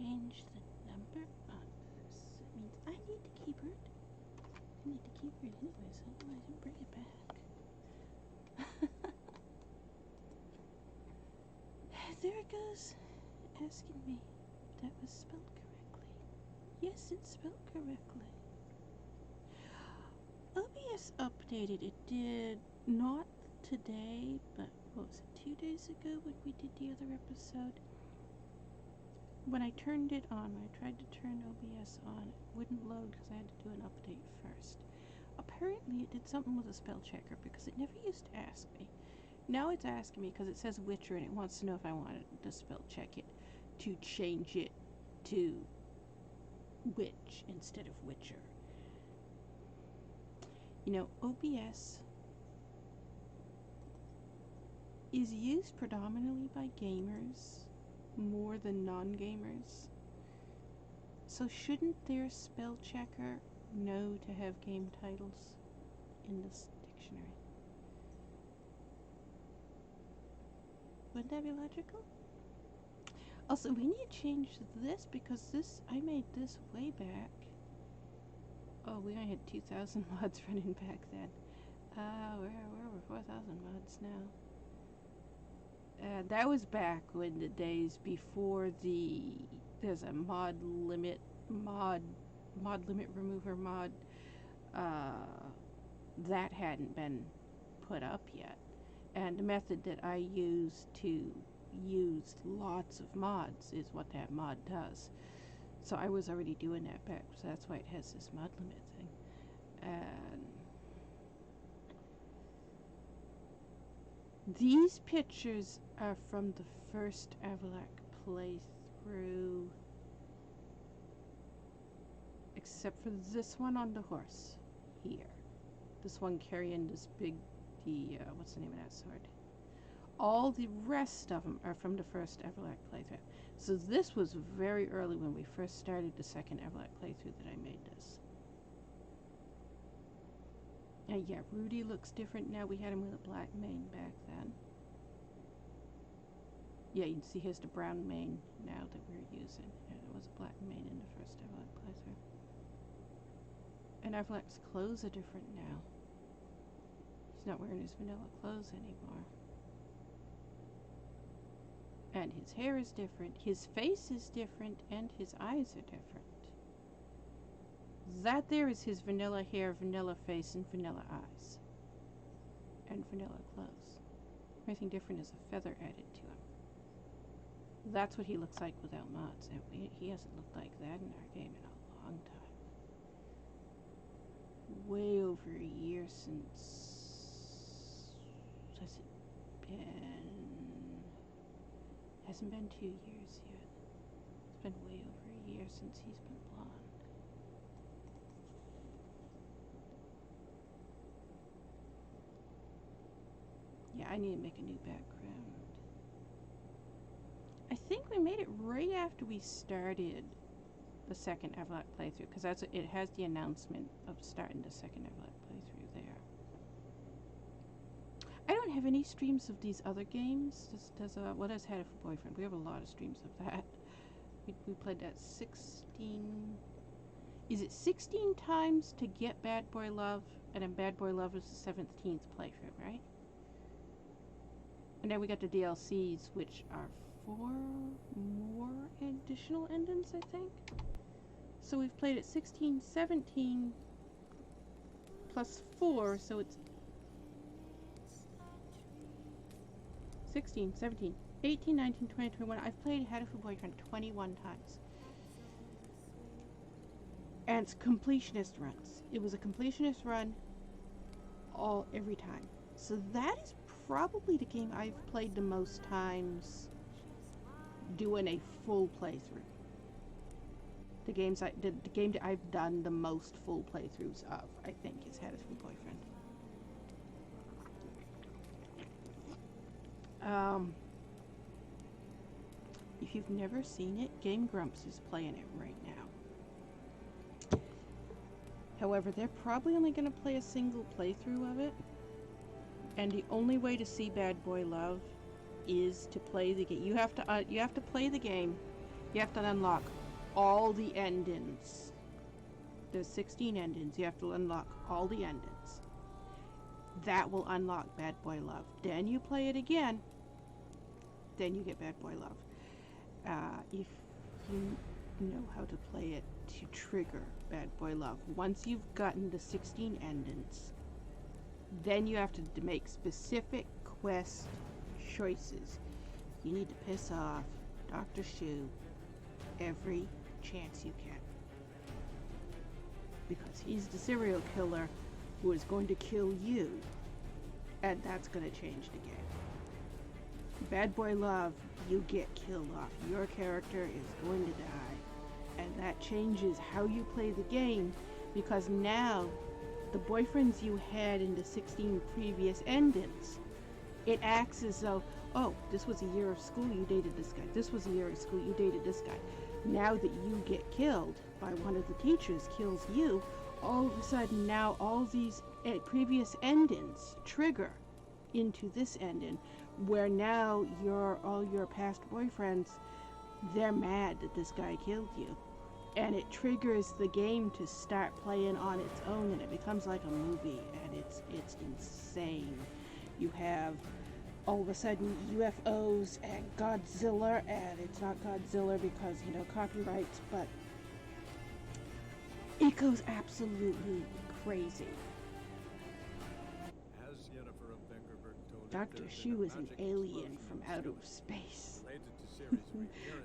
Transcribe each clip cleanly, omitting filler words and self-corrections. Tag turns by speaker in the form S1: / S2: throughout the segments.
S1: change the number on this. It means I need to keep it. I need to keep it anyways, otherwise I bring it back. There it goes, asking me if that was spelled correctly. Yes, it's spelled correctly. OBS updated. It did not today, but what was it, 2 days ago when we did the other episode? When I turned it on, when I tried to turn OBS on, it wouldn't load because I had to do an update first. Apparently it did something with a spell checker because it never used to ask me. Now it's asking me because it says Witcher and it wants to know if I wanted to spell check it to change it to Witch instead of Witcher. You know, OBS is used predominantly by gamers more than non-gamers. So shouldn't their spell checker know to have game titles in this dictionary? Wouldn't that be logical? Also, we need to change this because this, I made this way back. Oh, we only had 2,000 mods running back then. We're 4,000 mods now. That was back when the days before there's a mod limit remover mod that hadn't been put up yet. And the method that I use to use lots of mods is what that mod does. So I was already doing that back, so that's why it has this mod limit thing. And these pictures are from the first Avallac'h playthrough, except for this one on the horse here. This one carrying this big, what's the name of that sword? All the rest of them are from the first Avallac'h playthrough. So this was very early when we first started the second Avallac'h playthrough that I made this. And yeah, Rudy looks different now. We had him with a black mane back then. Yeah, you can see here's the brown mane now that we're using. And it was a black mane in the first Avallac'h playthrough. And Avallac'h's clothes are different now. He's not wearing his vanilla clothes anymore. And his hair is different, his face is different, and his eyes are different. That there is his vanilla hair, vanilla face, and vanilla eyes. And vanilla clothes. Everything different is a feather added to him. That's what he looks like without mods, and he hasn't looked like that in our game in a long time. Way over a year since... has it been... Hasn't been 2 years yet. It's been way over a year since he's been blonde. Yeah, I need to make a new background. I think we made it right after we started the second Avallac'h playthrough, because it has the announcement of starting the second Avallac'h playthrough there. I don't have any streams of these other games. There's what has Had It for Boyfriend? We have a lot of streams of that. We played that 16... Is it 16 times to get Bad Boy Love? And then Bad Boy Love is the 17th playthrough, right? And then we got the DLCs, which are 4 more additional endings, I think. So we've played it 16, 17, plus 4, so it's 16, 17, 18, 19, 20, 21. I've played Had It for Boyfriend 21 times. And it's completionist runs. It was a completionist run every time. So that is probably the game I've played the most times doing a full playthrough. The game that I've done the most full playthroughs of, I think, is Had It for Boyfriend. If you've never seen it, Game Grumps is playing it right now. However, they're probably only going to play a single playthrough of it. And the only way to see Bad Boy Love is to play the game. You have to play the game, You have to unlock all the endings. There's 16 endings. You have to unlock all the endings. That will unlock Bad Boy Love. Then you play it again. Then you get Bad Boy Love. If you know how to play it to trigger Bad Boy Love. Once you've gotten the 16 endings, then you have to make specific quest choices. You need to piss off Dr. Shu every chance you can. Because he's the serial killer who is going to kill you. And that's going to change the game. Bad Boy Love, you get killed off. Your character is going to die. And that changes how you play the game, because now the boyfriends you had in the 16 previous endings, it acts as though, oh, this was a year of school, you dated this guy. This was a year of school, you dated this guy. Now that you get killed by one of the teachers, kills you, all of a sudden now all these previous endings trigger into this ending, where now all your past boyfriends, they're mad that this guy killed you. And it triggers the game to start playing on its own, and it becomes like a movie, and it's insane. You have all of a sudden UFOs and Godzilla, and it's not Godzilla because, you know, copyrights, but it goes absolutely crazy. Dr. Shu is an alien from outer space.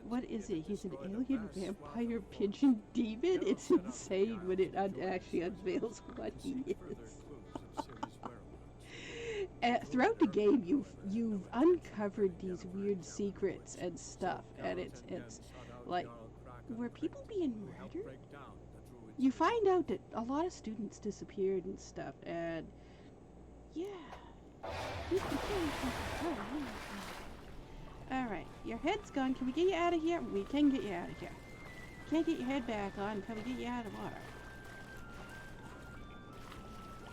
S1: What is it? He's an alien vampire pigeon demon? It's insane when it actually unveils what he is. Throughout the game, you've uncovered these weird secrets and stuff, and it's like, were people being murdered? You find out that a lot of students disappeared and stuff, and yeah. Alright, your head's gone. Can we get you out of here? We can get you out of here. Can't get your head back on until we get you out of the water.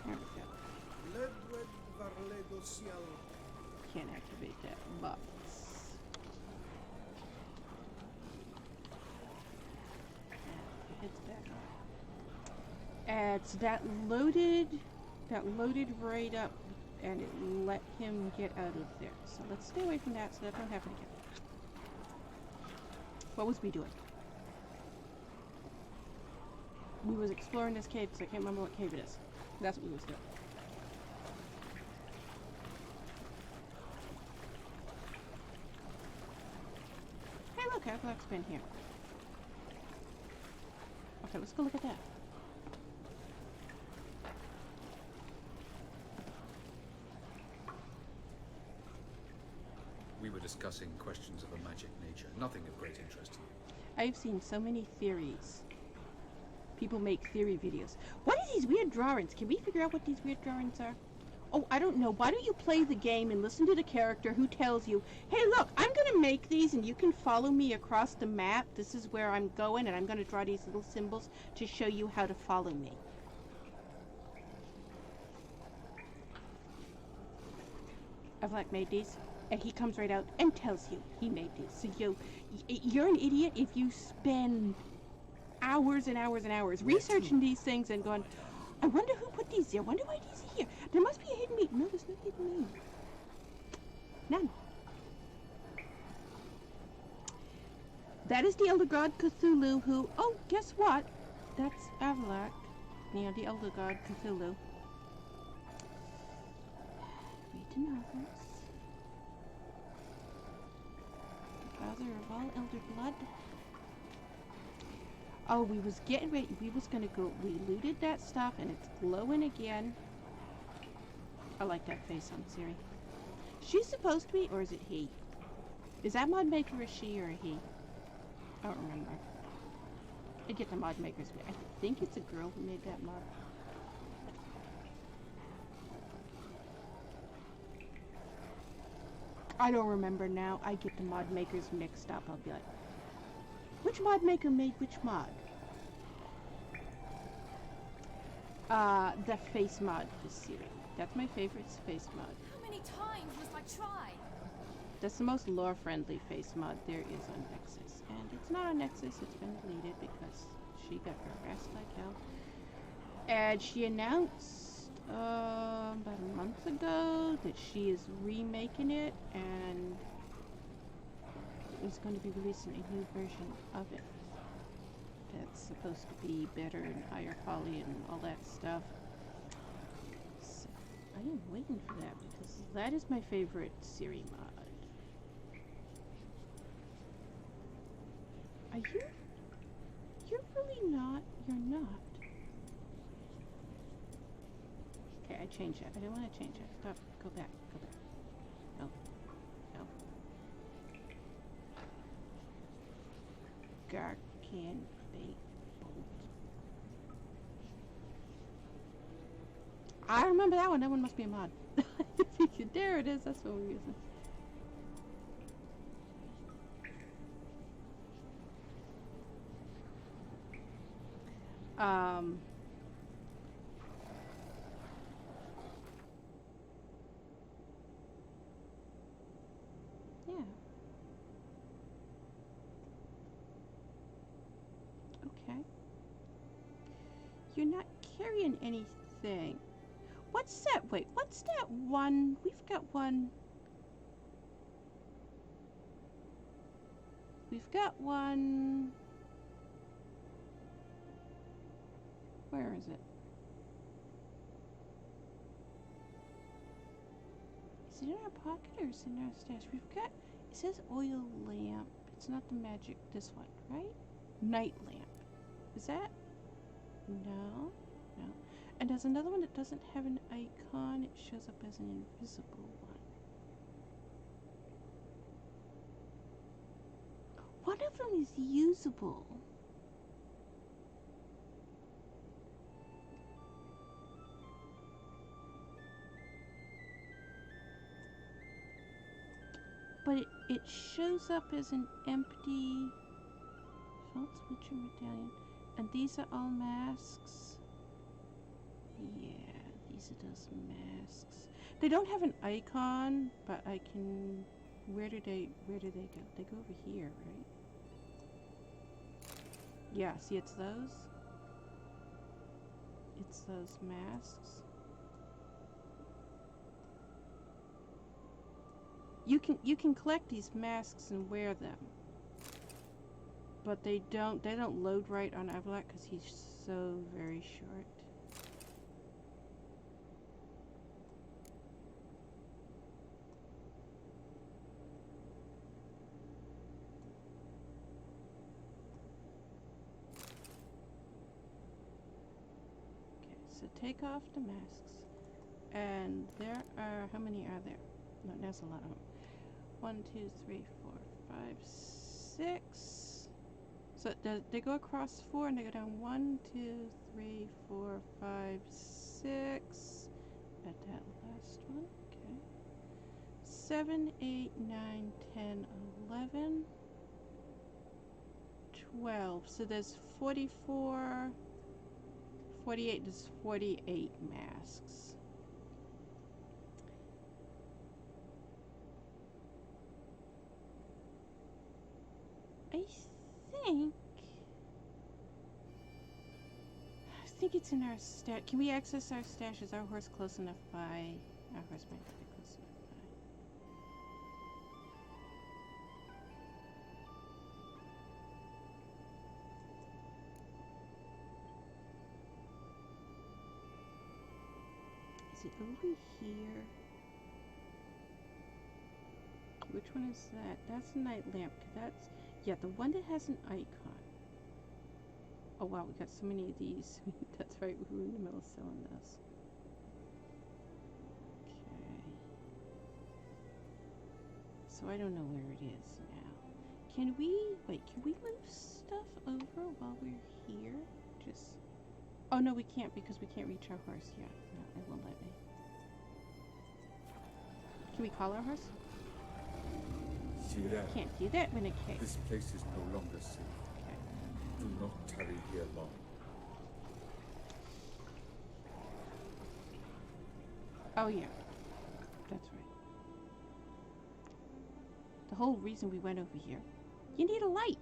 S1: There we go. Can't activate that box. Head's back on. It's that loaded right up, and it let him get out of there. So let's stay away from that so that don't happen again. What was we doing? We was exploring this cave because I can't remember what cave it is. That's what we was doing. Hey look, Avallac'h's been here. Okay, let's go look at that.
S2: We were discussing questions of a magic nature, nothing of great interest to you.
S1: I've seen so many theories. People make theory videos. What are these weird drawings? Can we figure out what these weird drawings are? Oh, I don't know. Why don't you play the game and listen to the character who tells you, hey, look, I'm going to make these and you can follow me across the map. This is where I'm going, and I'm going to draw these little symbols to show you how to follow me. Avallac'h made these. And he comes right out and tells you he made these. So you're an idiot if you spend hours and hours and hours researching these things and going, I wonder who put these there. I wonder why these are here. There must be a hidden meaning. No, there's no hidden meaning. None. That is the Elder God Cthulhu who, oh, guess what? That's Avallac'h. You know, the Elder God Cthulhu. Read the novels. Father of all elder blood. Oh, we was getting ready. We was gonna go. We looted that stuff, and it's glowing again. I like that face on Siri. She's supposed to be, or is it he? Is that mod maker a she or a he? I don't remember. I get the mod makers. I think it's a girl who made that mod. I don't remember now. I get the mod makers mixed up. I'll be like, which mod maker made which mod? The face mod is Siri. That's my favorite face mod.
S3: How many times must I try?
S1: That's the most lore-friendly face mod there is on Nexus. And it's not on Nexus, it's been deleted because she got harassed like hell. And she announced about a month ago that she is remaking it and is going to be releasing a new version of it. That's supposed to be better and higher quality and all that stuff. So I am waiting for that because that is my favorite Siri mod. Are you? You're really not. You're not. Okay, I changed that. I didn't want to change that. Stop. Go back. Go back. No. No. Garcan bait bolt. I remember that one. That one must be a mod. There it is. That's what we're using. Yeah. Okay. You're not carrying anything. What's that? Wait, what's that one? We've got one. We've got one. Where is it? Is it in our pocket or is it in our stash? We've got, it says oil lamp. It's not the magic, this one, right? Night lamp. Is that? No. No. And there's another one that doesn't have an icon. It shows up as an invisible one. One of them is usable. But it shows up as an empty felt switcher medallion. And these are all masks. Yeah, these are those masks. They don't have an icon, but I can... Where do they go? They go over here, right? Yeah, see, it's those. It's those masks. You can collect these masks and wear them. But they don't load right on Avallac'h because he's so very short. So take off the masks. And there are, how many are there? No, there's a lot of them. 1, 2, 3, 4, 5, 6. So they go across 4 and they go down 1, 2, 3, 4, 5, 6. At that last one, okay. 7, 8, 9, 10, 11, 12. So there's 44. 48, there's 48 masks. I think it's in our stash. Can we access our stash? Is our horse close enough by? Our horse might not be close enough by. Is it over here? Which one is that? That's a night lamp. That's, yeah, the one that has an icon. Oh wow, we got so many of these. That's right, we were in the middle of selling those. Okay. So I don't know where it is now. Can we, wait, can we move stuff over while we're here? Just, oh no, we can't because we can't reach our horse yet. No, it won't let me. Can we call our horse? Can't do that when it kicks.
S2: This place is no longer safe.
S1: Okay.
S2: Do not tarry here long.
S1: Oh yeah, that's right. whole reason we went over here. You need a light.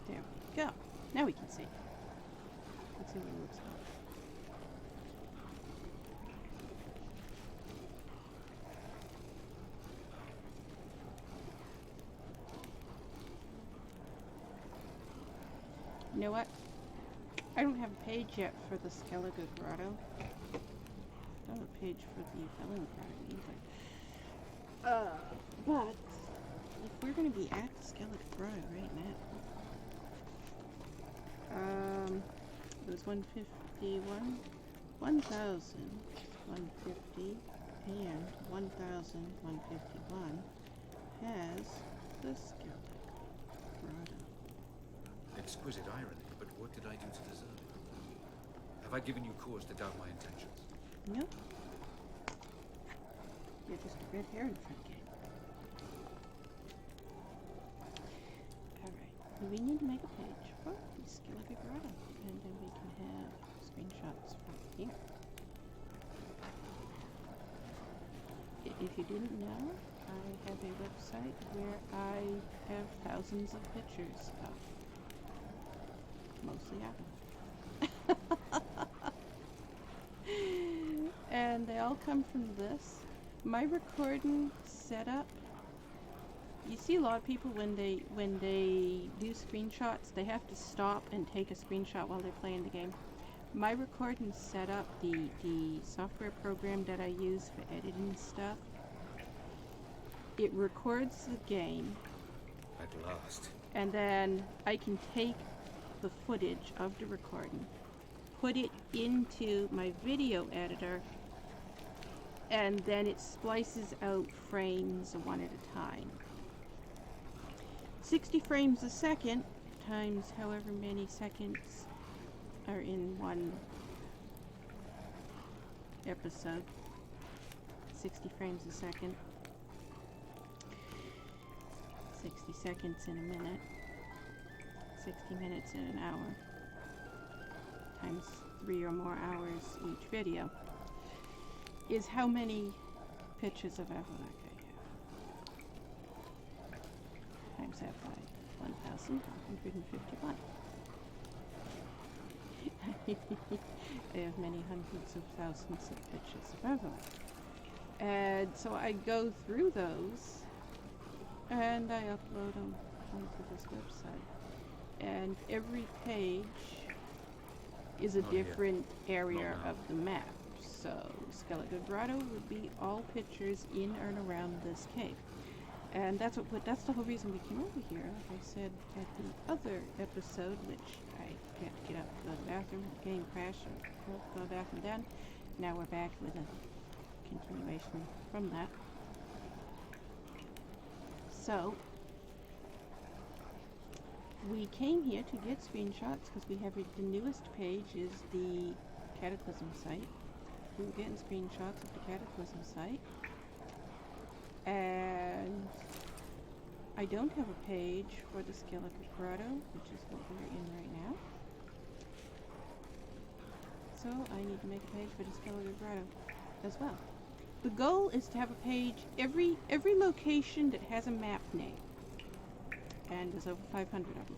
S1: There we go. Now we can see. Let's see what it looks like. You know what? I don't have a page yet for the Skellige Grotto. I don't have a page for the Avallac'h Grotto either. But if we're going to be at the Skellige Grotto right now, it was 151, 1,150, and 1,151 has the Skellige Grotto.
S2: Exquisite irony, but what did I do to deserve it? Have I given you cause to doubt my intentions?
S1: No. You're just a red herring front game. Alright, we need to make a page for the Skellige Grotto, and then we can have screenshots from here. If you didn't know, I have a website where I have thousands of pictures of mostly Avallac'h. And they all come from this. My recording setup, you see a lot of people when they do screenshots, they have to stop and take a screenshot while they're playing the game. My recording setup, the software program that I use for editing stuff, it records the game.
S2: At last.
S1: And then I can take the footage of the recording, put it into my video editor, and then it splices out frames one at a time. 60 frames a second times however many seconds are in one episode. 60 frames a second. 60 seconds in a minute. 60 minutes in an hour. Times 3 or more hours each video. Is how many pictures of Avallac'h I have. Times that by 1,151. I have many hundreds of thousands of pictures of Avallac'h. And so I go through those and I upload them onto this website. And every page is a different area of the map. So Skellige Grotto would be all pictures in and around this cave. And that's the whole reason we came over here. Like I said at the other episode, which I had to get up to go to the bathroom, the game crashed, so go to the bathroom then. Now we're back with a continuation from that. So we came here to get screenshots because we have the newest page is the Cataclysm site. We were getting screenshots of the Cataclysm site. And I don't have a page for the Skellige Grotto, which is what we're in right now. So I need to make a page for the Skellige Grotto as well. The goal is to have a page, every location that has a map name, and there's over 500 of them.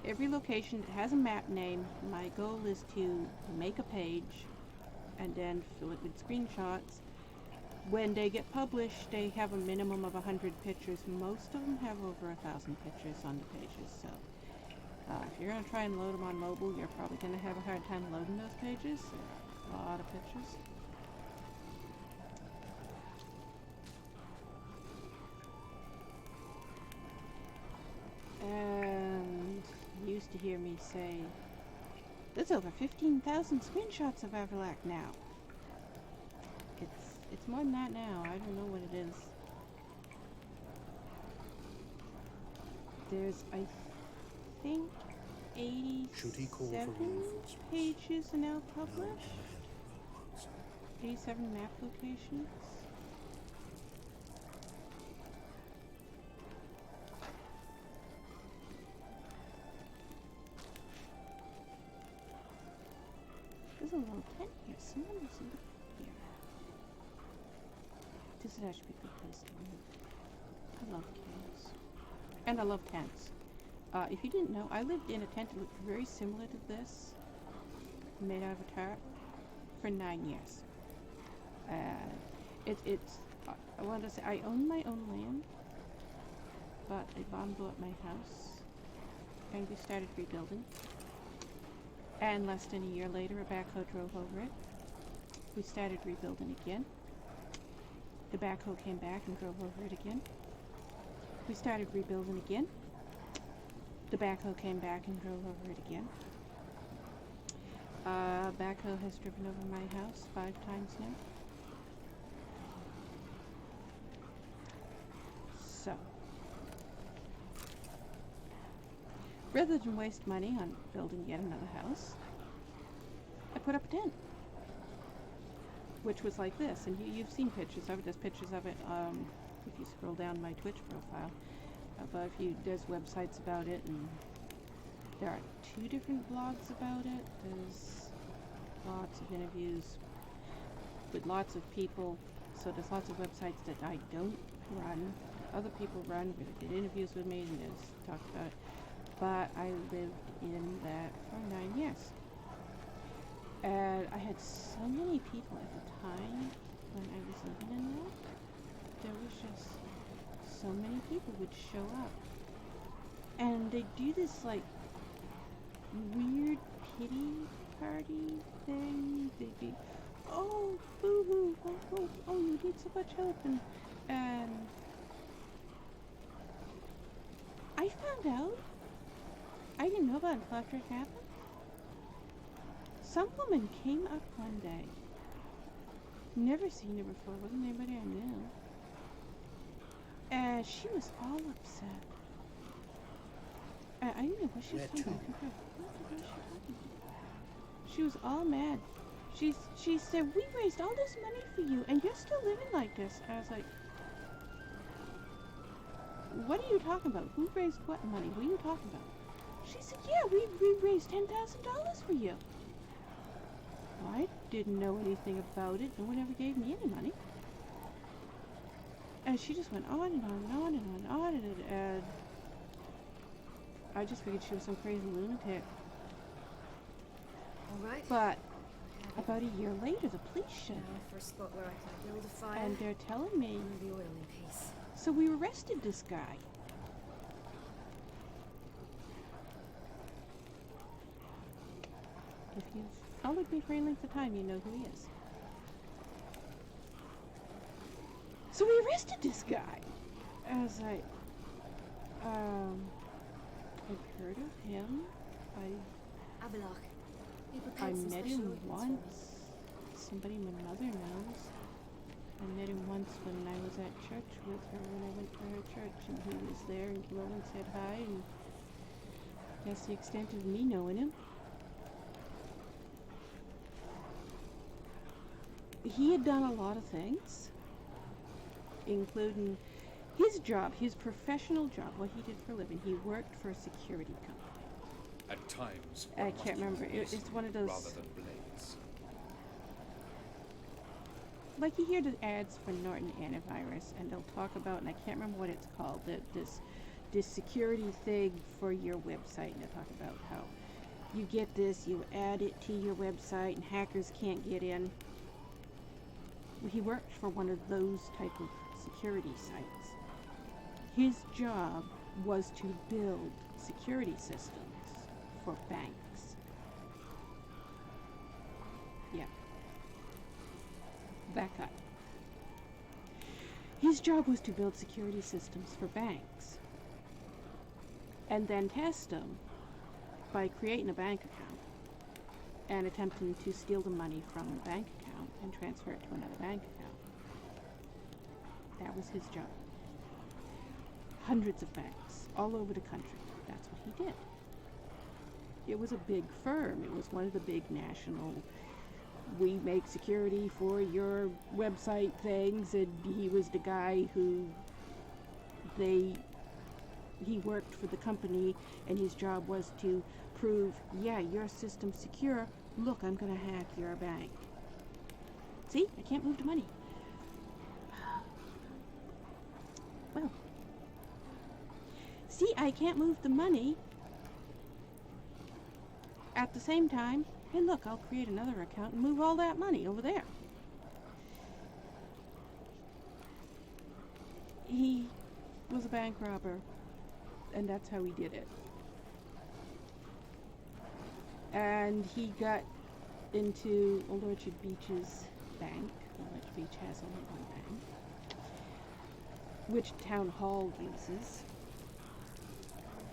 S1: Every location that has a map name, my goal is to make a page and then fill it with screenshots. When they get published, they have a minimum of 100 pictures. Most of them have over 1,000 pictures on the pages, so if you're going to try and load them on mobile, you're probably going to have a hard time loading those pages. There are a lot of pictures. And you used to hear me say, there's over 15,000 screenshots of Avallac'h now. It's more than that now. I don't know what it is. There's, I think, 87 pages are now published. 87 map locations. there's a little tent here. Someone was living here. This would actually be a good place to live. I love caves. And I love tents. If you didn't know, I lived in a tent that looked very similar to this, made out of a tarp, for 9 years. I wanted to say, I own my own land, but a bomb blew up my house, and we started rebuilding. And less than a year later, a backhoe drove over it. We started rebuilding again. The backhoe came back and drove over it again. We started rebuilding again. The backhoe came back and drove over it again. Backhoe has driven over my house 5 times now. So, rather than waste money on building yet another house, I put up a tent, which was like this. And you've seen pictures of it. There's pictures of it if you scroll down my Twitch profile. But there's websites about it, and there are 2 different blogs about it. There's lots of interviews with lots of people. So there's lots of websites that I don't run. Other people run, where they did interviews with me and just talked about it. But I lived in that for 9 years. And I had so many people at the time when I was living in that. There was just so many people would show up. And they do this like weird pity party thing. They'd be, oh, boo-hoo, oh, you need so much help. And I found out, I didn't know about it until after it happened. Some woman came up one day, never seen her before, wasn't anybody I knew, and she was all upset. I didn't know what she was talking about. What was she talking about? She was all mad. She said, we raised all this money for you, and you're still living like this. I was like, what are you talking about? Who raised what money? What are you talking about? She said, yeah, we raised $10,000 for you. Well, I didn't know anything about it. No one ever gave me any money. And she just went on and on and on and on and on, and I just figured she was some crazy lunatic.
S3: All right.
S1: But about a year later, the police showed
S3: Now
S1: up,
S3: for a spot where I can build a fire
S1: and they're telling me.
S3: and the oil in peace.
S1: So we arrested this guy. If you've followed me for any length of time, you know who he is. So we arrested this guy. I was like, I've heard of him.
S3: Avallac'h. He
S1: I
S3: prepared some
S1: met
S3: special
S1: him
S3: organs for me.
S1: once. Somebody my mother knows. I met him once when I was at church with her, when I went to her church, and he was there and came over and said hi, and that's the extent of me knowing him. He had done a lot of things, including his job, his professional job, what he did for a living. He worked for a security company.
S2: At times,
S1: I
S2: one
S1: can't
S2: must
S1: remember.
S2: use
S1: It's one of those.
S2: rather than blades.
S1: Like you hear the ads for Norton Antivirus, and they'll talk about, and I can't remember what it's called, this security thing for your website, and they'll talk about how you get this, you add it to your website, and hackers can't get in. He worked for one of those type of security sites. His job was to build security systems for banks. Yeah. That guy. His job was to build security systems for banks and then test them by creating a bank account and attempting to steal the money from the bank account and transfer it to another bank account. That was his job. Hundreds of banks all over the country. That's what he did. It was a big firm. It was one of the big national, we make security for your website things, and he was the guy who he worked for the company, and his job was to prove, yeah, your system's secure, look, I'm gonna hack your bank. See, I can't move the money. Well, see, I can't move the money. At the same time, hey look, I'll create another account and move all that money over there. He was a bank robber, and that's how he did it. And he got into Old Orchard Beach's bank. Old Orchard Beach has only one bank, which Town Hall uses.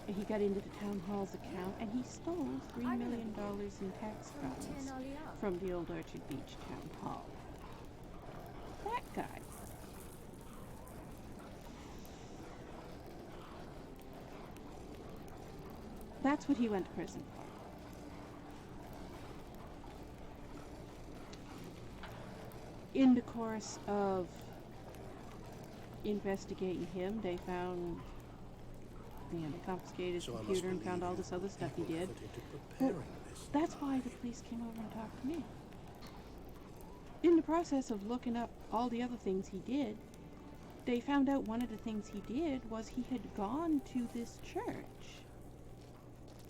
S1: He got into the Town Hall's account, and he stole $3 million in tax funds from the Old Orchard Beach Town Hall. That guy. That's what he went to prison for. In the course of investigating him, they found, they confiscated his computer and found all this other stuff he did. Well, that's why the police came over and talked to me. In the process of looking up all the other things he did, they found out one of the things he did was he had gone to this church.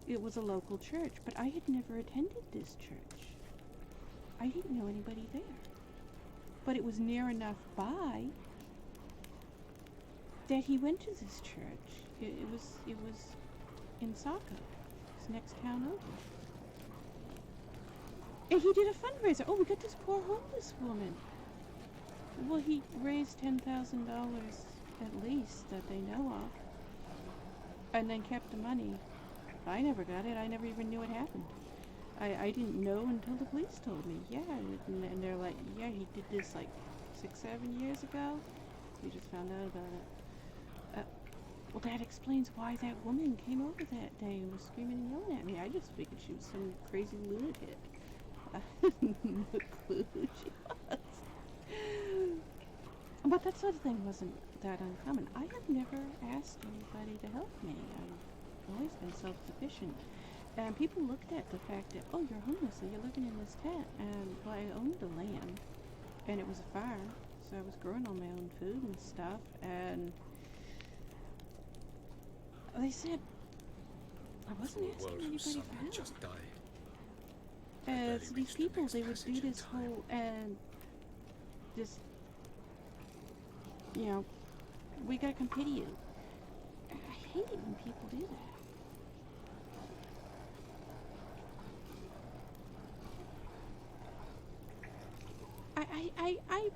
S1: It was a local church, but I had never attended this church. I didn't know anybody there. But it was near enough by that he went to this church. It was in Saco. It was next town over. And he did a fundraiser. Oh, we got this poor homeless woman. Well, he raised $10,000 at least that they know of. And then kept the money. I never got it. I never even knew it happened. I didn't know until the police told me. Yeah, and they're like, yeah, he did this like 6-7 years ago. We just found out about it. Well, that explains why that woman came over that day and was screaming and yelling at me. I just figured she was some crazy lunatic. I didn't know who she was. But that sort of thing wasn't that uncommon. I have never asked anybody to help me. I've always been self-sufficient. And people looked at the fact that, oh, you're homeless, so you're living in this tent. And, well, I owned the land, and it was a farm, so I was growing all my own food and stuff. And they said I wasn't asking anybody for help.
S2: Just die.
S1: So these people, they would do this whole, and just, you know, we gotta come pity you. I hate it when people do that.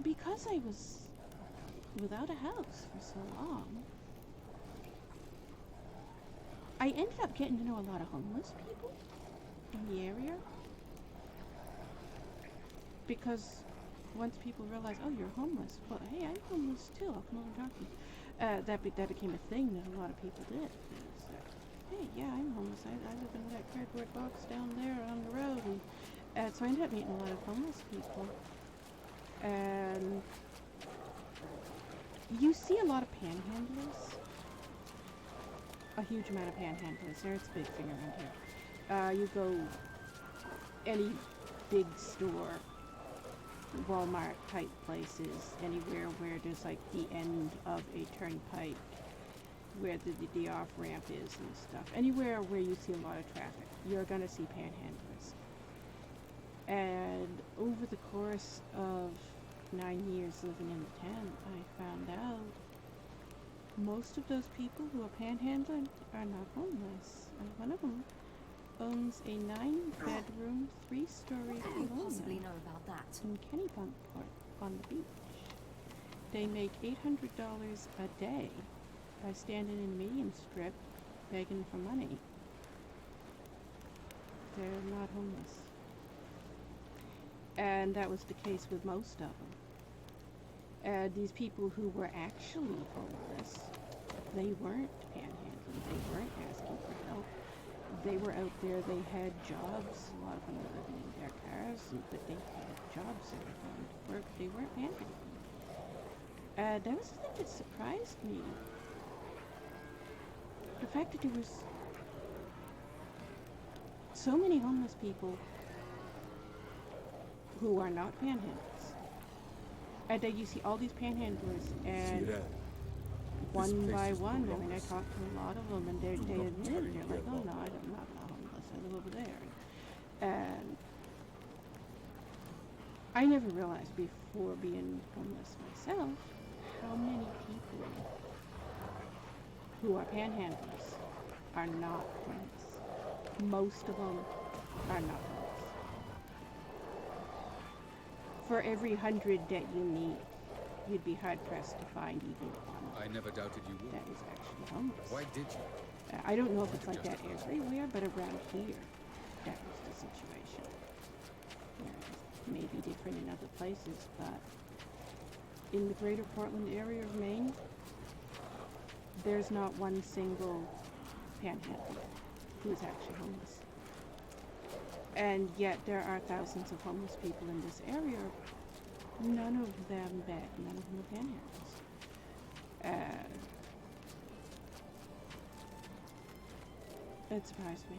S1: Because I was without a house for so long, I ended up getting to know a lot of homeless people in the area. Because once people realize, oh, you're homeless, well, hey, I'm homeless too, I'll come over and talk to you. That became a thing that a lot of people did. It's like, hey, yeah, I'm homeless. I live in that cardboard box down there on the road. And so I ended up meeting a lot of homeless people. And you see a lot of panhandlers. A huge amount of panhandlers. There's a big thing around here. You go any big store, Walmart type places, anywhere where there's like the end of a turnpike where the off ramp is and stuff. Anywhere where you see a lot of traffic, you're gonna see panhandlers. And over the course of 9 years living in the tent, I found out most of those people who are panhandling are not homeless. And one of them owns a 9-bedroom, 3-story
S3: What could you
S1: home
S3: possibly know about that?
S1: in Kennebunkport on the beach. They make $800 a day by standing in a medium strip begging for money. They're not homeless. And that was the case with most of them. These people who were actually homeless, they weren't panhandling, they weren't asking for help. They were out there, they had jobs, a lot of them were living in their cars, but they had jobs, they were going to work, they weren't panhandling. That was the thing that surprised me. The fact that there was so many homeless people who are not panhandlers. And then you see all these panhandlers, and one by one, I mean, I talked to a lot of them, and they admitted, they're like, oh no, I'm not homeless, I live over there. And I never realized before being homeless myself how many people who are panhandlers are not homeless. Most of them are not homeless. For every 100 that you meet, you'd be hard-pressed to find even one
S2: I never doubted you would.
S1: that is actually homeless.
S2: Why did you?
S1: I don't know if it's like that everywhere, but around here, that was the situation. It may be different in other places, but in the greater Portland area of Maine, there's not one single panhandler who is actually homeless. And yet there are thousands of homeless people in this area. None of them beg, none of them are panhandlers. It surprised me.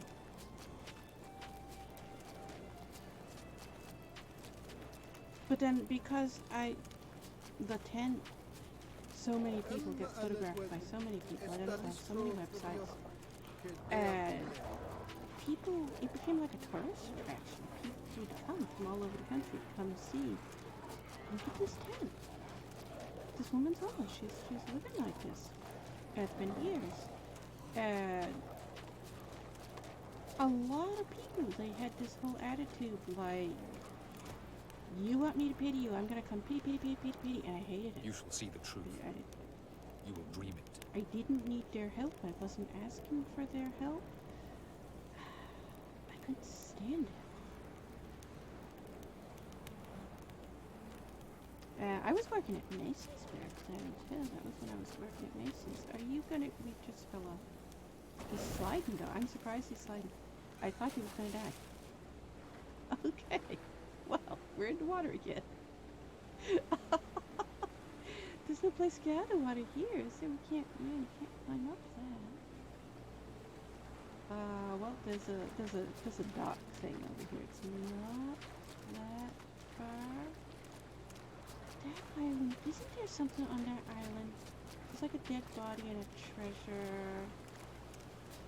S1: But then because the tent, so many people get photographed by so many people, I don't have so many websites, and people, it became like a tourist attraction. People would come from all over the country to come see, look at this tent. This woman's homeless, she's living like this. And it's been years. And a lot of people, they had this whole attitude like, you want me to pity you, I'm gonna come pity, and I hated it.
S2: You shall see the truth. You will dream it.
S1: I didn't need their help, I wasn't asking for their help. I couldn't stand it. I was working at Macy's back then too. That was when I was working at Macy's. Are you gonna, we just fell off. He's sliding though, I'm surprised he's sliding. I thought he was gonna die. Okay, well, we're in the water again. There's no place to get out of the water here, so we can't, you can't climb up that. Well, there's a dock thing over here. It's not that far. That island, isn't there something on that island? There's like a dead body and a treasure.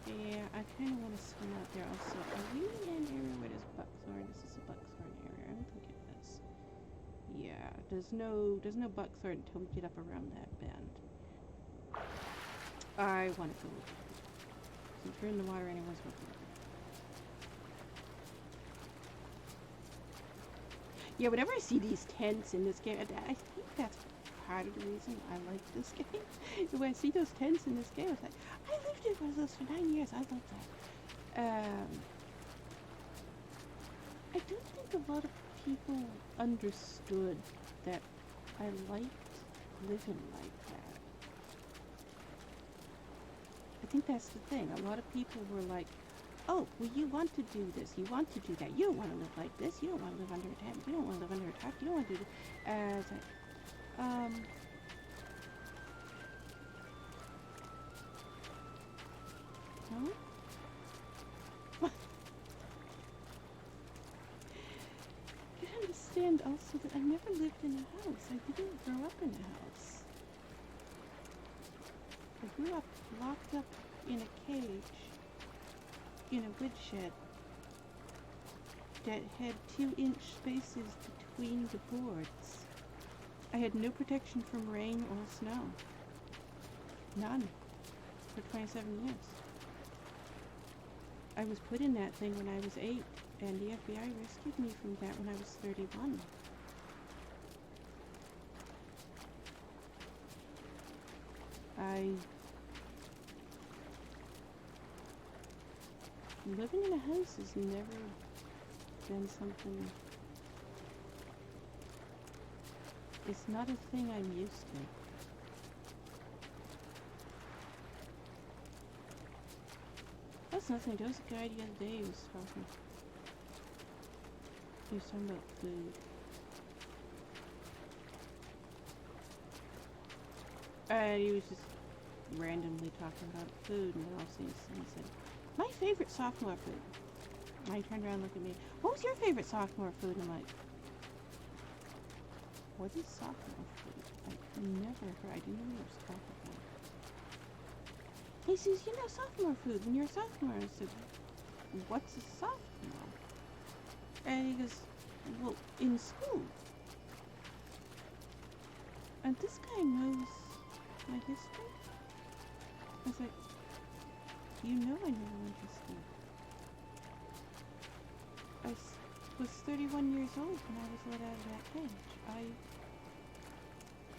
S1: Yeah, I kind of want to swim out there also. Are we in an area where there's buckthorn? This is a buckthorn area. I don't think it is. Yeah, there's no buckthorn until we get up around that bend. I want to go over there. Since we're in the water anyways, we'll go over there. Yeah, whenever I see these tents in this game, I think that's part of the reason I like this game. When I see those tents in this game, it's like, I lived in one of those for 9 years. I love that. I don't think a lot of people understood that I liked living like that. I think that's the thing. A lot of people were like, oh, well, you want to do this, you want to do that. You don't want to live like this. You don't want to live under a tent. You don't want to live under a tarp. You don't want to do this. It's like, no? You understand also that I never lived in a house. I didn't grow up in a house. I grew up locked up in a cage in a woodshed that had 2-inch spaces between the boards. I had no protection from rain or snow. None. For 27 years. I was put in that thing when I was 8, and the FBI rescued me from that when I was 31. Living in a house has never been something. It's not a thing I'm used to. That's nothing. There was a guy the other day who was talking. He was talking about food. He was just randomly talking about food, and then all of a sudden he said, my favorite sophomore food. And he turned around and looked at me. What was your favorite sophomore food? And I'm like, What is sophomore food? I never heard. I didn't know you were talking about. He says, you know, sophomore food when you're a sophomore. I said, what's a sophomore? And he goes, well, in school. And this guy knows my history. I was like, you know I never went to school. I was 31 years old when I was let out of that cage. I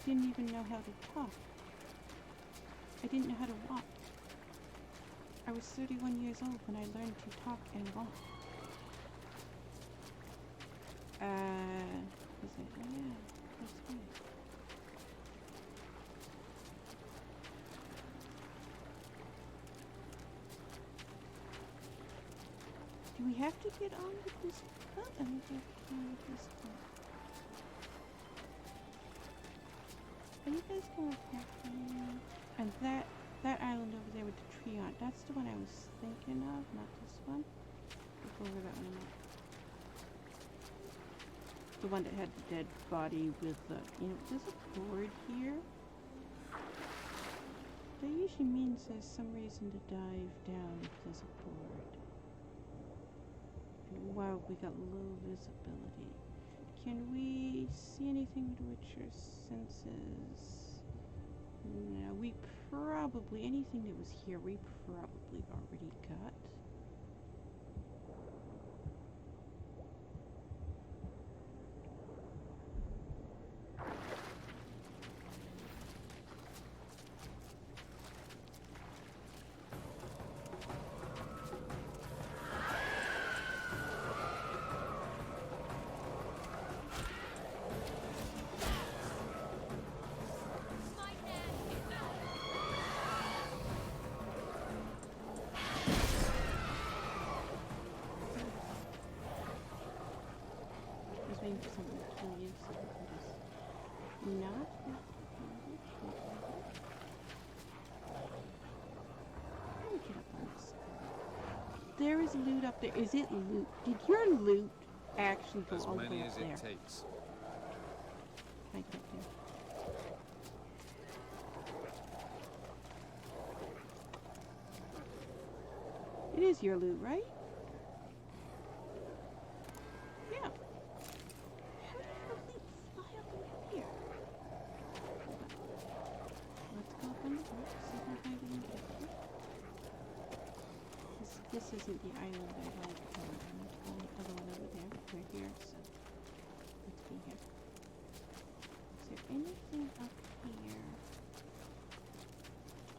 S1: didn't even know how to talk. I didn't know how to walk. I was 31 years old when I learned to talk and walk. He said, oh yeah, that's right. Do we have to get on with this? Oh, let me get on with this one. Are you guys going back there? And that island over there with the tree on, that's the one I was thinking of, not this one. Let's go over that one. The one that had the dead body with the, you know, there's a board here. That usually means there's some reason to dive down if there's a board. Wow, we got low visibility. Can we see anything with your senses? No, we probably, anything that was here, we probably already got. Waiting for something to kill you so we can just not. Let me get up on this. There is loot up there. Is it loot? Did your loot actually go all the way up there?
S2: As many as it takes.
S1: Can I get up there? It is your loot, right? Yeah. How did your loot fly up over here? Let's go up on the roof, see if I find any pictures. This isn't the island I like. I'm the other one over there, but we're here, so let's be here. Is there anything up here?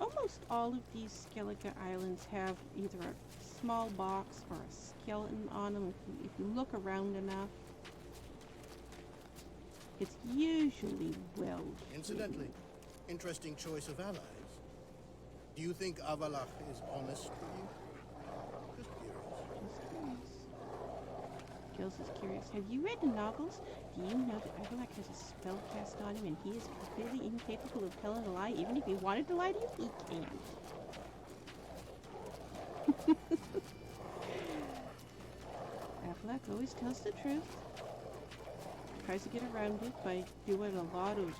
S1: Almost all of these Skellige islands have either a small box or a skeleton on them. If you look around enough, it's usually well
S4: Incidentally, interesting choice of allies. Do you think Avallac'h is honest with you? Just curious.
S1: Gills is curious. Have you read the novels? Do you know that Avallac'h has a spell cast on him and he is completely incapable of telling a lie? Even if he wanted to lie to you, he can't. Avallac'h always tells the truth. Tries to get around it by doing a lot of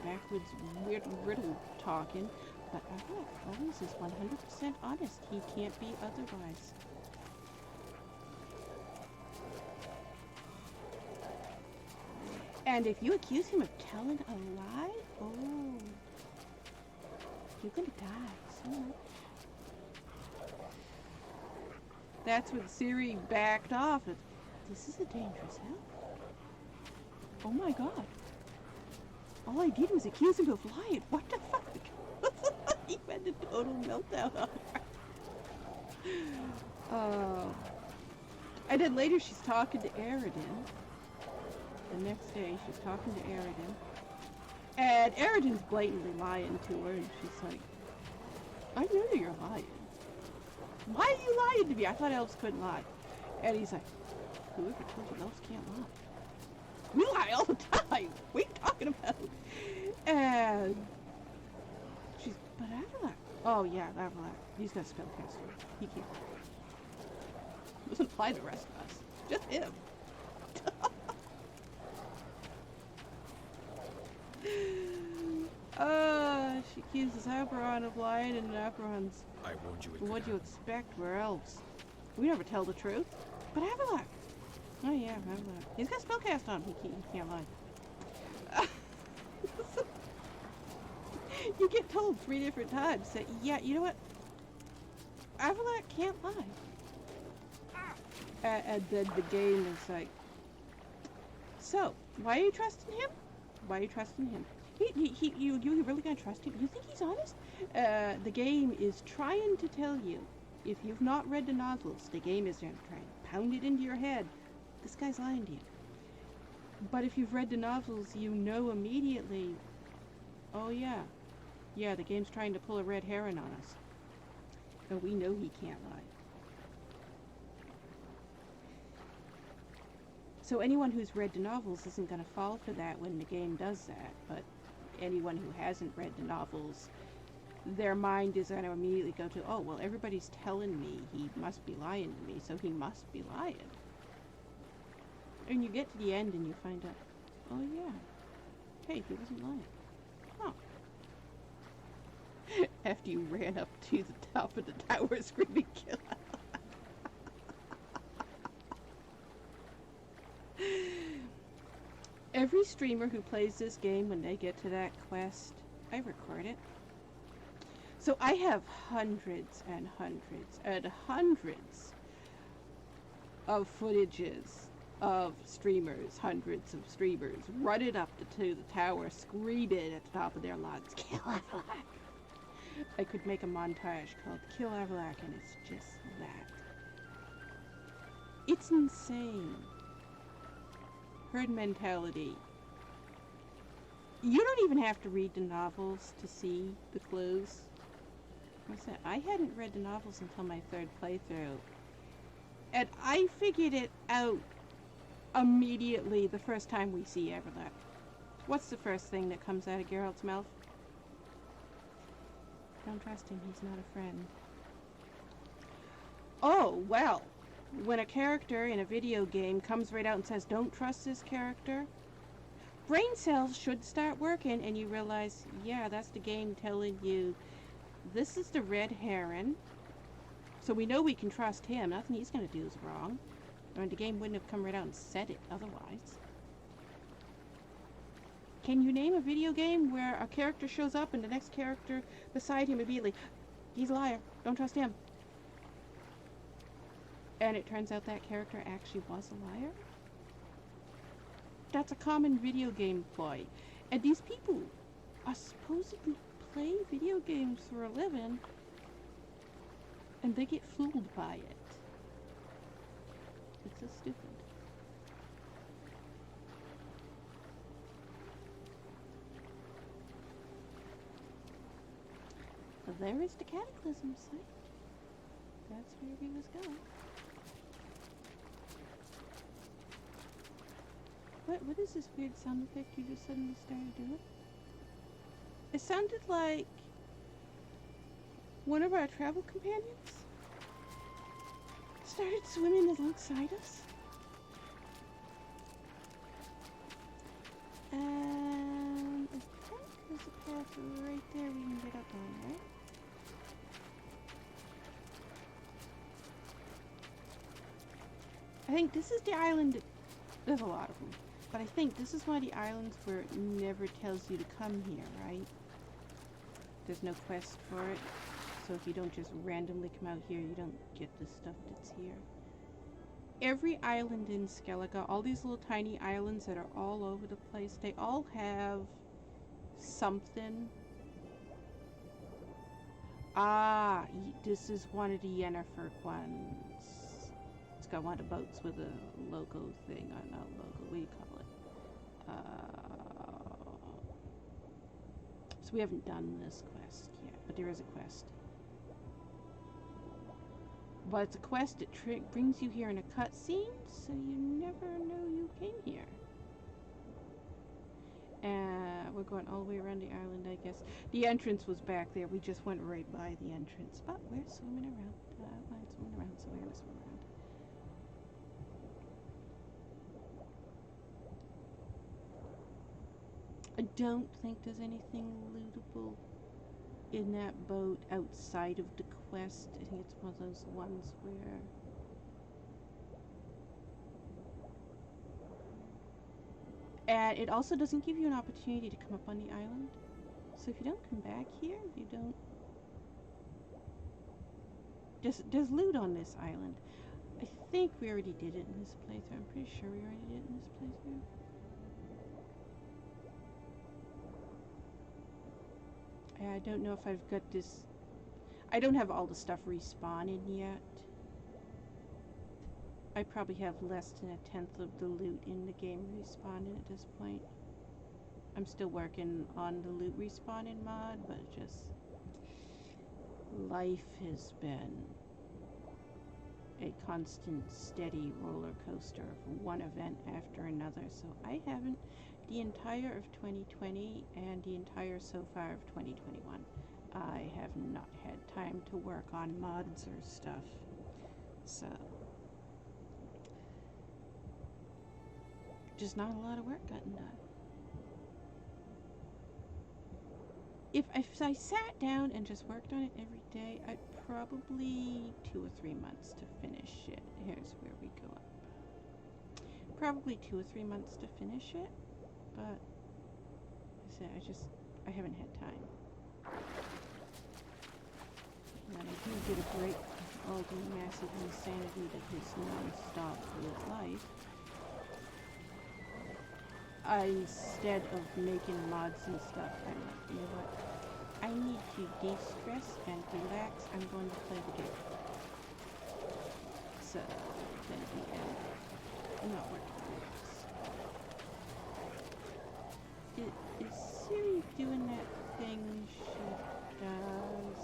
S1: backwards weird riddle talking. But Avallac'h always is 100% honest. He can't be otherwise. And if you accuse him of telling a lie, oh, you're gonna die soon. That's when Siri backed off. This is a dangerous help. Oh my god. All I did was accuse him of lying. What the fuck? He had a total meltdown on her. And then later she's talking to Aridin. The next day she's talking to Aridin. And Aridin's blatantly lying to her. And she's like, I know you're lying. Why are you lying to me? I thought elves couldn't lie. And he's like, whoever told you elves can't lie? We lie all the time. What are you talking about? And she's, but Avallac'h. Oh yeah, Avallac'h. He's got a spellcaster. He can't. Doesn't apply to the rest of us. Just him. accuses Oberon of lying, and Oberon's,
S2: I warned you it
S1: what
S2: could
S1: do you
S2: happen.
S1: expect? We're elves. We never tell the truth. But Avallac'h. Oh yeah, Avallac'h. He's got spellcast on. He can't lie. You get told 3 different times that, yeah, you know what? Avallac'h can't lie. And then the game is like, so, why are you trusting him? Why are you trusting him? You really gonna trust him? You think he's honest? The game is trying to tell you, if you've not read the novels, the game is trying to pound it into your head. This guy's lying to you. But if you've read the novels, you know immediately, oh yeah, the game's trying to pull a red herring on us. And we know he can't lie. So anyone who's read the novels isn't going to fall for that when the game does that, but anyone who hasn't read the novels, their mind is going to immediately go to, oh, well, everybody's telling me he must be lying to me, so he must be lying. And you get to the end and you find out, oh yeah, hey, he wasn't lying. Huh. After you ran up to the top of the tower screaming, kill. Every streamer who plays this game, when they get to that quest, I record it. So I have hundreds and hundreds and hundreds of footages of streamers, hundreds of streamers, running up to the tower, screaming at the top of their lungs, kill Avallac'h. I could make a montage called Kill Avallac'h, and it's just that. It's insane. Herd mentality. You don't even have to read the novels to see the clues. I hadn't read the novels until my 3rd playthrough. And I figured it out immediately the first time we see Avallac'h. What's the first thing that comes out of Geralt's mouth? Don't trust him, he's not a friend. Oh, well. When a character in a video game comes right out and says, don't trust this character, brain cells should start working and you realize, yeah, that's the game telling you, this is the red heron, so we know we can trust him. Nothing he's going to do is wrong. I mean, the game wouldn't have come right out and said it otherwise. Can you name a video game where a character shows up and the next character beside him immediately, he's a liar, don't trust him? And it turns out that character actually was a liar? That's a common video game ploy. And these people are supposedly play video games for a living, and they get fooled by it. It's so stupid. But there is the Cataclysm site. That's where we was going. What is this weird sound effect you just suddenly started doing? It sounded like one of our travel companions started swimming alongside us. And I think there's a path right there we can get up on, right? I think this is the island. There's a lot of them. But I think this is one of the islands where it never tells you to come here, right? There's no quest for it. So if you don't just randomly come out here, you don't get the stuff that's here. Every island in Skellige, all these little tiny islands that are all over the place, they all have something. Ah, this is one of the Yennefer ones. It's got one of the boats with a logo thing, or not logo, what do you call it? So we haven't done this quest yet, but there is a quest. But it's a quest that brings you here in a cutscene, so you never know you came here. And we're going all the way around the island, I guess. The entrance was back there. We just went right by the entrance. But we're swimming around. I'm swimming around, so we're going to swim around. I don't think there's anything lootable in that boat outside of the quest. I think it's one of those ones where and it also doesn't give you an opportunity to come up on the island. So if you don't come back here, you don't. There's loot on this island. I think we already did it in this playthrough. I'm pretty sure we already did it in this playthrough. I don't know if I've got this. I don't have all the stuff respawning yet. I probably have less than 1/10 of the loot in the game respawning at this point. I'm still working on the loot respawning mod, but just life has been a constant, steady roller coaster of one event after another. So I haven't, the entire of 2020 and the entire so far of 2021, I have not had time to work on mods or stuff. So just not a lot of work gotten done. If I sat down and just worked on it every day, I'd probably 2 or 3 months to finish it. Here's where we go up. Probably 2 or 3 months to finish it, but I said I haven't had time. And I do get a break from all the massive insanity that is non-stop with life. Instead of making mods and stuff, I'm like, you know what? I need to de-stress and relax. I'm going to play the game. So then we end up not working on this. Is Siri doing that thing she does?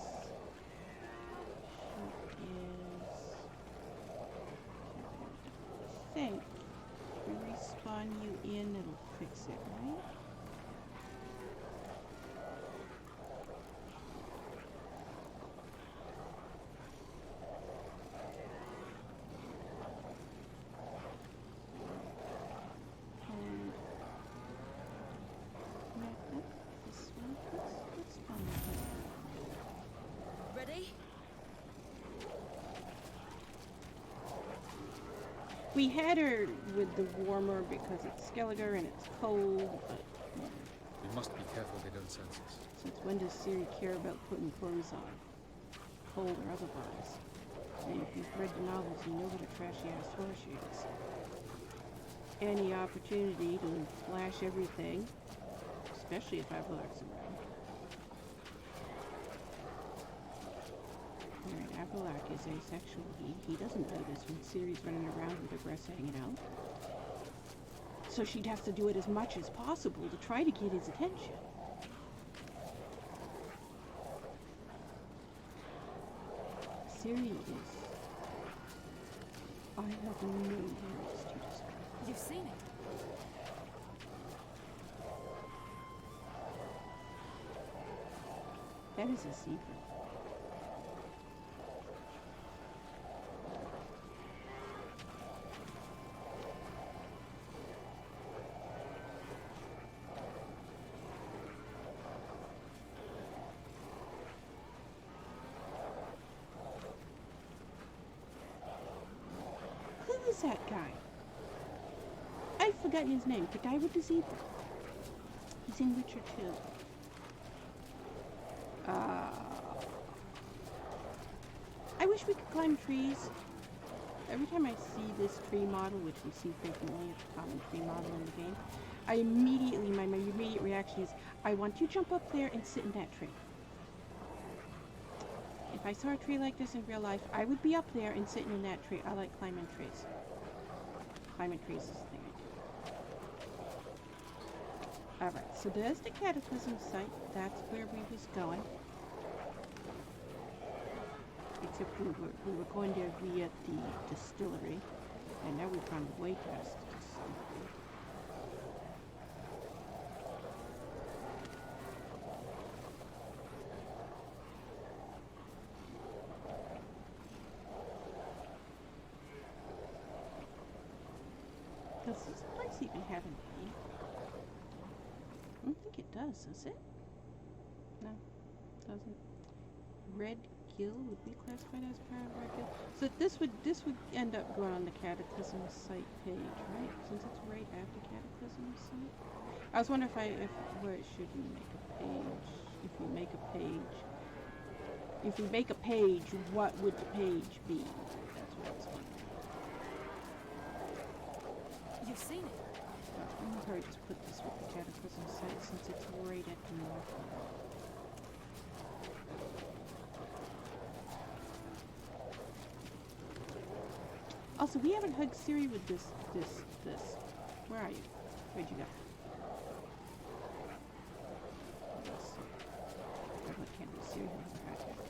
S1: She is. I think. If we respawn you in, it'll fix it, right? We had her with the warmer because it's Skellige and it's cold, but
S2: We must be careful they don't sense us.
S1: since when does Siri care about putting clothes on? Cold or otherwise. And if you've read the novels, you know what a trashy ass whore she is. Any opportunity to flash everything, especially if Avallac'h's around. Alright, Avallac'h is asexual. He doesn't notice when Siri's running around with her breasts hanging out. So she'd have to do it as much as possible to try to get his attention. Siri is... I have no words to describe.
S3: You've seen it.
S1: That is a secret. Who is that guy? I've forgotten his name. The guy with the zebra. He's in Witcher 2. I wish we could climb trees. Every time I see this tree model, which we see frequently, it's a common tree model in the game, I immediately, my immediate reaction is, I want you to jump up there and sit in that tree. If I saw a tree like this in real life, I would be up there and sitting in that tree. I like climbing trees. Climbing trees is the thing I do. Alright, so there's the Cataclysm site. That's where we was going. Except we were going there via the distillery. And now we've gone way past the distillery. Does this place even have a name? I don't think it does it? No. Doesn't. Red Gill would be classified as part of Red Gill. So this would end up going on the Cataclysm site page, right? Since it's right after Cataclysm site. I was wondering where it should make a page. If you make a page, what would the page be? That's what I was wondering.
S3: You've seen it.
S1: I'm gonna probably just put this with the Cataclysm site since it's right at the north. Also, we haven't hugged Siri with this. Where are you? Where'd you go? Let's see. What can we Siri have a project?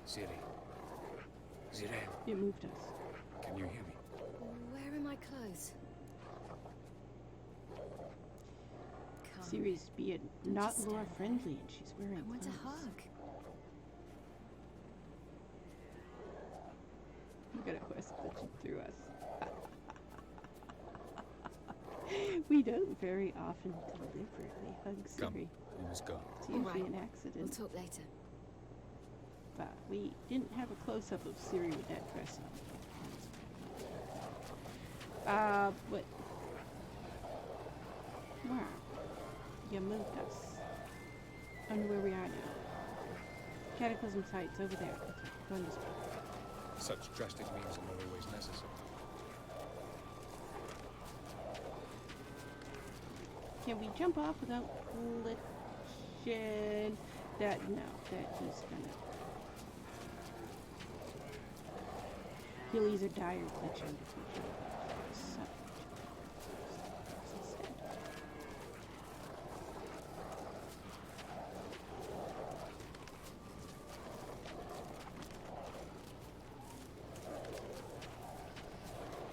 S2: Siri. Ziren,
S1: It moved us.
S2: can you hear me?
S3: Where are my clothes? Come.
S1: Siri's being not Laura friendly and she's wearing
S3: I want a
S1: clothes.
S3: hug.
S1: Look at a horse glitching through us. We don't very often deliberately hug
S2: Come,
S1: Siri.
S2: we must go.
S1: It's usually
S3: Alright.
S1: an
S3: We'll
S1: accident.
S3: talk later.
S1: But we didn't have a close-up of Siri with that dress on. What? Where? You moved us. I know where we are now. Cataclysm site's over there. Go on this way.
S2: Such drastic means are not always necessary.
S1: Can we jump off without glitching? That he's gonna. He'll either die or glitch under future. So.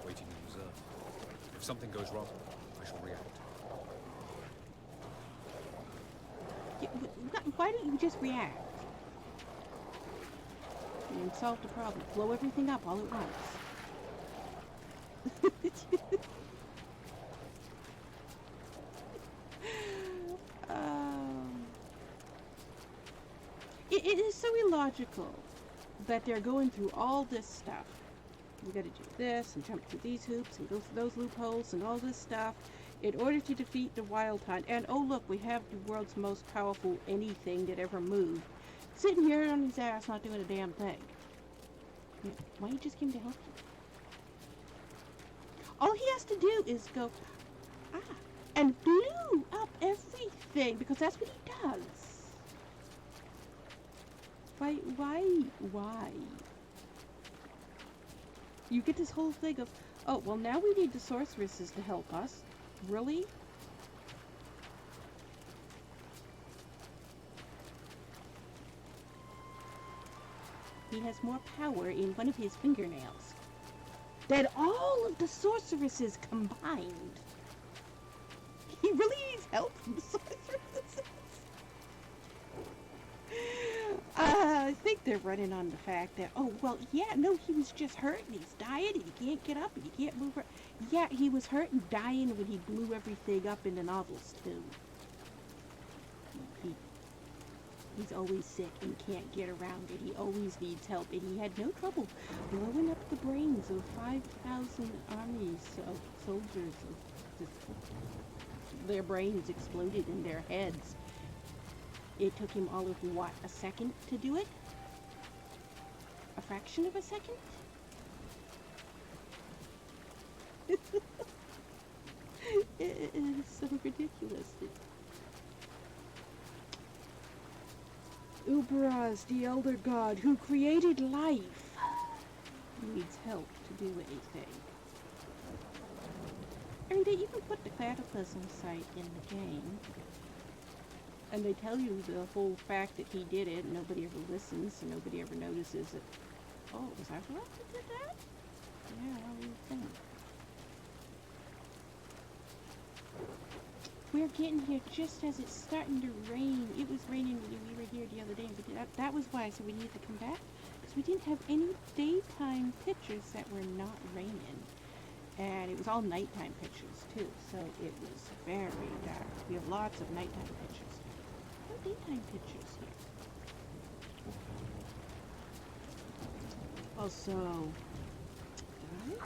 S2: Waiting in reserve. If something goes wrong, I shall react.
S1: Why don't you just react? And solve the problem. Blow everything up all at once. It is so illogical that they're going through all this stuff. We gotta do this and jump through these hoops and go through those loopholes and all this stuff in order to defeat the Wild Hunt. And oh look, we have the world's most powerful anything that ever moved sitting here on his ass not doing a damn thing. Yeah, why don't you just came to help you? All he has to do is go and blew up everything because that's what he does. Why? You get this whole thing of, oh, well now we need the sorceresses to help us. Really? He has more power in one of his fingernails than all of the sorceresses combined. He really needs help from the sorceresses. I think they're running on the fact that, oh, well, yeah, no, he was just hurt and he's dying and he can't get up and he can't move. Yeah, he was hurt and dying when he blew everything up in the novels, too. He's always sick and can't get around and he always needs help. And he had no trouble blowing up the brains of 5,000 armies of soldiers. Their brains exploded in their heads. It took him all of, what, a second to do it? A fraction of a second? It is so ridiculous. Uberaz, the elder god who created life, needs help to do anything. I mean, they even put the Cataclysm site in the game. And they tell you the whole fact that he did it, and nobody ever listens, and nobody ever notices it. Oh, was Avallac'h that did that? Yeah, what do you think? We're getting here just as it's starting to rain. It was raining when we were here the other day, but that was why I said we needed to come back. Because we didn't have any daytime pictures that were not raining. And it it was all nighttime pictures too, so it was very dark. We have lots of nighttime pictures. No daytime pictures here. Also, guys,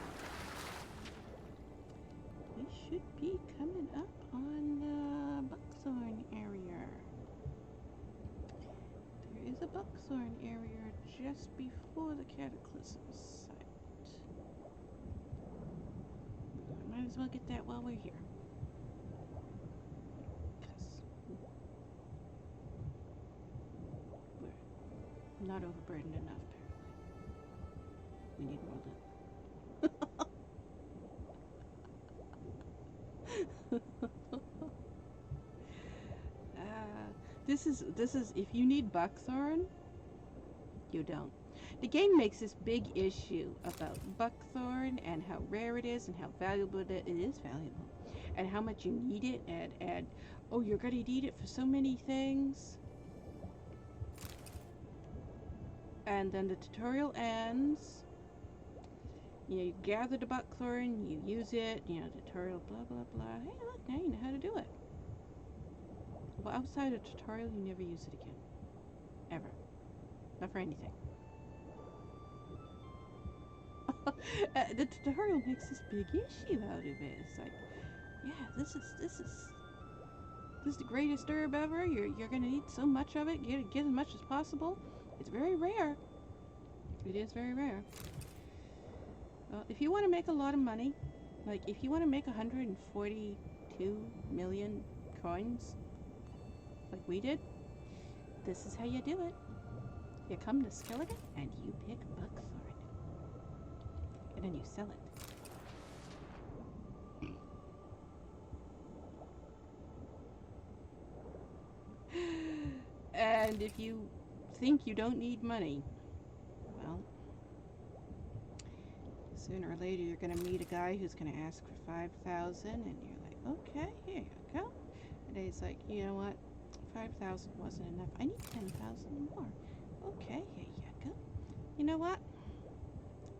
S1: we should be coming up on the Buckthorn area. There is a Buckthorn area just before the Cataclysm site. Might as well get that while we're here. Because we're not overburdened enough, apparently. We need more loot. This is if you need buckthorn, you don't. The game makes this big issue about buckthorn and how rare it is and how valuable it is valuable and how much you need it and oh, you're gonna need it for so many things. And then the tutorial ends. You know, you gather the buckthorn, you use it, you know, tutorial, blah, blah, blah. Hey, look, now you know how to do it. Well, outside of tutorial, you never use it again. Ever. Not for anything. The tutorial makes this big issue out of it. It's like, yeah, this is the greatest herb ever. You're gonna need so much of it. Get as much as possible. It's very rare. It is very rare. Well, if you want to make a lot of money, like if you want to make 142 million coins, like we did, this is how you do it. You come to Skellige and you pick buckthorn. And then you sell it. And if you think you don't need money, well, sooner or later you're going to meet a guy who's going to ask for 5,000 and you're like, okay, here you go. And he's like, you know what, 5,000 wasn't enough. I need 10,000 more. Okay, here you go. You know what?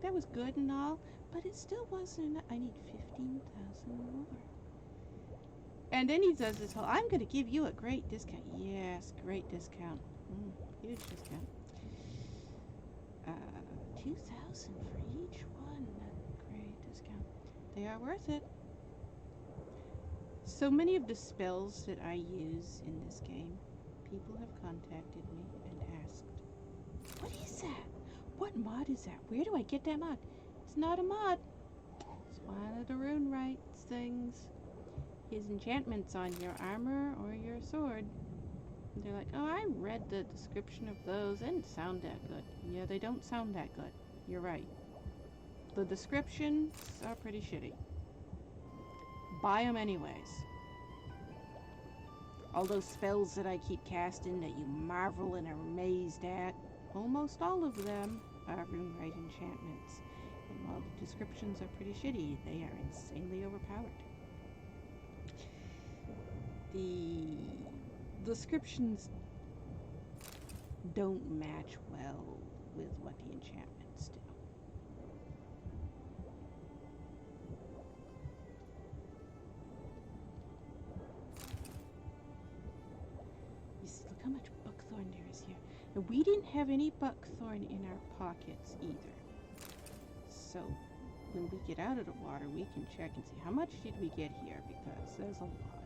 S1: That was good and all, but it still wasn't enough. I need 15,000 more. And then he says this whole, I'm going to give you a great discount. Yes, great discount. Huge discount. 2,000 for each one. Great discount. They are worth it. So many of the spells that I use in this game, people have contacted me and asked, what is that? What mod is that? Where do I get that mod? It's not a mod. It's one of the rune rights things. His enchantments on your armor or your sword. And they're like, oh, I read the description of those. They didn't sound that good. Yeah, they don't sound that good. You're right. The descriptions are pretty shitty. Buy them anyways. All those spells that I keep casting that you marvel and are amazed at, almost all of them are rune right enchantments. And while the descriptions are pretty shitty, they are insanely overpowered. The descriptions don't match well with what the enchantments do. You see, look how much buckthorn there is here. Now, we didn't have any buckthorn in our pockets either. So when we get out of the water, we can check and see how much did we get here, because there's a lot.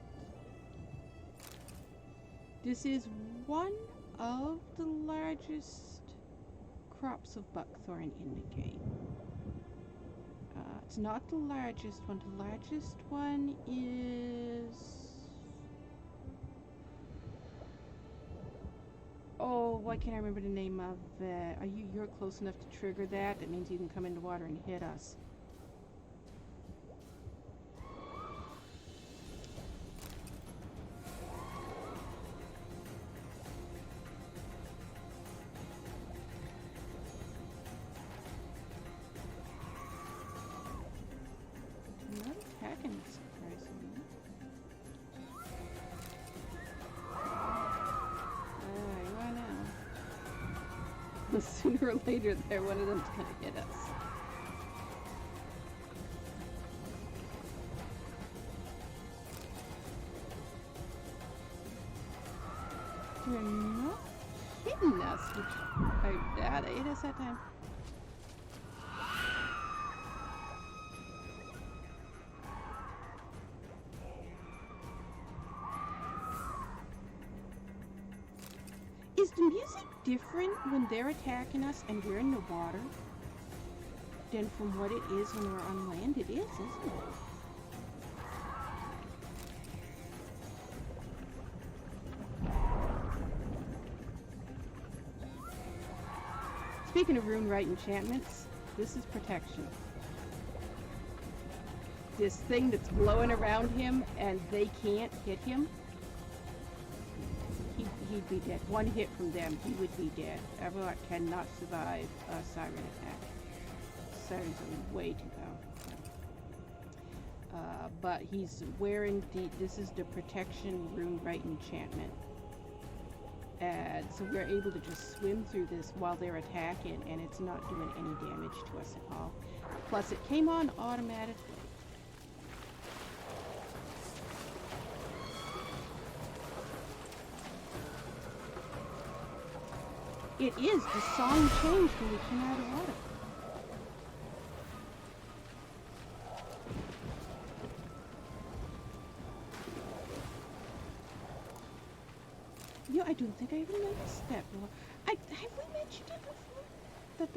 S1: This is one of the largest crops of buckthorn in the game. It's not the largest one. The largest one is... oh, why can't I remember the name of it? You're close enough to trigger that? That means you can come into water and hit us. Not attacking us, surprisingly. You are now. Sooner or later, one of them's gonna hit us. they're not hitting us, which that ate us that time. Is the music different when they're attacking us and we're in the water than from what it is when we're on land? It is, isn't it? Speaking of rune-right enchantments, this is protection. This thing that's blowing around him and they can't hit him, he'd be dead. One hit from them, he would be dead. Avallac'h cannot survive a siren attack. Sirens are way too powerful. But he's wearing this is the protection rune-right enchantment. And so we're able to just swim through this while they're attacking, and it's not doing any damage to us at all. Plus, it came on automatically. It is. The song changed when we came out of water. I don't think I even noticed that before. Have we mentioned it before? That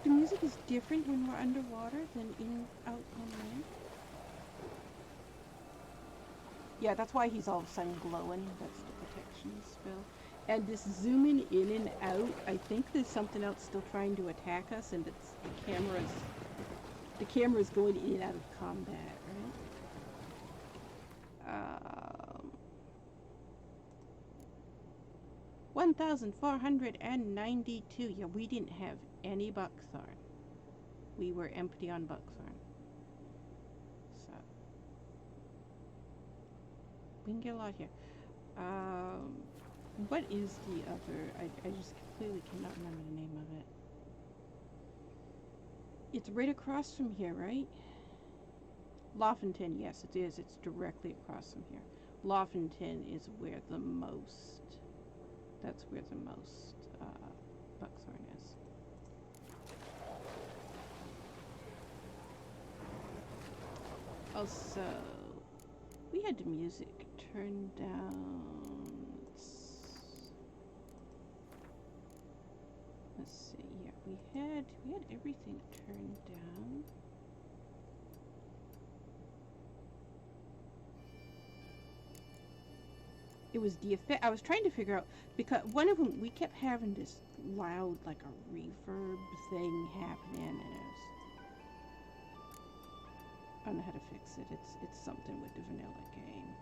S1: the music is different when we're underwater than out on land? Yeah, that's why he's all of a sudden glowing. That's the protection spell. And this zooming in and out, I think there's something else still trying to attack us, and it's the camera's going in and out of combat, right? 1,492. Yeah, we didn't have any buckthorn. We were empty on buckthorn. So we can get a lot here. What is the other? I just completely cannot remember the name of it. It's right across from here, right? Loffinton, yes it is. It's directly across from here. Loffinton is where the most, that's where the most buckthorn is. Also, we had the music turned down. Let's see. Yeah, we had everything turned down. It was the effect. I was trying to figure out, because one of them, we kept having this loud, like a reverb thing happening, and it was, I don't know how to fix it. It's something with the vanilla game.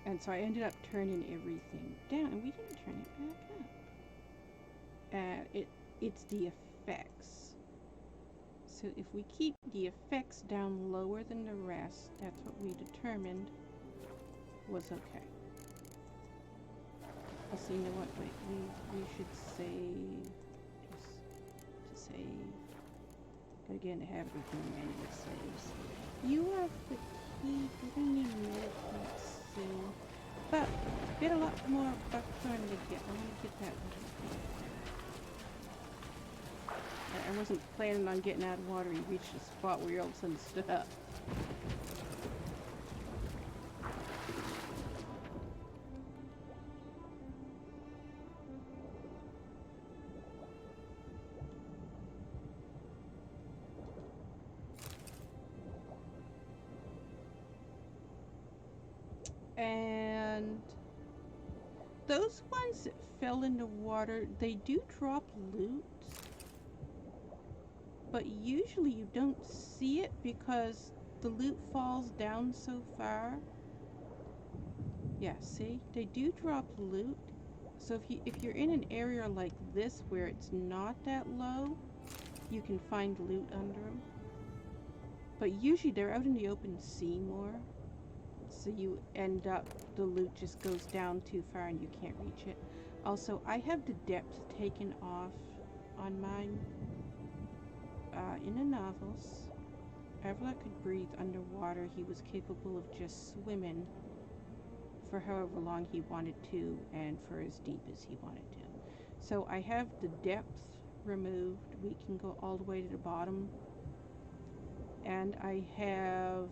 S1: And so I ended up turning everything down, and we didn't turn it back up. And it's the effects. So if we keep the effects down lower than the rest, that's what we determined was okay. Also, you know what? Wait, we should save. Just to save. Gotta get in the habit of doing manual saves. You are fatigued. We're gonna need medicine soon. But get a lot more buckthorn to get. I want to get that one. I wasn't planning on getting out of water. You reached a spot where you all of a sudden stood up. And those ones that fell into water, they do drop loot. But usually you don't see it because the loot falls down so far. Yeah, see? They do drop loot. So if you're in an area like this where it's not that low, you can find loot under them. But usually they're out in the open sea more. So you end up, the loot just goes down too far and you can't reach it. Also, I have the depth taken off on mine. In the novels, Avallac'h could breathe underwater. He was capable of just swimming for however long he wanted to and for as deep as he wanted to. So I have the depth removed. We can go all the way to the bottom. And I have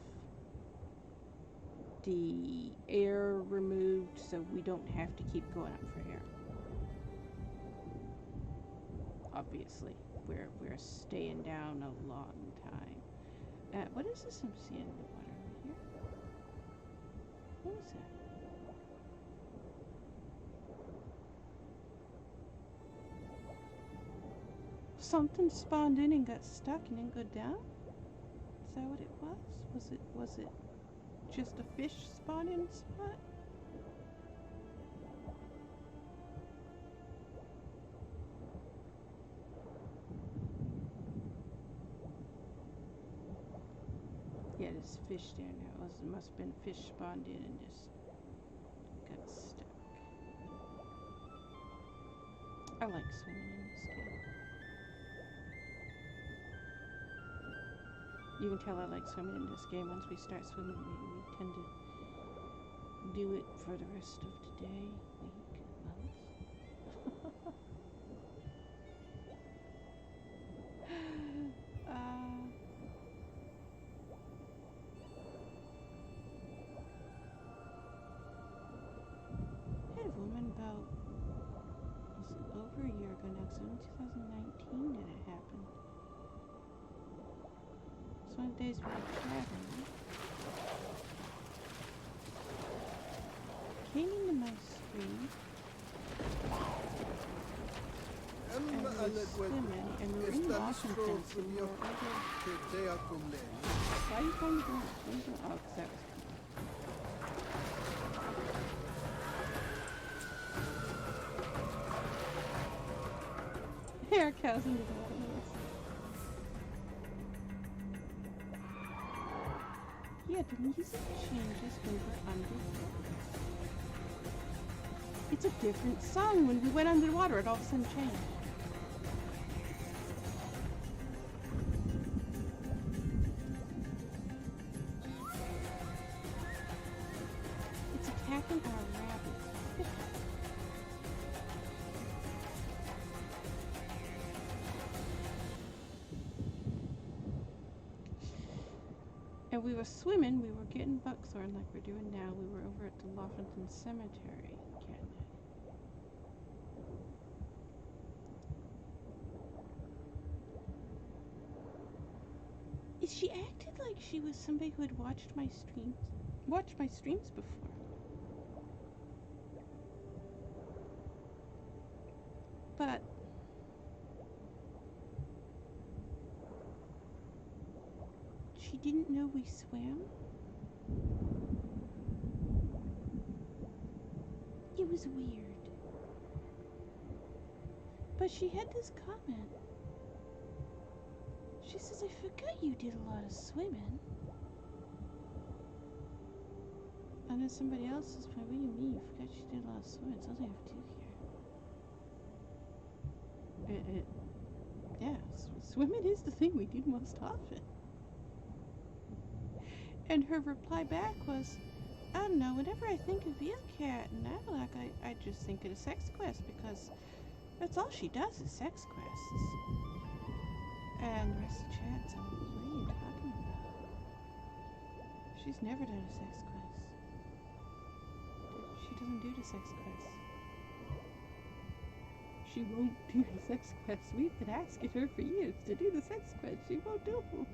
S1: the air removed so we don't have to keep going up for air. Obviously, we're staying down a long time. What is this I'm seeing in the water over here? What was that? Something spawned in and got stuck and didn't go down? Is that what it was? Was it just a fish spawning spot? Yeah, there's fish there now. It must have been fish spawned in and just got stuck. I like swimming in this game. You can tell I like swimming in this game. Once we start swimming, we tend to do it for the rest of the day, week, month. I had a woman about, was it over a year ago now? So in 2019 did it happen. So one of the days we were traveling, came into my stream, and we were swimming, and we were in Washington, so we were over. Why are you trying to go? Oh, because that was hair cows into the water. Yeah, the music changes when we're underwater. It's a different song. When we went underwater, it all of a sudden changed. It's attacking our rabbits. And we were swimming, we were getting buckthorn like we're doing now. We were over at the Lofington Cemetery getting it. She acted like she was somebody who had watched my streams before. But she didn't know we swam. It was weird. But she had this comment. She says, I forgot you did a lot of swimming. And then somebody else is like, what do you mean? You forgot you did a lot of swimming. It's only have two here. Yeah, swimming is the thing we do most often. And her reply back was, I don't know, whenever I think of Avallac'h and Avallac'h, I just think of a sex quest because that's all she does is sex quests. And the rest of the chat's on, what are you talking about? She's never done a sex quest. She doesn't do the sex quests. She won't do the sex quests. We've been asking her for years to do the sex quests. She won't do them.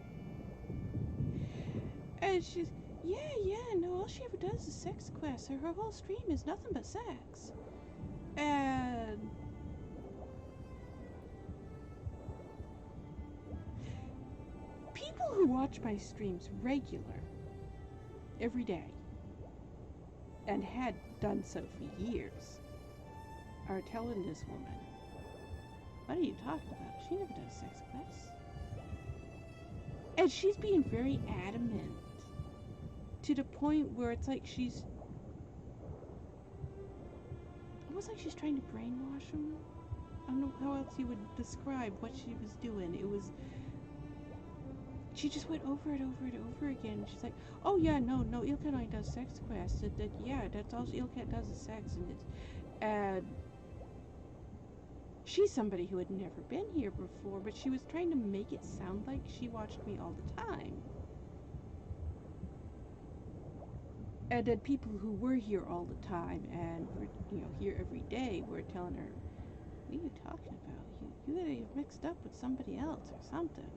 S1: And she's, yeah, no, all she ever does is sex quests. Her whole stream is nothing but sex. And people who watch my streams regular, every day, and had done so for years, are telling this woman, what are you talking about? She never does sex quests. And she's being very adamant to the point where it's like she's almost like she's trying to brainwash him. I don't know how else you would describe what she was doing. she just went over it, over it, over again. She's like, "Oh yeah, no, Ilka only does sex quests. Yeah, that's all Ilka does is sex." And she's somebody who had never been here before, but she was trying to make it sound like she watched me all the time. And then people who were here all the time and were, here every day were telling her, "What are you talking about? You gotta get mixed up with somebody else or something."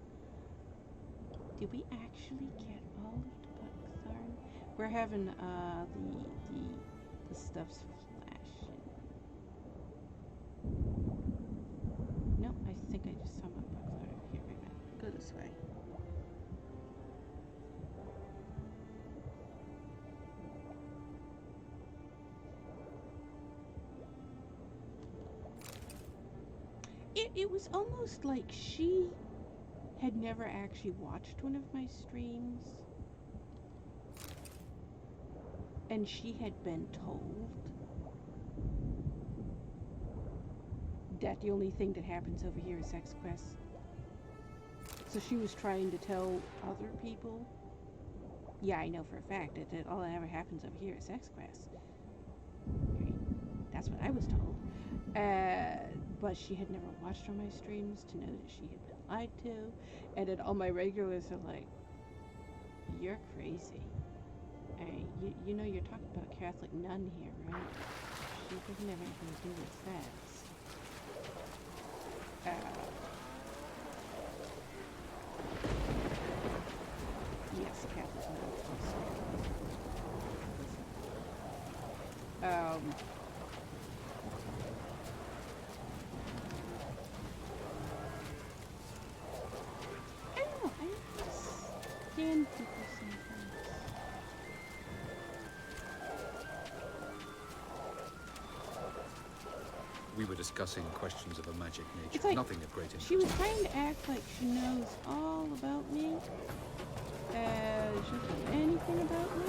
S1: Did we actually get all of the buckthorn? We're having the stuff's flashing. No, I think I just saw my buckthorn. Here, wait a minute. Go this way. It was almost like she had never actually watched one of my streams, and she had been told that the only thing that happens over here is sex quests. So she was trying to tell other people, "Yeah, I know for a fact that all that ever happens over here is sex quests." That's what I was told. But she had never watched all my streams to know that she had been lied to. And then all my regulars are like, "You're crazy. You know you're talking about a Catholic nun here, right? She doesn't have anything to do with sex." Yes, Catholic nun also. People sometimes.
S2: We were discussing questions of a magic nature.
S1: It's like
S2: Nothing of great interest.
S1: She was trying to act like she knows all about me. She doesn't know anything about me.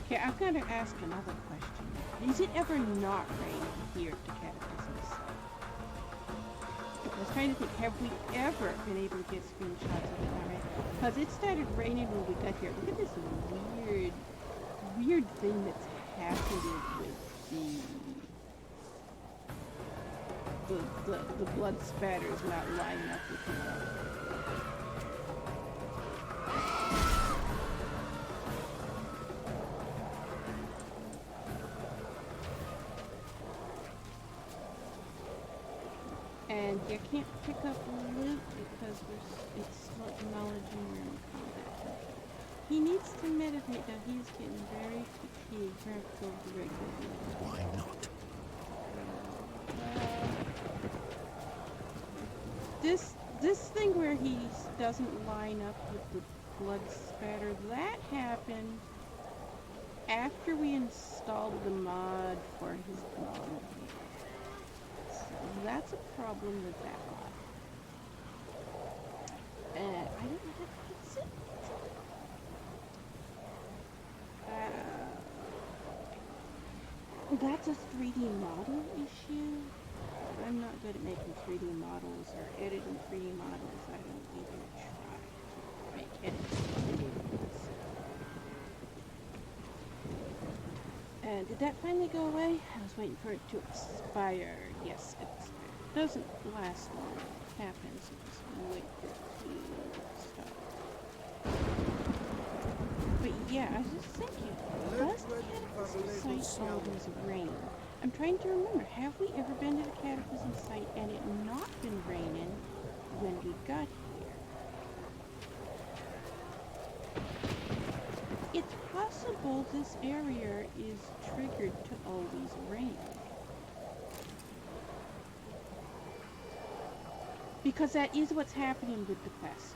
S1: Okay, I've got to ask another question. Is it ever not raining here at the Cataclysm site? I was trying to think, have we ever been able to get screenshots of it not raining? Because it started raining when we got here. Look at this weird thing that's happening with the blood spatters not lining up with each other. And you can't pick up loot because it's still acknowledging we're in combat. He needs to meditate though. He's getting very fatigued. We're going to go over the regular.
S4: Why not?
S1: This thing where he doesn't line up with the blood spatter, that happened after we installed the mod for his mom. That's a problem with that one. And I don't know how to fix it. That's a 3D model issue. I'm not good at making 3D models or editing 3D models. I don't even try to make editing videos. And did that finally go away? I was waiting for it to expire. Yes, it expired. It doesn't last long. It happens. So just wait for it to stop. But yeah, I was just thinking, does the Cataclysm site always rain? I'm trying to remember, have we ever been to the Cataclysm site and it not been raining when we got here? It's possible this area is triggered to always rain. Because that is what's happening with the quest.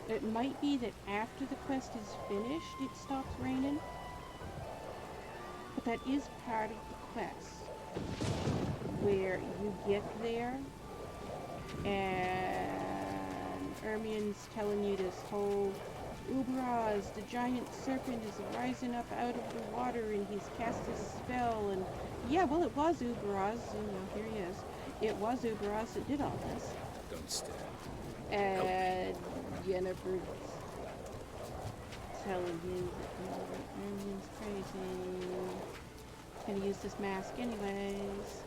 S1: It might be that after the quest is finished, it stops raining. But that is part of the quest. Where you get there, and Ermion's telling you this whole Uberaz, the giant serpent, is rising up out of the water, and he's cast a spell, and yeah, well, it was Uberaz, here he is. It was Uberaz that did all this.
S2: Don't stare.
S1: And Yennefer's telling you that Ermion's crazy. Gonna use this mask anyways.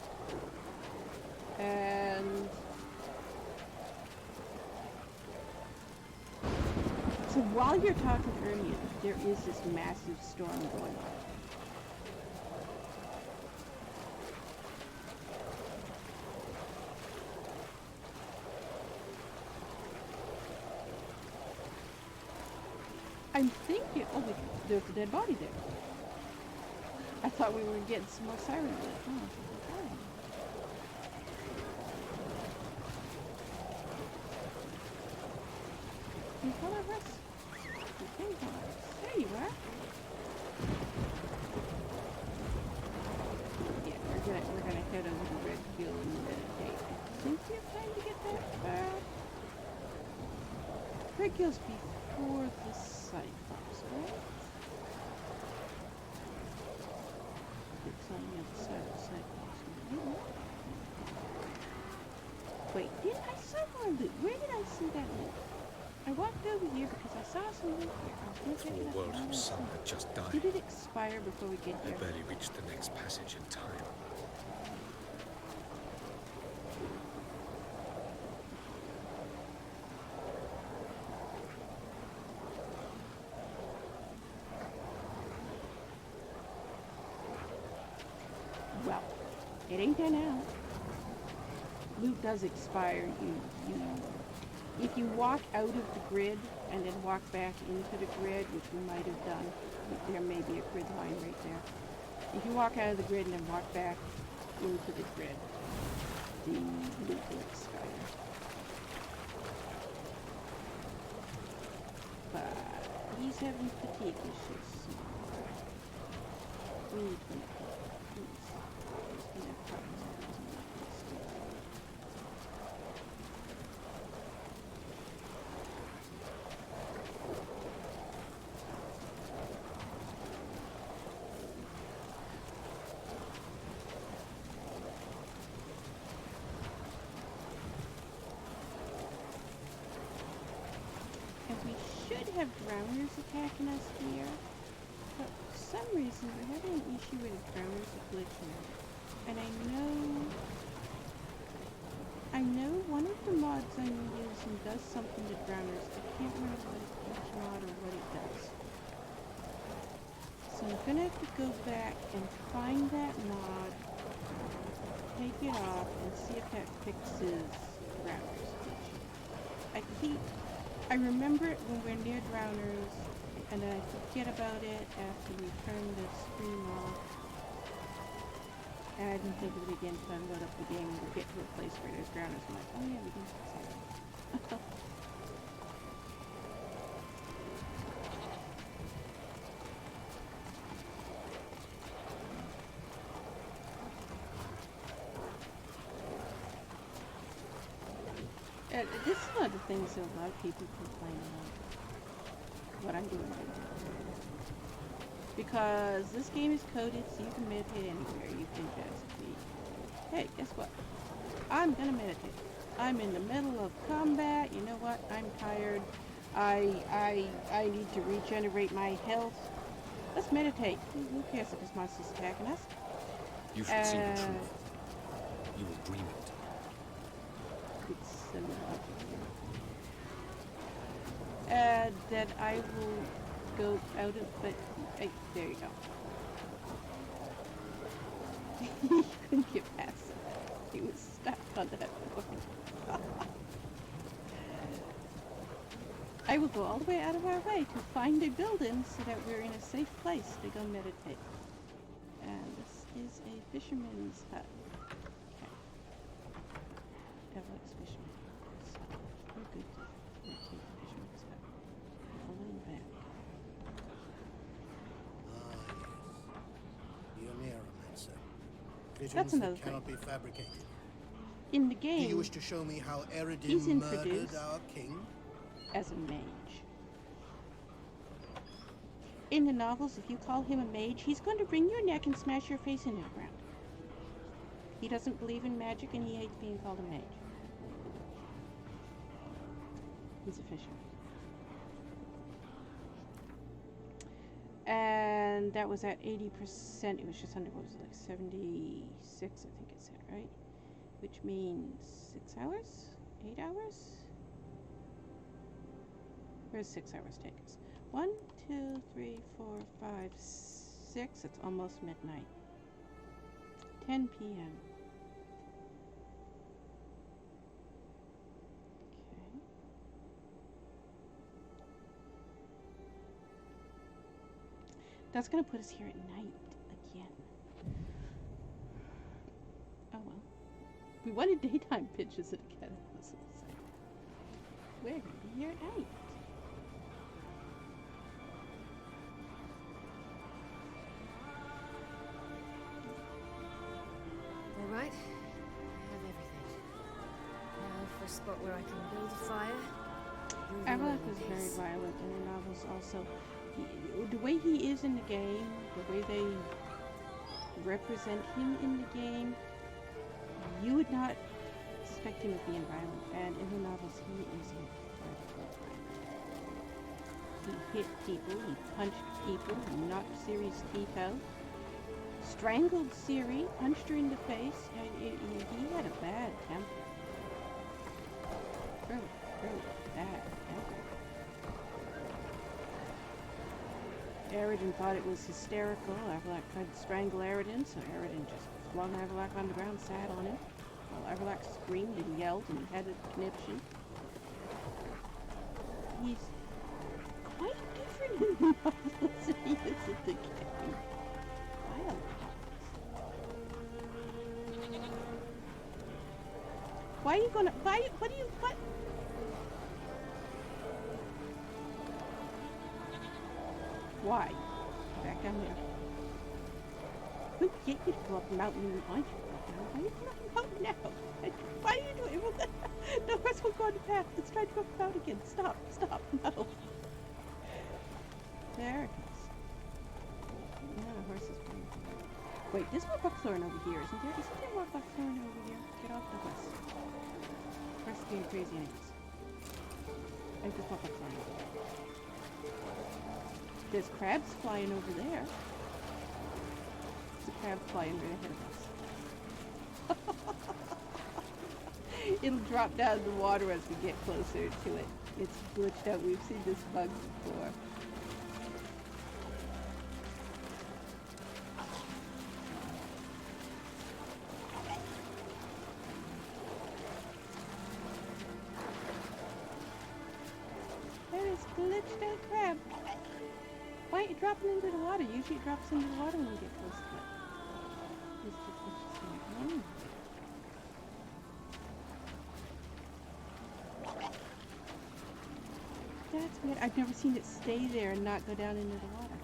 S1: And so while you're talking to Ermion, there is this massive storm going on. I'm thinking, oh wait, there's a dead body there. I thought we were getting some more siren lit. Oh, okay. Can you follow us? You can follow us. There you are. Yeah, we're gonna head over to Redfield and meditate. I think we have time to get that far. Redfield's before the Cyclops, right? It's on the other side of the Cyclops. Wait, I saw more loot. Where did I see that loot? I walked over here because I saw some loot here. I was going to check it out.
S2: The world whose sun had just died.
S1: Did it expire before we get
S2: I
S1: here?
S2: barely reached the next passage in time.
S1: Well, it ain't there now. Loot does expire. If you walk out of the grid and then walk back into the grid, which we might have done, there may be a grid line right there. If you walk out of the grid and then walk back into the grid, the loot will expire. But he's having fatigue issues. We need to make have drowners attacking us here, but for some reason we're having an issue with the drowners glitching. And I know one of the mods I'm using does something to drowners. I can't remember which mod or what it does. So I'm gonna have to go back and find that mod, take it off, and see if that fixes drowners glitching. I remember it when we're near drowners, and then I forget about it after we turn the stream off. And I didn't think of it again until I load up the game and we get to a place where there's drowners. I'm like, oh yeah, we can fix it. This is one of the things that a lot of people complain about. What I'm doing right now. Because this game is coded so you can meditate anywhere. You can just be, hey, guess what? I'm gonna meditate. I'm in the middle of combat. You know what? I'm tired. I need to regenerate my health. Let's meditate. Who cares if this monster's attacking us?
S2: You should see the truth. You will dream it.
S1: That I will go out of, but there you go. He couldn't get past that. He was stuck on that book. I will go all the way out of our way to find a building so that we're in a safe place to go meditate. And this is a fisherman's hut. Okay. Avallac'h fisherman. So we're good to meditate in the fisherman's hut.
S4: Visions
S1: another
S4: that cannot be fabricated.
S1: In the
S4: Do you
S1: game,
S4: wish to show me how
S1: he's
S4: Eredin murdered
S1: introduced
S4: our king?
S1: as a mage. In the novels, if you call him a mage, he's going to wring your neck and smash your face into the ground. He doesn't believe in magic and he hates being called a mage. He's a fisher. And that was at 80%. It was just under, what was it, like 76, I think it said, right? Which means 6 hours? 8 hours? Where's 6 hours take us? 1, 2, 3, 4, 5, 6. It's almost midnight. 10 p.m. Okay. That's going to put us here at night again. Oh well. We wanted daytime pitches at Cataclysm, so we're going to be here at night.
S3: All right. I have everything. Now for a spot where I can build a fire.
S1: Avallac'h is very violent in the novels also. The way he is in the game, the way they represent him in the game, you would not suspect him of being violent, and in the novels he is incredibly violent. He hit people, he punched people, he knocked Ciri's teeth out, strangled Ciri, punched her in the face, and he had a bad temper. Really bad temper. Eredin thought it was hysterical. Avallac'h tried to strangle Eredin, so Eredin just flung Avallac'h on the ground, sat on him, while Avallac'h screamed and yelled and had a conniption. He's quite different in the novels than he is in the game. Why are you gonna, what? Why? Back down there. Who get you to go up the mountain and find you? Why are you going up the mountain now? Why are you doing it? No, let's go on the path. Let's try to go up the mountain again. Stop, no. There it goes. Yeah, the horse is going. Wait, there's more buckthorn over here, isn't there? Isn't there more buckthorn over here? Get off the horse. Horse is being crazy anyways. I just more buckthorn over there. There's crabs flying over there. There's a crab flying right ahead of us. It'll drop down in the water as we get closer to it. It's glitched out. We've seen this bug before. There is glitched out crab. Why ain't it dropping into the water? Usually it drops into the water when we get close to it. It's just interesting. That's weird. I've never seen it stay there and not go down into the water.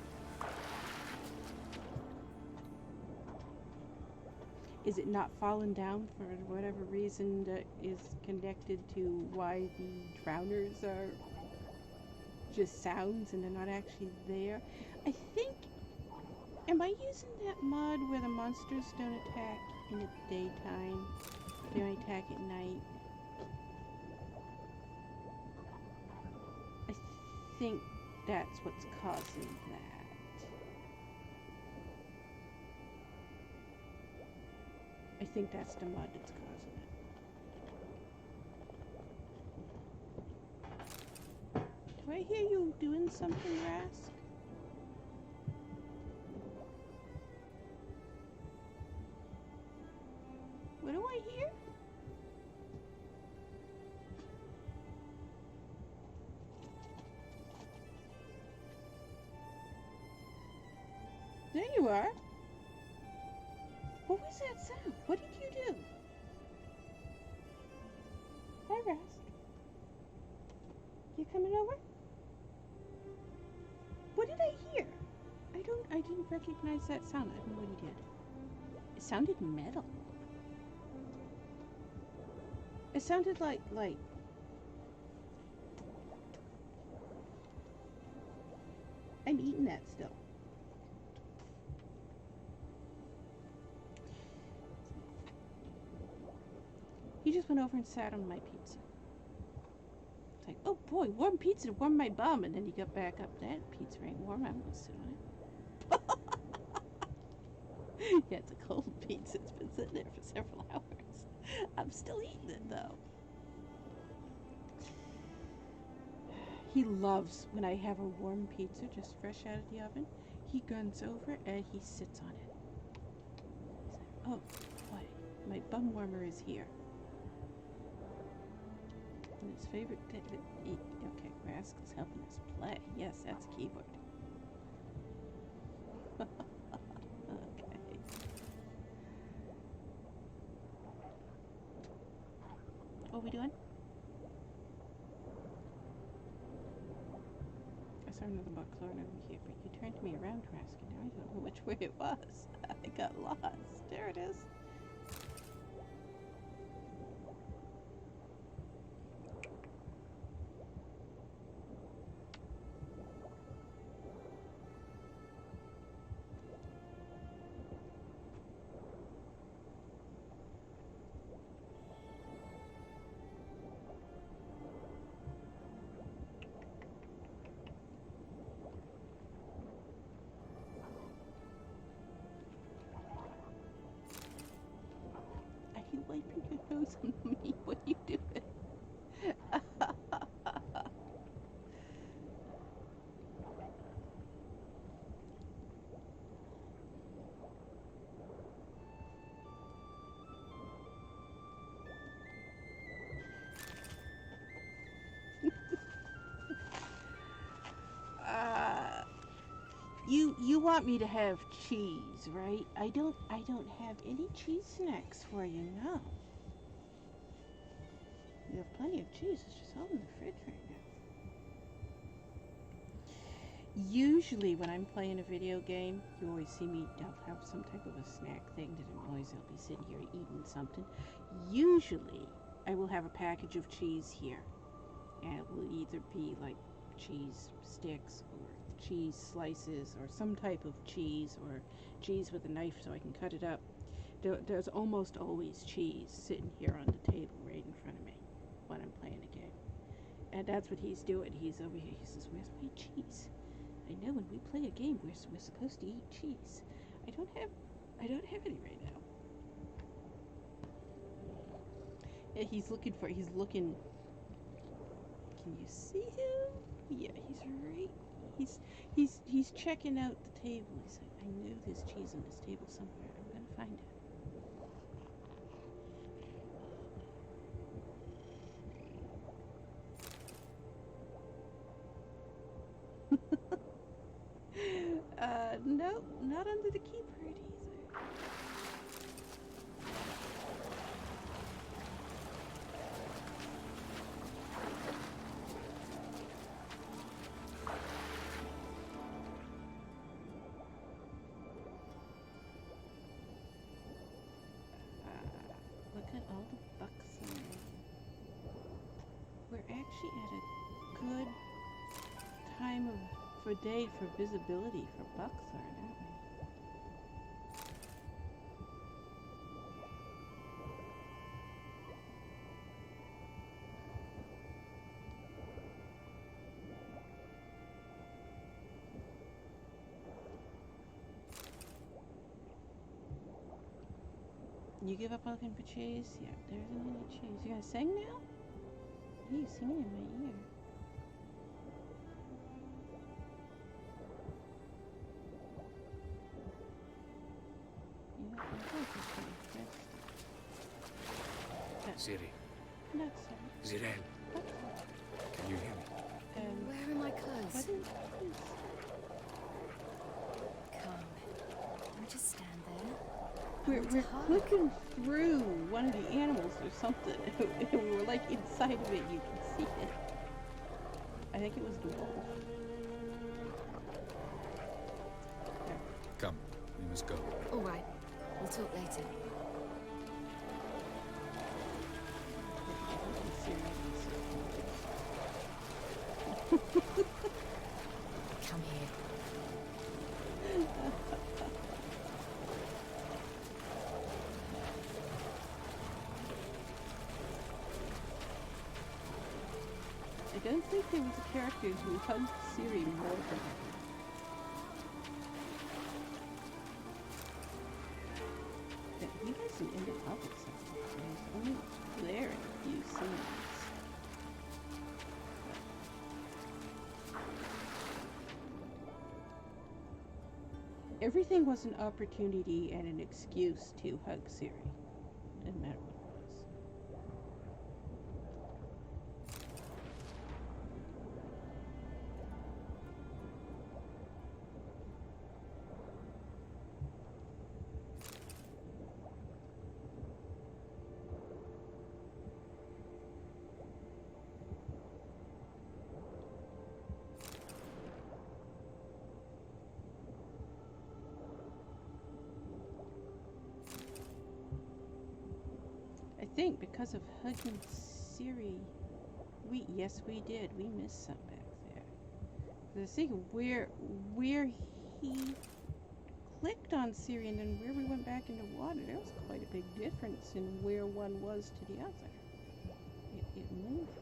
S1: Is it not fallen down for whatever reason that is connected to why the drowners are just sounds and they're not actually there? I think, am I using that mod where the monsters don't attack in the daytime, they only attack at night? I think that's what's causing that. I think that's the mod that's causing it. Do I hear you doing something, Rask? What do I hear? There you are. What was that sound? What did you do? Hi, Rask. You coming over? What did I hear? I didn't recognize that sound. I don't know what he did. It sounded metal. It sounded like I'm eating that still. He just went over and sat on my pizza. It's like, oh boy, warm pizza to warm my bum. And then he got back up. That pizza ain't warm. I'm gonna sit on it. Yeah, it's a cold pizza. It's been sitting there for several hours. I'm still eating it though. He loves when I have a warm pizza just fresh out of the oven. He guns over and he sits on it. He's like, oh boy, my bum warmer is here. And his favorite okay, Rascal's helping us play. Yes, that's a keyword. Okay. What are we doing? I saw another buckthorn over here, but you turned me around, Rascal. Now I don't know which way it was. I got lost. There it is. You wiping your nose on me? What are you doing? You want me to have cheese, right? I don't have any cheese snacks for you, no. You have plenty of cheese, it's just all in the fridge right now. Usually when I'm playing a video game, you always see me, I'll have some type of a snack thing that I'll be sitting here eating something. Usually I will have a package of cheese here. And it will either be like cheese sticks or cheese slices or some type of cheese or cheese with a knife so I can cut it up. There's almost always cheese sitting here on the table right in front of me when I'm playing a game. And that's what he's doing. He's over here. He says, where's my cheese? I know when we play a game we're supposed to eat cheese. I don't have any right now. Yeah, he's looking. Can you see him? Yeah, he's right. He's checking out the table. He's like, I know there's cheese on this table somewhere. I'm gonna find it. No, not under the keyboard either. Look at all the bucks in there. We're actually at a good time for day for visibility for buckthorn, aren't we? You give up looking for cheese? Yeah, there isn't any cheese. You gonna sing now? What are you singing in my ear?
S2: Siri.
S1: Not sorry.
S2: Zirel. Can you hear me?
S3: Where are my clothes?
S1: What is
S3: Calm. Let me just stand there.
S1: We're looking through one of the animals or something. We were like inside of it. You can see it. I think it was the wolf.
S2: Come, we must go.
S3: All right. We'll talk later. Come here.
S1: I don't think there was a character who hugged Ciri more than her. But he wasn't in the public sector. He was only there in a few scenes. Everything was an opportunity and an excuse to hug Ciri. Didn't matter what it was. I think because of hugging Ciri, we did. We missed some back there. I was thinking where he clicked on Ciri and then where we went back into water, there was quite a big difference in where one was to the other. It moved us.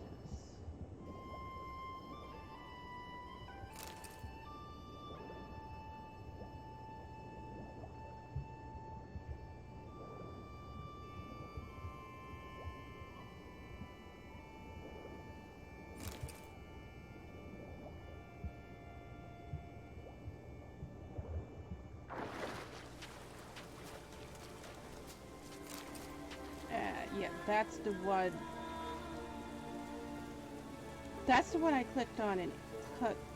S1: Yeah, that's the one. That's the one I clicked on, and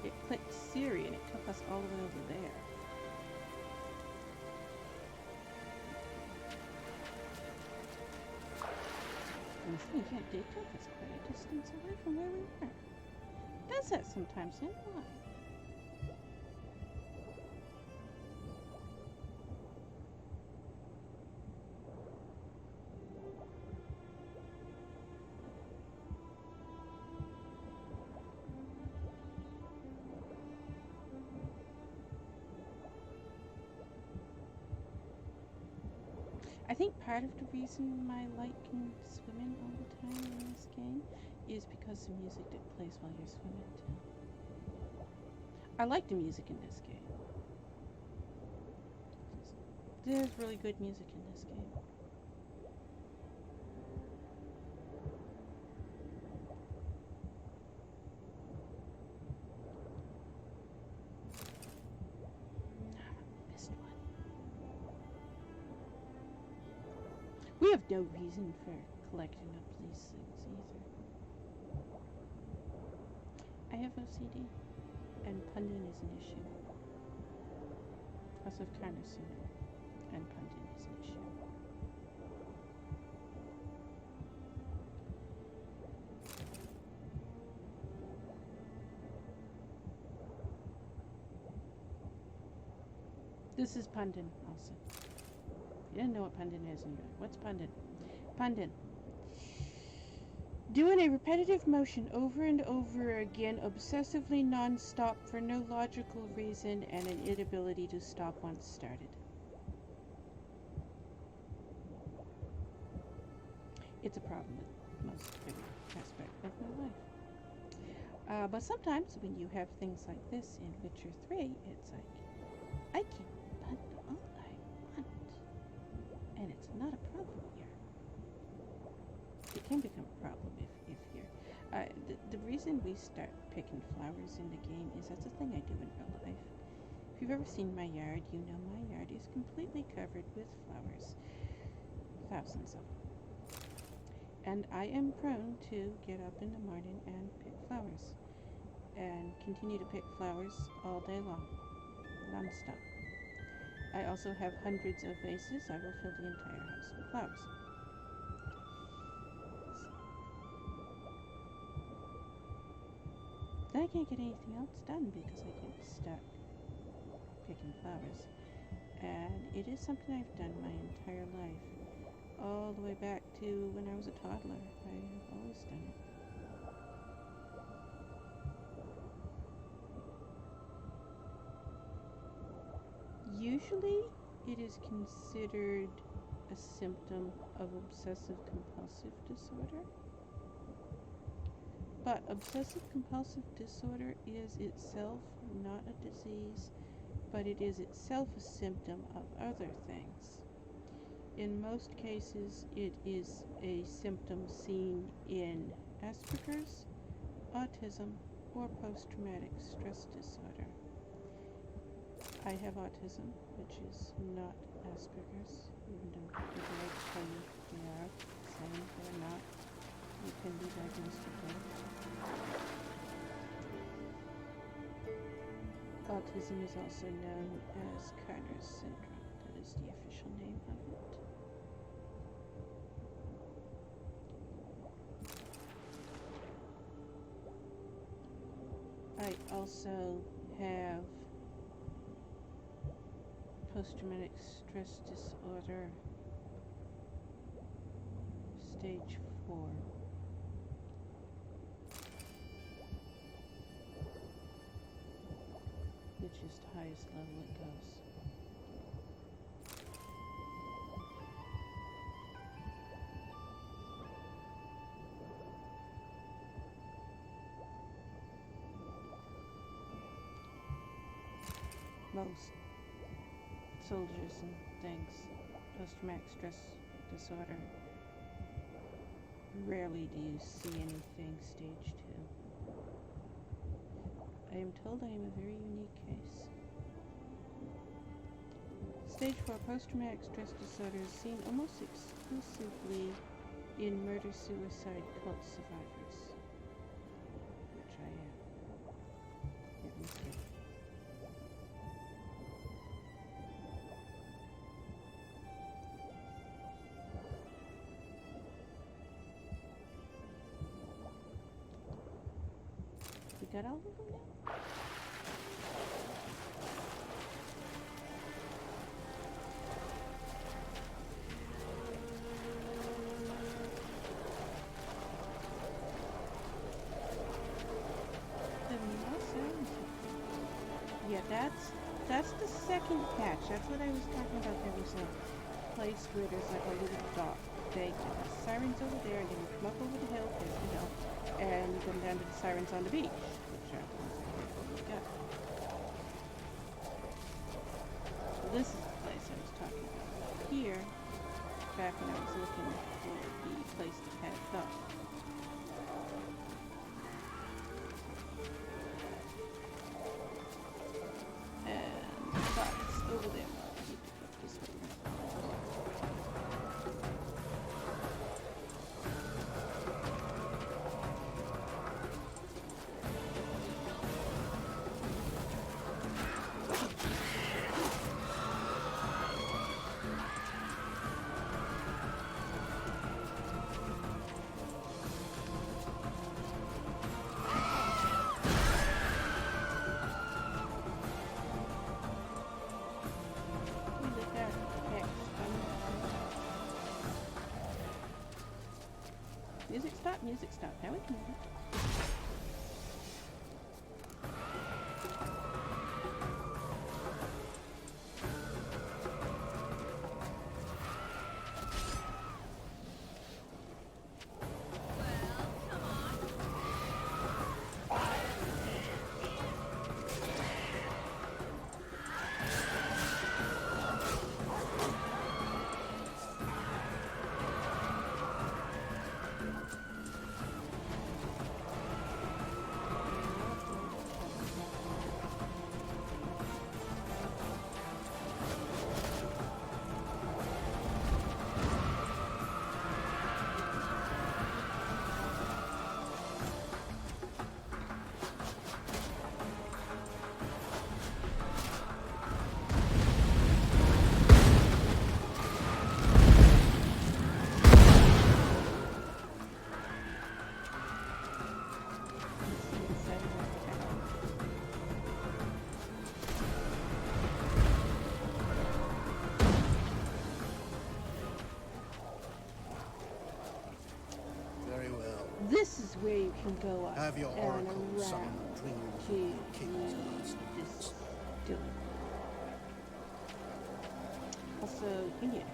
S1: it clicked Ciri, and it took us all the way over there. And I think, yeah, it took us quite a distance away from where we were. It does that sometimes, and why? I think part of the reason I like swimming all the time in this game is because the music that plays while you're swimming too. I like the music in this game. There's really good music in this game. We have no reason for collecting up these things either. I have OCD, and punding is an issue. Also, I've kind of seen it, and punding is an issue. This is punding also. You didn't know what pundin is, and you're like, what's pundin? Pundin. Doing a repetitive motion over and over again, obsessively non-stop for no logical reason, and an inability to stop once started. It's a problem with most every aspect of my life. But sometimes when you have things like this in Witcher 3, it's like, I can punt all I want. And it's not a problem here. It can become a problem if you're... the reason we start picking flowers in the game is that's a thing I do in real life. If you've ever seen my yard, you know my yard is completely covered with flowers. Thousands of them. And I am prone to get up in the morning and pick flowers. And continue to pick flowers all day long. Non-stop. I also have hundreds of vases. I will fill the entire house with flowers. Then I can't get anything else done because I get stuck picking flowers. And it is something I've done my entire life. All the way back to when I was a toddler. I have always done it. Usually, it is considered a symptom of obsessive compulsive disorder. But obsessive compulsive disorder is itself not a disease, but it is itself a symptom of other things. In most cases, it is a symptom seen in Asperger's, autism, or post-traumatic stress disorder. I have autism, which is not Asperger's, even though people like to tell you they are, saying they're not. You can be diagnosed with both. Autism is also known as Carter's syndrome. That is the official name of it. I also have post-traumatic stress disorder, stage 4. Which is the highest level it goes. Most soldiers and things, post-traumatic stress disorder, rarely do you see anything stage 2. I am told I am a very unique case. Stage 4 post-traumatic stress disorder is seen almost exclusively in murder-suicide cult survivors, which I am. At least it. We got all of them now? Yeah, that's the second patch. That's what I was talking about. There was a place where there's like a little dot. The sirens over there, and then you come up over the hill, and you come down to the sirens on the beach, which are the ones I can't look up. So this is the place I was talking about. Here, back when I was looking for the place to pack up. Over there. I need to go this way. Music stop. Now we can move it. this is where you can go up
S4: Have your
S1: and
S4: oracle summon
S1: around
S4: the dreams
S1: to
S4: of kings and
S1: the
S4: distance.
S1: distillery. Also, Indian.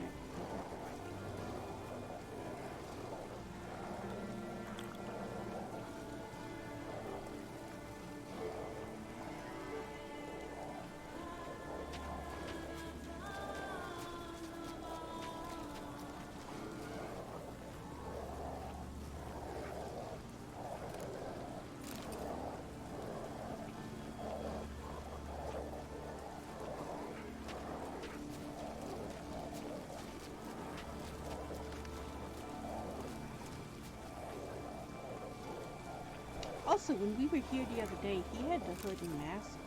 S1: Also, when we were here the other day, he had the hood and mask.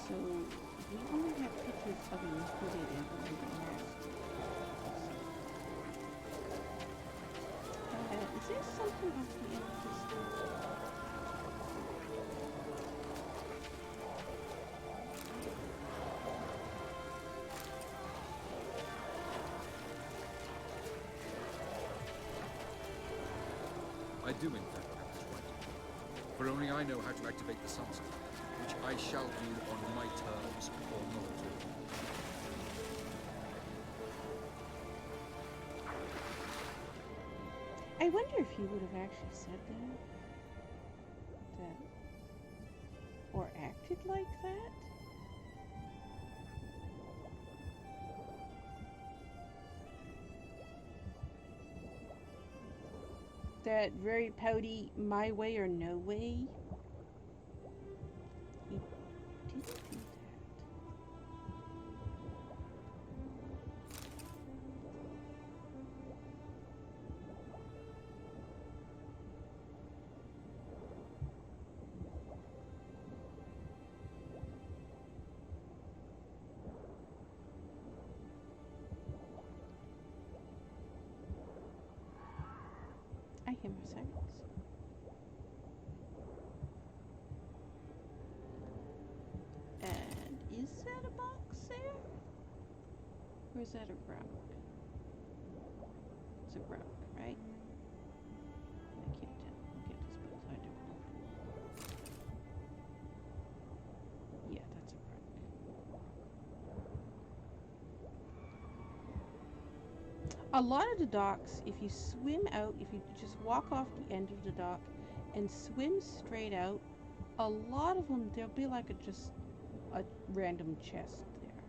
S1: So we only have pictures of him hooded and hood and mask. Is there something off the end of this thing?
S2: I do, in fact, have this right. For only I know how to activate the sunset, which I shall do on my terms or not.
S1: I wonder if he would have actually said that or acted like that. That very pouty, my way or no way. He didn't do that. I hear my sirens. And is that a box there? Or is that a rock? It's a rock, right? I can't tell. Look at this both. I don't know. Yeah, that's a rock. A lot of the docks, if you swim out, if you just walk off the end of the dock and swim straight out, a lot of them, there'll be like just a random chest there.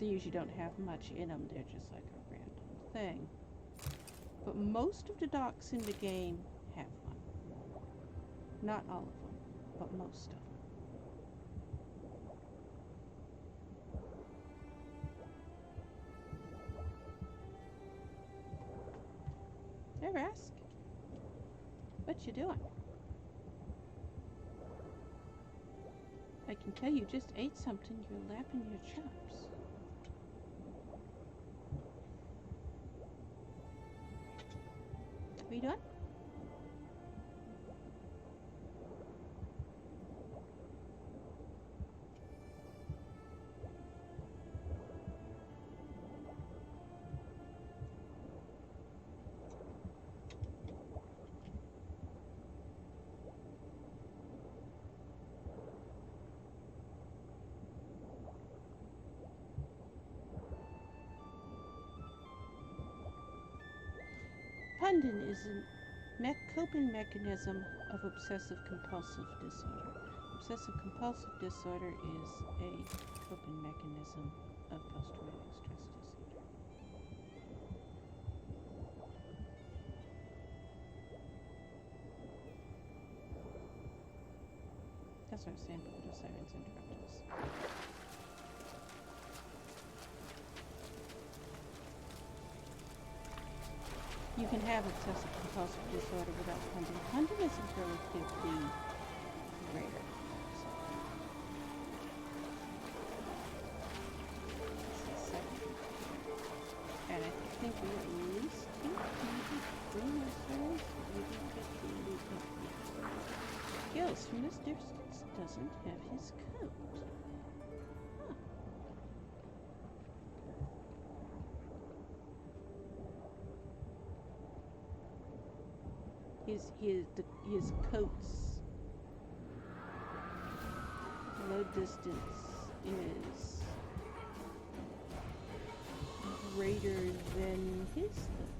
S1: They usually don't have much in them, they're just like a random thing. But most of the docks in the game have one. Not all of them, but most of them. There, Ask. What you doing? I can tell you just ate something. You're lapping your chops. Are you done? Pundin is a coping mechanism of obsessive-compulsive disorder. Obsessive-compulsive disorder is a coping mechanism of post-traumatic stress disorder. That's what I was saying before the sirens interrupt us. You can have obsessive-compulsive disorder without Pundin. Pundin is relatively rare. And I think we at least maybe 3 more stars. We didn't get the elite yet. Gills from this distance doesn't have his coat. Huh. his coat's load distance is greater than his load distance.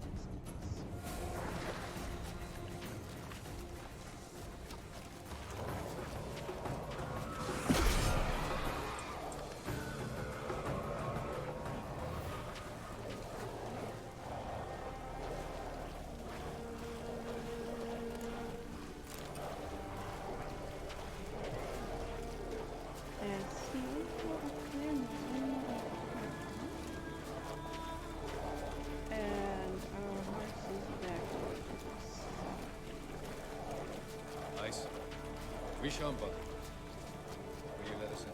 S2: We shan't bother. Will you let us in?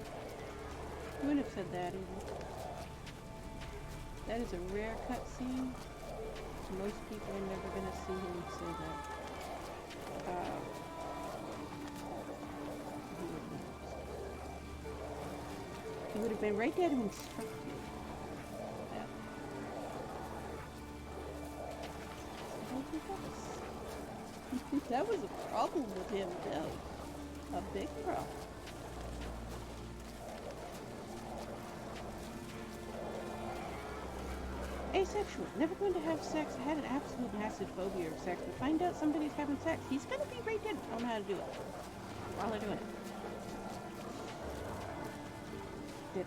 S1: You wouldn't have said that either. That is a rare cutscene. Most people are never going to see him say that. He would have been right there to instruct you. That was a problem with him, though. A big problem. Asexual. Never going to have sex. I had an absolute massive phobia of sex. But find out somebody's having sex. He's going to be right there. I don't know how to do it. While they're doing it. Did.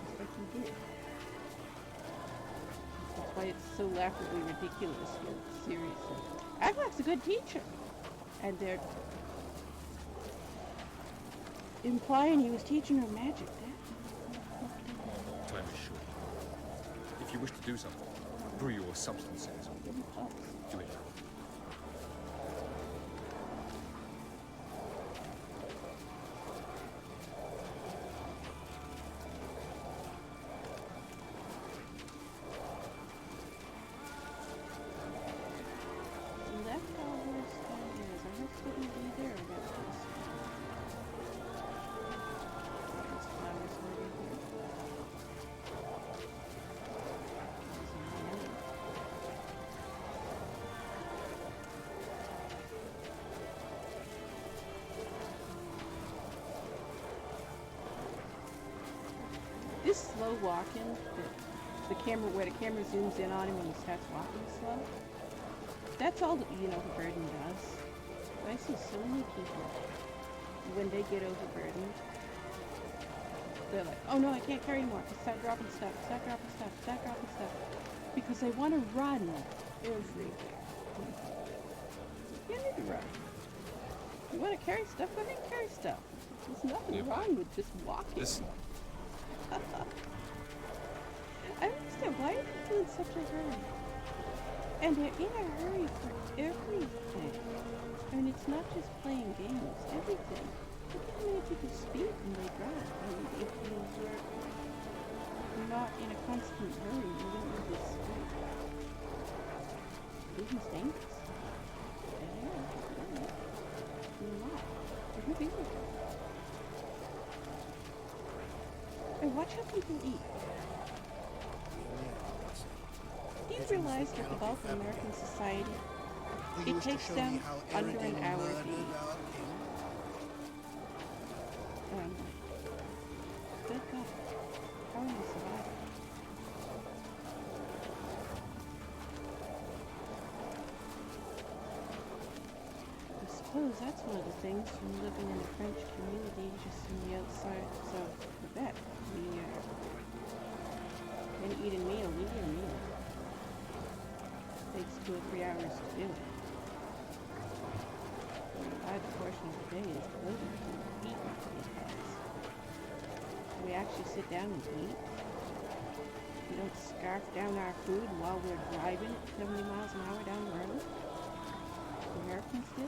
S1: Just like he did. That's why it's so laughably ridiculous. Seriously. Avallac'h's a good teacher. And they're implying he was teaching her magic.
S2: Time is short. If you wish to do something, brew your substances. Do it.
S1: This slow walking, the camera, where the camera zooms in on him when he starts walking slow, that's all that, you know, Burden does. But I see so many people, when they get overburdened, they're like, oh no, I can't carry anymore. Start dropping stuff, start dropping stuff, start dropping stuff. Because they want to run everywhere. You need to run. You want to carry stuff, go ahead and carry stuff. There's nothing wrong with just walking.
S2: Listen.
S1: I don't understand, why are people in such a hurry? And they're in a hurry for everything. I mean, it's not just playing games, everything. Look at how many people speed when they drive. I mean, if you were not in a constant hurry, you wouldn't be this speed. Speeding's dangerous. Yeah. You're not. There's no reason for it. And watch how people eat. Do you realize that the bulk of American society, it takes them under an hour to eat? Good God. How are you surviving? I suppose that's one of the things from living in the French community just on the outside of Quebec. We can eat a meal, we eat a meal. It takes 2 or 3 hours to do it. A large portion of the day is devoted to eating these guys. We actually sit down and eat. We don't scarf down our food while we're driving at 70 miles an hour down the road. The Americans do.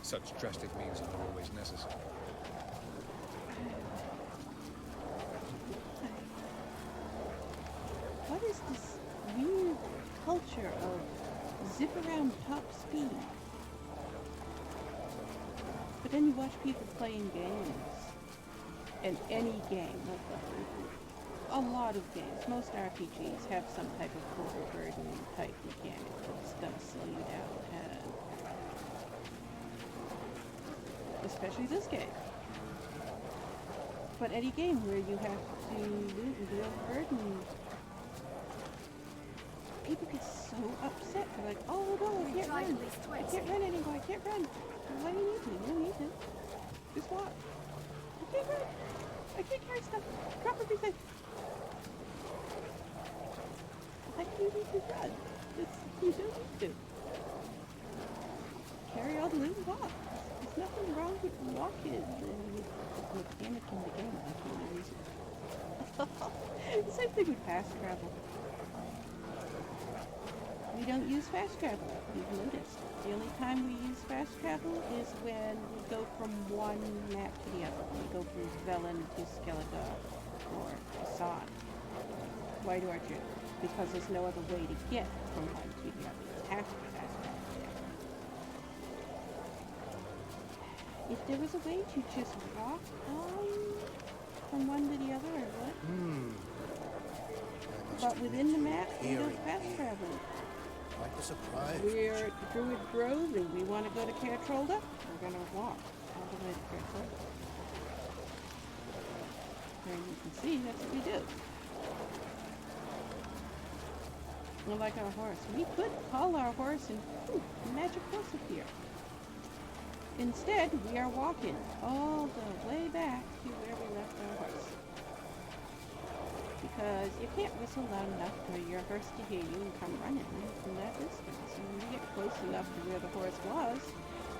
S2: Such drastic means are always necessary.
S1: What is this weird culture of zip around top speed? But then you watch people playing games, and any game, a lot of games, most RPGs have some type of overburden type mechanic that's gonna slow you down, and especially this game. But any game where you have to loot and be overburdened, people get so upset. They're like, oh no, I can't run. I can't run anymore. I can't run. Why do you need to? You don't need to. Just walk. I can't run. I can't carry stuff. Drop everything. Why do you need to run? You don't need to. Carry all the loot and walk. There's nothing wrong with walking. Mechanic in the game, I can't use it. The same thing with fast travel. We don't use fast travel, you've noticed. The only time we use fast travel is when we go from one map to the other. We go from Velen to Skellige or San. Why do I do? Because there's no other way to get from one to the other. It has to be fast travel. If there was a way to just walk from one to the other, or what? But within the map, we don't fast travel.
S4: Quite a surprise.
S1: We're at Druid Grove and we want to go to Catrolda. We're going to walk all the way to Catrolda. And you can see that's what we do. We're like our horse. We could call our horse and magic horse appear. Instead, we are walking all the way back to where we left our horse. Because you can't whistle loud enough for your horse to hear you and come running from that distance. And when we get close enough to where the horse was,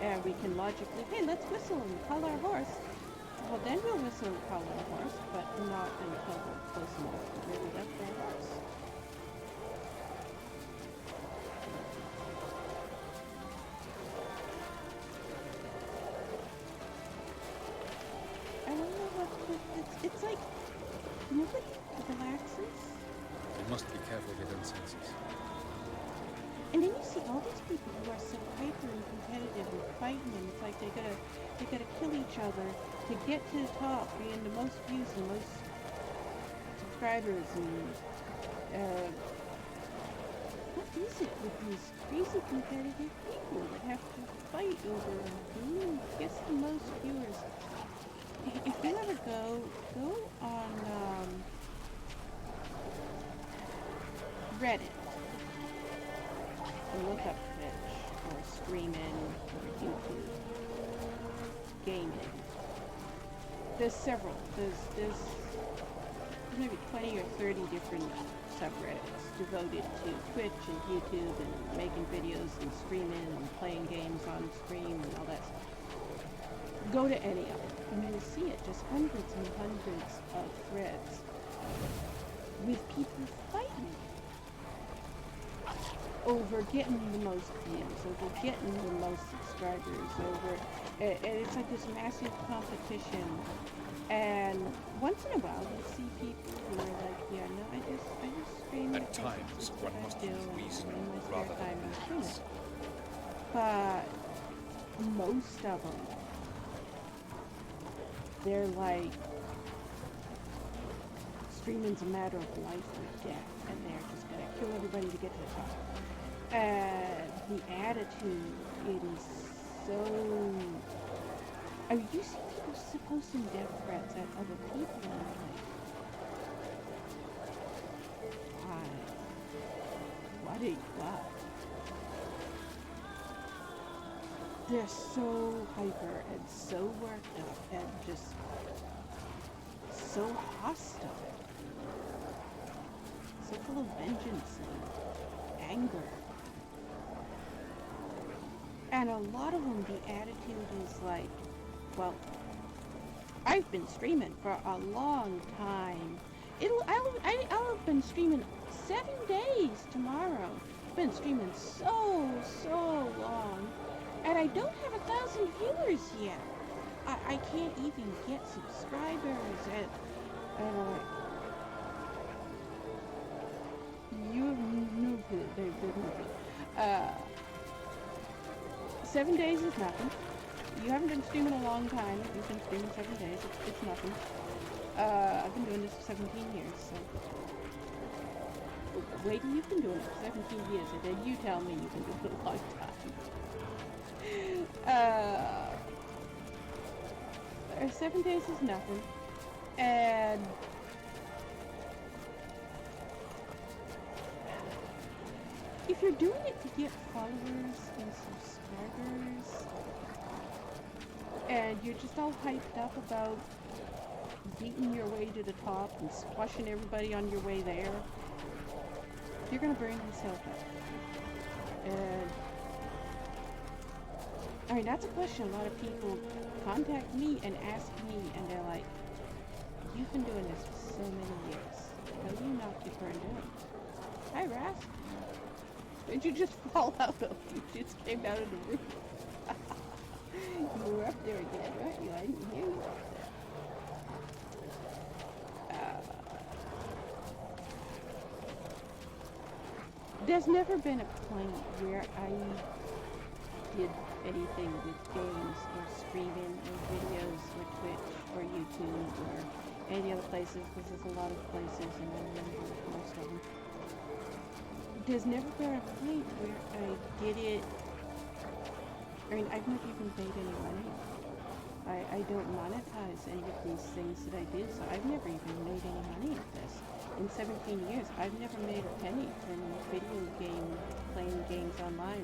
S1: and we can logically, hey, let's whistle and call our horse. Well, then we'll whistle and call our horse, but not until we're close enough to where we left our horse. I don't know what it's like. You know what relaxes?
S2: They must be careful with their own senses.
S1: And then you see all these people who are so hyper and competitive and fighting, and it's like they gotta kill each other to get to the top, being the most views and most subscribers, and what is it with these crazy competitive people that have to fight over who gets the most viewers? If you ever go on Reddit and look up Twitch or streaming or YouTube gaming. There's several. There's maybe 20 or 30 different subreddits devoted to Twitch and YouTube and making videos and streaming and playing games on stream and all that stuff. Go to any of them, and you'll see it, just hundreds and hundreds of threads with people fighting over getting the most views, over getting the most subscribers, and it's like this massive competition. And once in a while, you see people who are like, yeah, no, I just stream.
S2: At times, one must use reason rather than ignorance.
S1: But most of them, they're like, streaming's a matter of life or death, and they're just gonna kill everybody to get to the top. And the attitude, it is so... I mean, you see people posting death threats at other people, and I'm like, why? Why? They're so hyper and so worked up and just so hostile. So full of vengeance and anger. And a lot of them, the attitude is like, well, I've been streaming for a long time. I'll have been streaming 7 days tomorrow. I've been streaming so long. And I don't have 1,000 viewers yet. I can't even get subscribers. And I'm like, you have no clue. There's no clue. 7 days is nothing. You haven't been streaming a long time. You've been streaming 7 days. It's nothing. I've been doing this for 17 years, so... Wait, you've been doing it for 17 years, and then you tell me you've been doing it a long time. 7 days is nothing. And if you're doing it to get followers and subscribers, and you're just all hyped up about beating your way to the top and squashing everybody on your way there, you're gonna burn yourself out. And I mean, that's a question a lot of people contact me and ask me, and they're like, you've been doing this for so many years. How do you not get burned out? Hi, Ras. Did you just fall out of? You just came out of the roof. You were up there again, weren't you? I didn't hear you up there. There's never been a point where I did anything with games or streaming or videos or Twitch or YouTube or any other places, because there's a lot of places and I remember most of them. There's never been a point where I did it. I mean, I've never even made any money. I don't monetize any of these things that I do, so I've never even made any money at this. In 17 years, I've never made a penny from video game, playing games online,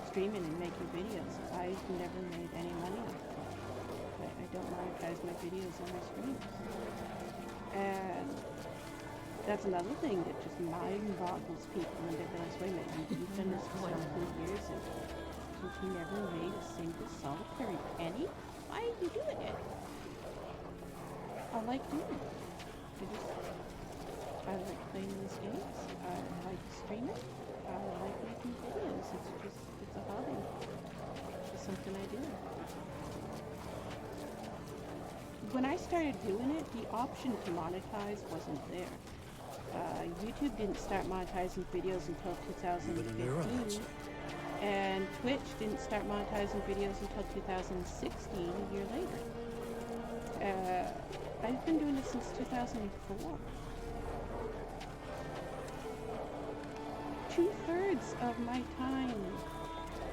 S1: streaming and making videos. I've never made any money off of it. I don't monetize my videos on my streams. And that's another thing that just mind boggles people when they realize, wait a minute, you've done this for 17 years and you never made a single solitary penny? Why are you doing it? I like doing it. I like playing these games. I like streaming. I like making videos. It's a hobby. It's something I do. When I started doing it, the option to monetize wasn't there. YouTube didn't start monetizing videos until 2015. And Twitch didn't start monetizing videos until 2016, a year later. I've been doing it since 2004. 2/3 of my time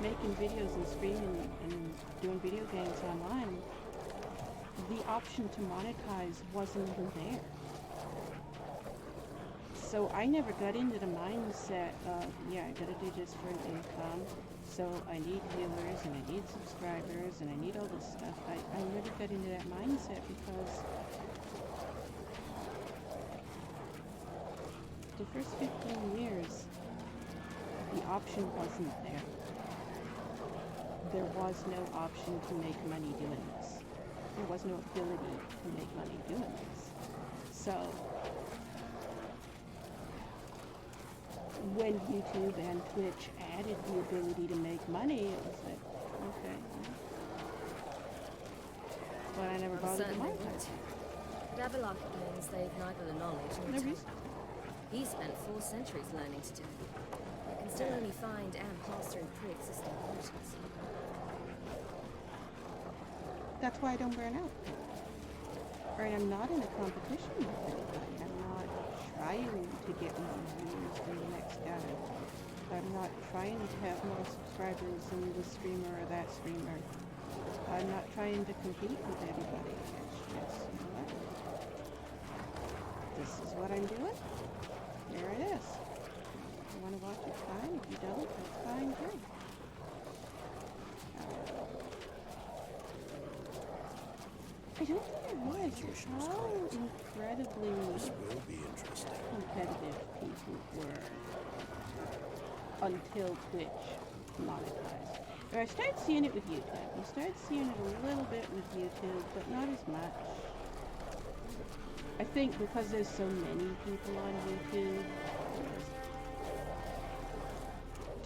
S1: making videos and streaming and doing video games online, the option to monetize wasn't even there. So I never got into the mindset of, yeah, I gotta do this for an income, so I need viewers and I need subscribers and I need all this stuff. I never got into that mindset because the first 15 years, the option wasn't there. There was no option to make money doing this. There was no ability to make money doing this. So when YouTube and Twitch added the ability to make money, it was like, okay. But I never bothered to monetize.
S3: Avallac'h claims they've neither the knowledge nor talent. He spent 4 centuries learning to do it. They can still only find and pass through pre-existing portals.
S1: That's why I don't burn out. Right, I'm not in a competition with anybody. I'm not trying to get more viewers than the next guy. I'm not trying to have more subscribers than this streamer or that streamer. I'm not trying to compete with anybody. It's just, you know what? This is what I'm doing. There it is. If you want to watch it, fine. If you don't, that's fine too. I don't think I realized how incredibly
S4: This will be interesting.
S1: competitive people were until Twitch monetized. Or I started seeing it with YouTube. I started seeing it a little bit with YouTube, but not as much. I think because there's so many people on YouTube, there's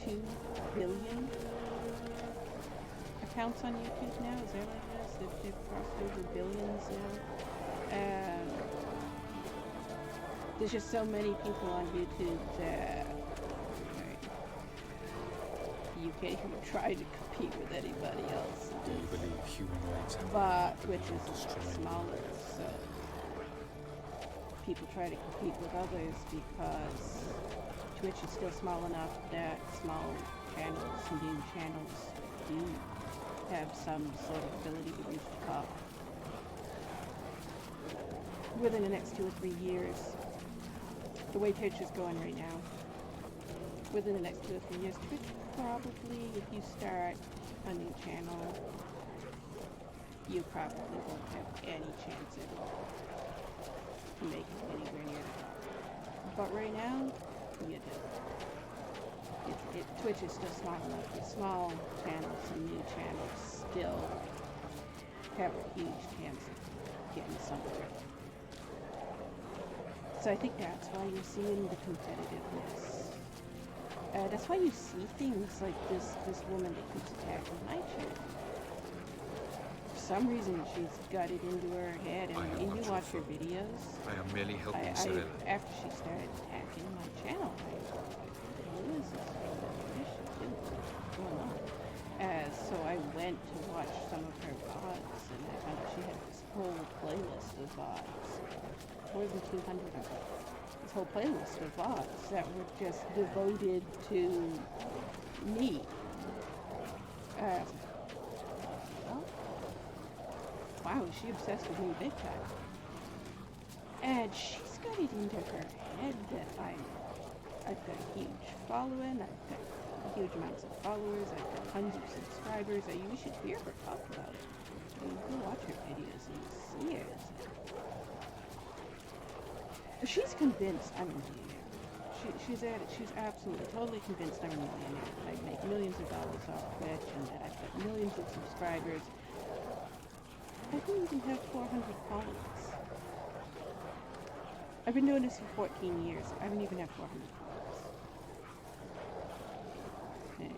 S1: 2 billion accounts on YouTube now. Is there like this? They've crossed over billions now. And there's just so many people on YouTube that you can't even try to compete with anybody else.
S2: Do you believe human rights have
S1: But Twitch is smaller, so people try to compete with others because Twitch is still small enough that small channels, new channels, do have some sort of ability to reach the top. within the next 2 or 3 years, the way Twitch is going right now, within the next 2 or 3 years, Twitch probably, if you start a new channel, you probably won't have any chance at all to make it anywhere near the top. But right now, you do. Twitch is still small enough. The small channels and new channels still have a huge chance of getting somewhere. So I think that's why you're seeing the competitiveness. That's why you see things like this woman that keeps attacking my channel. For some reason, she's got it into her head, and when you watch her videos,
S2: I am merely helping Skellige.
S1: after she started attacking my channel, what is this? What is she doing? What's going on? So I went to watch some of her VODs, and I found out she had this whole playlist of VODs. More than 200 of them. This whole playlist of VODs that were just devoted to me. Well, wow, is she obsessed with me big time? And she's got it into her head that I've got a huge following, I've got huge amounts of followers, I've got tons of subscribers. You should hear her talk about it. You can watch her videos and you see it. She's convinced I'm a millionaire. She's at it. She's absolutely, totally convinced I'm a millionaire. That I make millions of dollars off Twitch and that I've got millions of subscribers. I don't even have 400 followers. I've been doing this for 14 years. I don't even have 400 followers. Okay.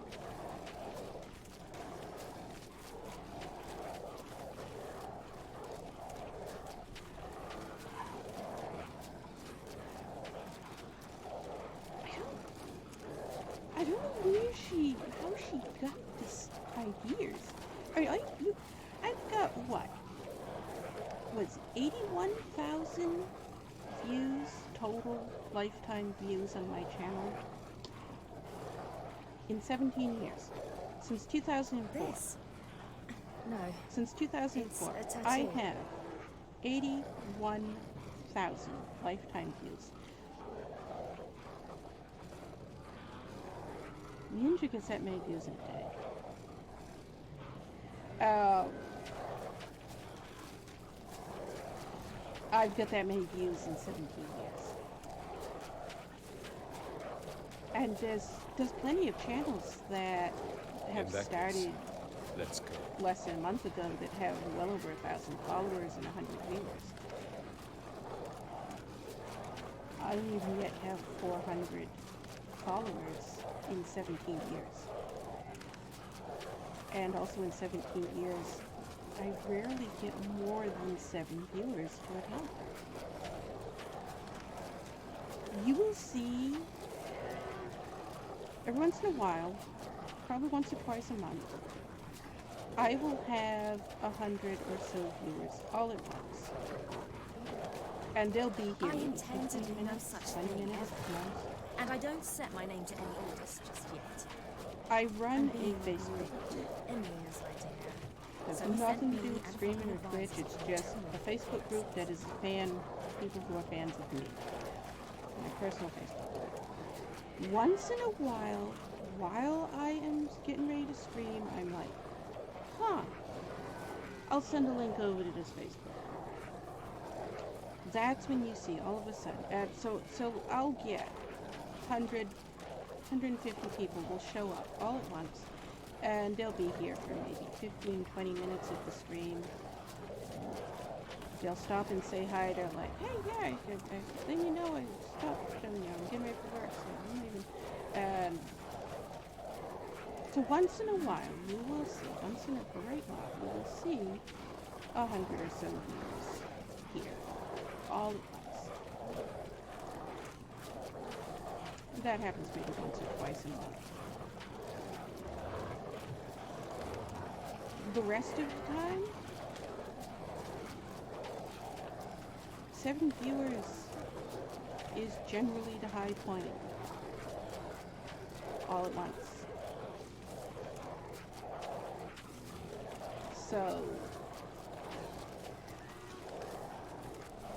S1: I don't know how she got this ideas. I mean, I've got what? Was 81,000 views, total lifetime views on my channel in 17 years. Since 2004.
S3: This? No.
S1: Since 2004,
S3: It's a tattoo.
S1: I have 81,000 lifetime views. Ninja gets that many views in a day. I've got that many views in 17 years. And there's plenty of channels that have started
S2: Let's go.
S1: less than a month ago that have well over 1,000 followers and 100 viewers. I don't even yet have 400 followers in 17 years. And also in 17 years, I rarely get more than 7 viewers to account. You will see, every once in a while, probably once or twice a month, I will have 100 or so viewers all at once. And they'll be here
S3: I
S1: in
S3: intend to
S1: 15
S3: do no
S1: minutes,
S3: such
S1: 20
S3: thing
S1: minutes,
S3: ever.
S1: months.
S3: And I don't set my name to any orders just yet.
S1: I run
S3: I'm being
S1: a Facebook group.
S3: Emil's idea.
S1: Has
S3: So he sent
S1: nothing to
S3: me
S1: do with
S3: and
S1: streaming or
S3: fucking
S1: Twitch. It's
S3: advised
S1: just
S3: me
S1: a Facebook group that is people who are fans of me. My personal Facebook group. Once in a while I am getting ready to stream, I'm like, I'll send a link over to this Facebook. That's when you see all of a sudden. So I'll get 100, 150 people will show up all at once, and they'll be here for maybe 15, 20 minutes of the stream. They'll stop and say hi. They're like, hey, yeah, then you know I stopped, I'm getting ready for work, so I'm leaving. So once in a while, you will see, once in a great while, you will see 100 or so viewers here, all at once. That happens maybe once or twice a month. The rest of the time, 7 viewers is generally the high point, all at once. So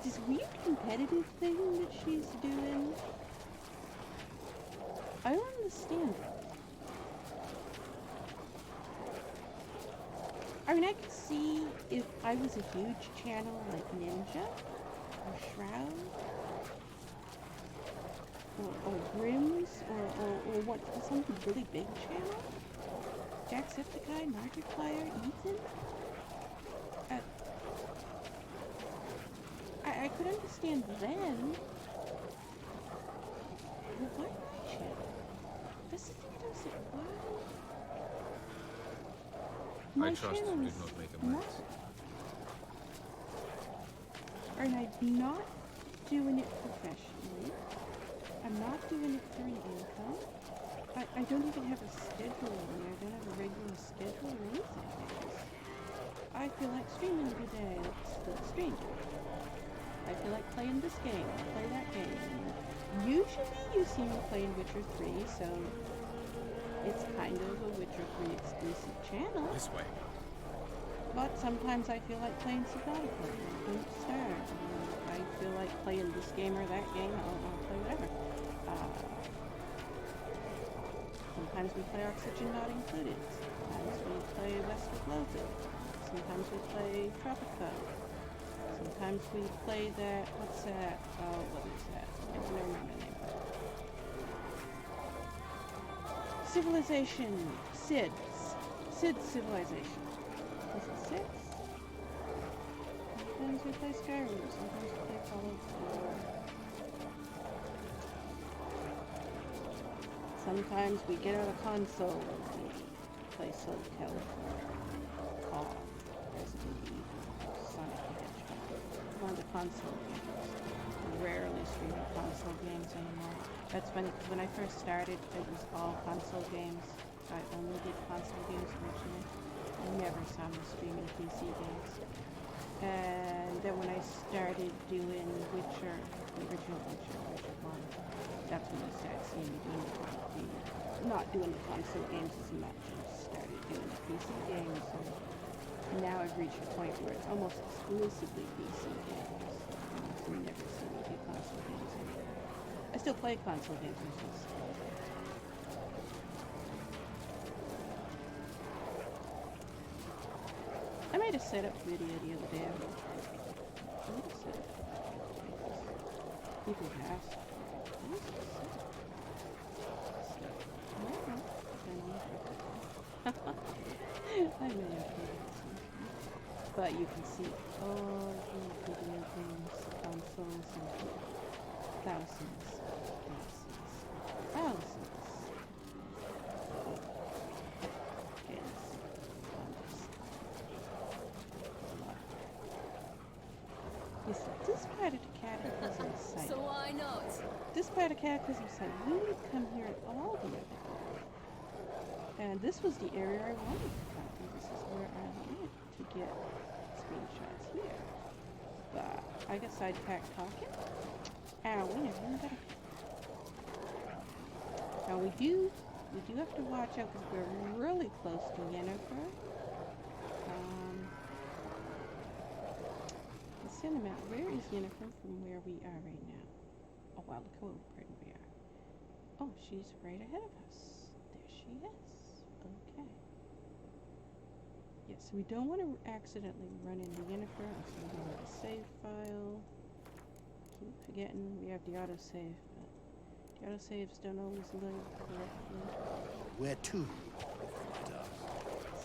S1: this weird competitive thing that she's doing. I don't understand it. I mean, I could see if I was a huge channel like Ninja or Shroud or Grimm's or what, some really big channel. Jacksepticeye, Markiplier, Ethan. I could understand then. But why my channel? This is the does it. Why?
S2: I trust you did not make a mess.
S1: And I'm not doing it professionally. I'm not doing it for an income. I don't even have a schedule in there. I don't have a regular schedule or anything. I feel like streaming today. Let's stream. I feel like playing this game. I'll play that game. Usually you see me playing Witcher 3, so it's kind of a Witcher 3 exclusive channel.
S2: This way.
S1: But sometimes I feel like playing Subnautica. Don't start. I feel like playing this game or that game. I'll play whatever. Sometimes we play Oxygen Not Included. Sometimes we play West of Lothian. Sometimes we play Tropico. Sometimes we play that, what's that? Oh, what is that? I don't remember the name. Civilization. Sid's Civilization. Is it 6? Sometimes we play Skyrim. Sometimes we play Fallout 4. Sometimes we get out a console and we play Soul Calibur, Call, Resident Evil, Sonic the Hedgehog. One of the console games. Rarely stream console games anymore. That's funny, because when I first started, it was all console games. I only did console games originally. I never saw me streaming PC games. And then when I started doing Witcher, the original Witcher 1, that's when I started seeing me doing not doing the console games as much. I just started doing the PC games. And now I've reached a point where it's almost exclusively PC games. You never see me do console games anymore. I still play console games, it's just I made a setup video the other day. I made a setup. People ask. I may have put it. But you can see all the video games, consoles, and thousands. Yes, this part of the Cataclysm site.
S3: So why not?
S1: This part of Cataclysm site, we would come here at all the other day. And this was the area I wanted to come to. This is where I wanted to get screenshots here. But I got sidetracked talking. And we never even got it. Now we do have to watch out because we're really close to Yennefer. Let's send them out. Where is Yennefer from where we are right now? Oh wow, look how important we are. Oh, she's right ahead of us. There she is. Okay. Yes, we don't want to accidentally run into Yennefer. So we go to the save file. Keep forgetting we have the autosave, but the autosaves don't always load correctly.
S4: Where to?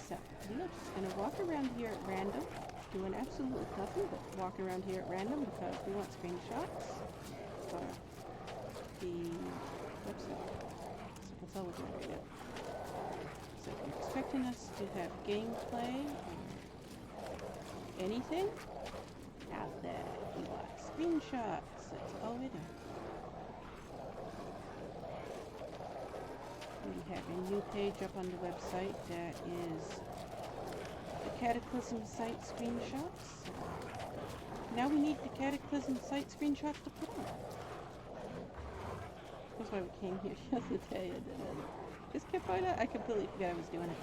S1: So, we're just going to walk around here at random, doing absolutely nothing but walk around here at random because we want screenshots for the website. So that's all we're doing right now. So if you're expecting us to have gameplay or anything, not that. We want screenshots. That's all we're doing. We have a new page up on the website that is the Cataclysm site screenshots. Now we need the Cataclysm site screenshots to put on. That's why we came here the other day and just kept finding out. I completely forgot I was doing it.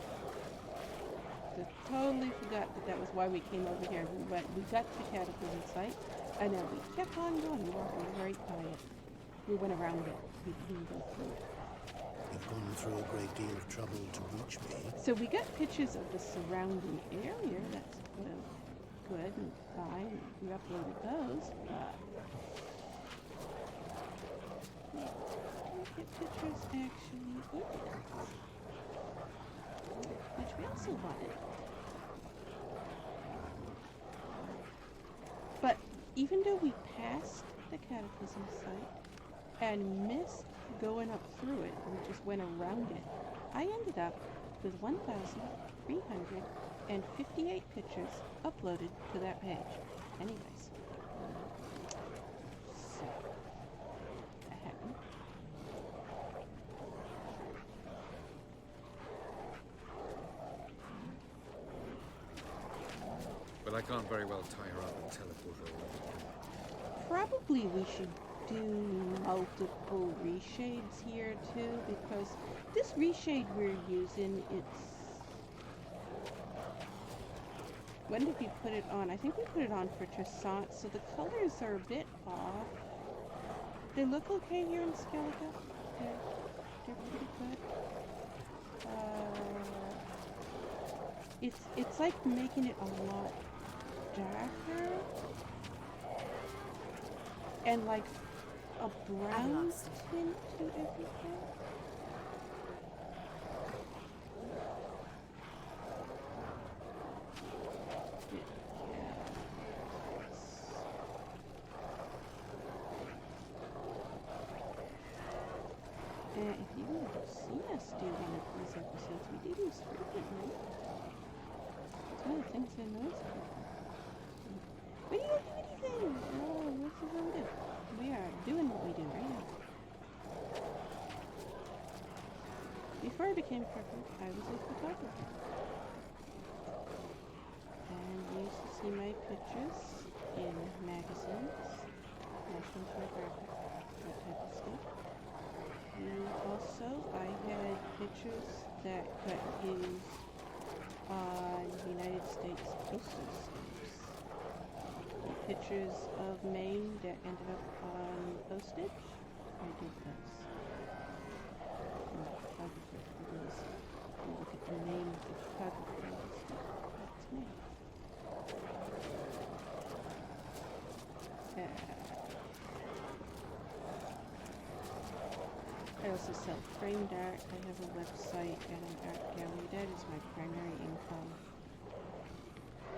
S1: Just totally forgot that was why we came over here. We got to the Cataclysm site. And then we kept on going. We walked right by it. We went around it. We didn't go through it.
S4: You've gone through a great deal of trouble to reach me.
S1: So we got pictures of the surrounding area. That's good and fine. We uploaded those, but we didn't get pictures actually either, which we also wanted. But even though we passed the Cataclysm site and missed going up through it, we just went around it, I ended up with 1,358 pictures uploaded to that page. Anyways. So, that happened.
S2: But I can't very well tie her up and teleport her away.
S1: Probably we should do multiple reshades here too, because this reshade we're using, when did we put it on? I think we put it on for Trisant, so the colors are a bit off. They look okay here in Skellige. They're pretty good. It's like making it a lot darker and like a brown tint to everything. If you would have seen us do one of these episodes, we do these frequently. It's one of the things I noticed. What do you think? Oh, what's the one do? We are doing what we do right now. Before I became a prepper, I was a photographer. And you used to see my pictures in magazines, National Geographic, that type of stuff. And also, I had pictures that got used on United States postal stamps. Pictures of Maine that ended up on postage. I did those. I'm a photographer for those. You look at the name of the photographer and stuff. That's me. I also sell framed art. I have a website and an art gallery. That is my primary income.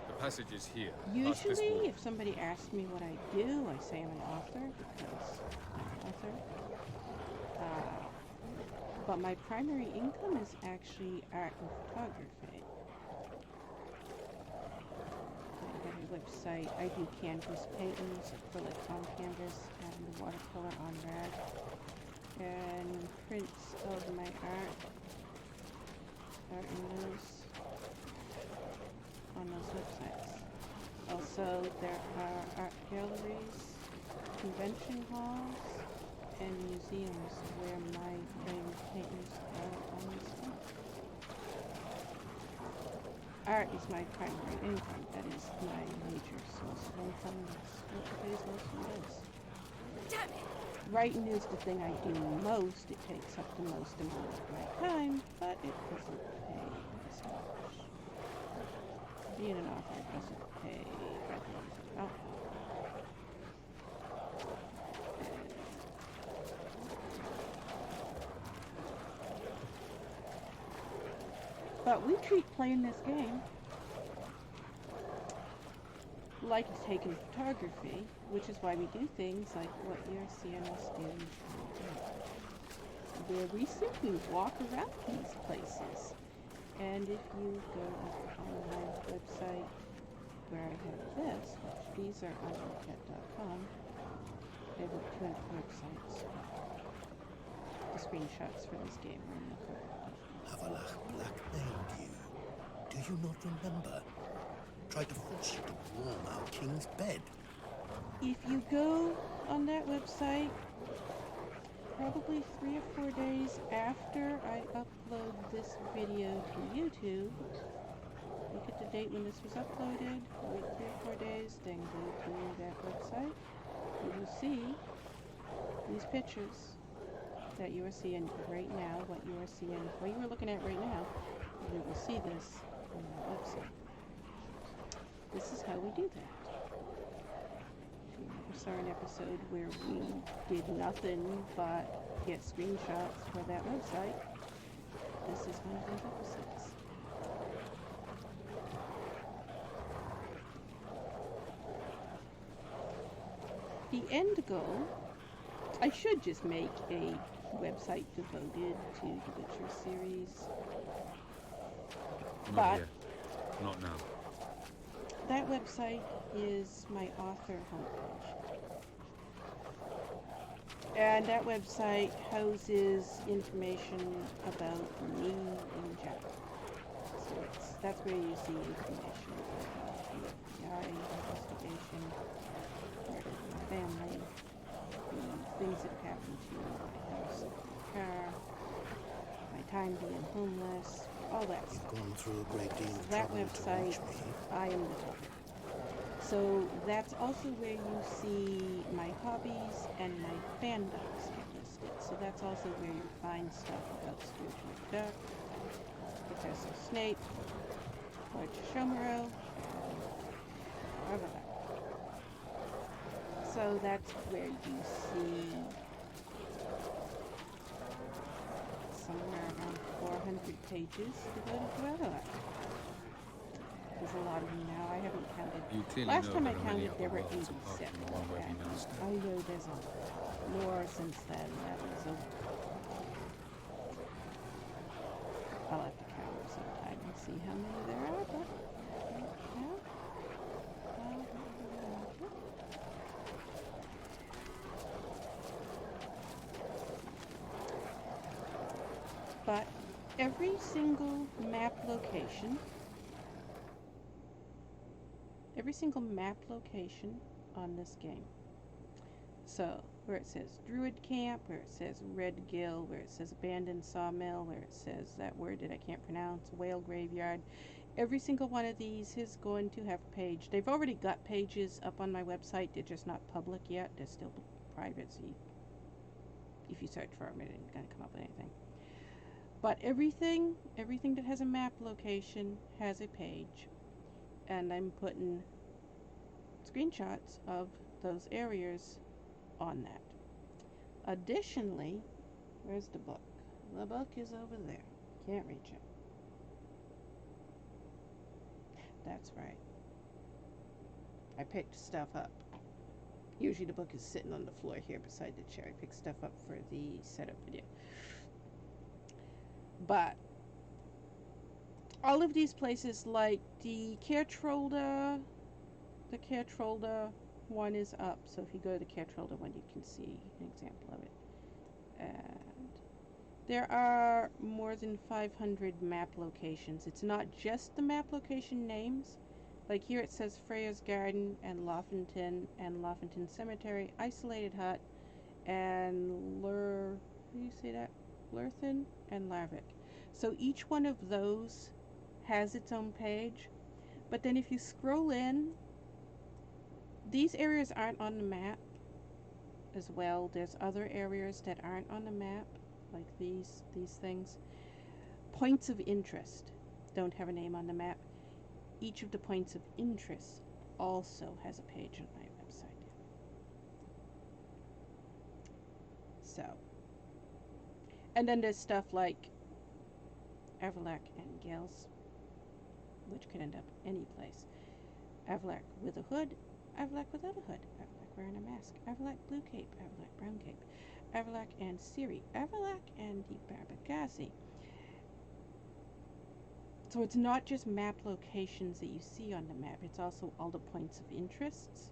S2: The passage is here.
S1: Usually, if somebody asks me what I do, I say I'm an author because I'm an author. But my primary income is actually art and photography. I have a website. I do canvas paintings, acrylic on canvas, and watercolor on rag. And prints of my art are on those websites. Also, there are art galleries, convention halls, and museums where my framed paintings are on display. Art is my primary income. That is my major source of income. That's what pays most of this.
S3: Damn it!
S1: Writing is the thing I do most. It takes up the most amount of my time, but it doesn't pay as much. Being an author doesn't pay as much. But we treat playing this game like taking photography, which is why we do things like what you're seeing us do, where we simply walk around these places. And if you go on my website where I have this, which these are on Avallac'h.com, I have 2 websites. The screenshots for this game are in the cover.
S4: Avallac'h blackmailed you. Do you not remember? Tried to force you to warm our king's bed.
S1: If you go on that website, probably 3 or 4 days after I upload this video to YouTube, look at the date when this was uploaded, wait 3 or 4 days, then go to that website. You will see these pictures that you are seeing right now, what you are looking at right now. You will see this on that website. This is how we do that. If you ever saw an episode where we did nothing but get screenshots for that website, this is one of those episodes. The end goal, I should just make a website devoted to the Witcher series.
S2: Not here. Not now.
S1: That website is my author homepage. And that website houses information about me in general. So that's where you see information about the FBI investigation, part of my family, the things that have happened to my house, my car, my time being homeless, all that stuff.
S4: You've gone through a great deal of
S1: That
S4: trouble
S1: website,
S4: to reach me.
S1: I am the topic. So that's also where you see my hobbies and my fandoms get listed. So that's also where you find stuff about Scrooge McDuck, Professor Snape, Lord Shomero, and Avallac'h. So that's where you see somewhere around 400 pages devoted to Avallac'h. There's a lot of them now. I haven't counted.
S2: You clearly
S1: Last
S2: know
S1: time I
S2: there are many
S1: counted, there
S2: other
S1: were
S2: worlds apart
S1: 87.
S2: from the one where we now stand.
S1: I know there's more since then. That was a... I'll have to count them sometime and see how many there are, but... Yeah. But every single map location on this game. So, where it says Druid Camp, where it says Red Gill, where it says Abandoned Sawmill, where it says that word that I can't pronounce, Whale Graveyard, every single one of these is going to have a page. They've already got pages up on my website. They're just not public yet. They're still private, so if you search for them, it ain't going to come up with anything. But everything that has a map location has a page. And I'm putting screenshots of those areas on that. Additionally, where's the book? The book is over there. Can't reach it. That's right. I picked stuff up. Usually the book is sitting on the floor here beside the chair. I picked stuff up for the setup video. But all of these places, like the Caretrolda one is up. So if you go to the Caretrolda one, you can see an example of it. And there are more than 500 map locations. It's not just the map location names. Like here it says Freya's Garden and Loffinton Cemetery, Isolated Hut, and Lurthen and Lavik. So each one of those has its own page. But then if you scroll in, these areas aren't on the map as well. There's other areas that aren't on the map, like these things. Points of interest don't have a name on the map. Each of the points of interest also has a page on my website. So, and then there's stuff like Avallac'h and Gales, which could end up any place. Avallac'h with a hood, Avallac'h without a hood, Avallac'h wearing a mask, Avallac'h blue cape, Avallac'h brown cape, Avallac'h and Ciri, Avallac'h and the Barbaghazi. So it's not just map locations that you see on the map, it's also all the points of interests,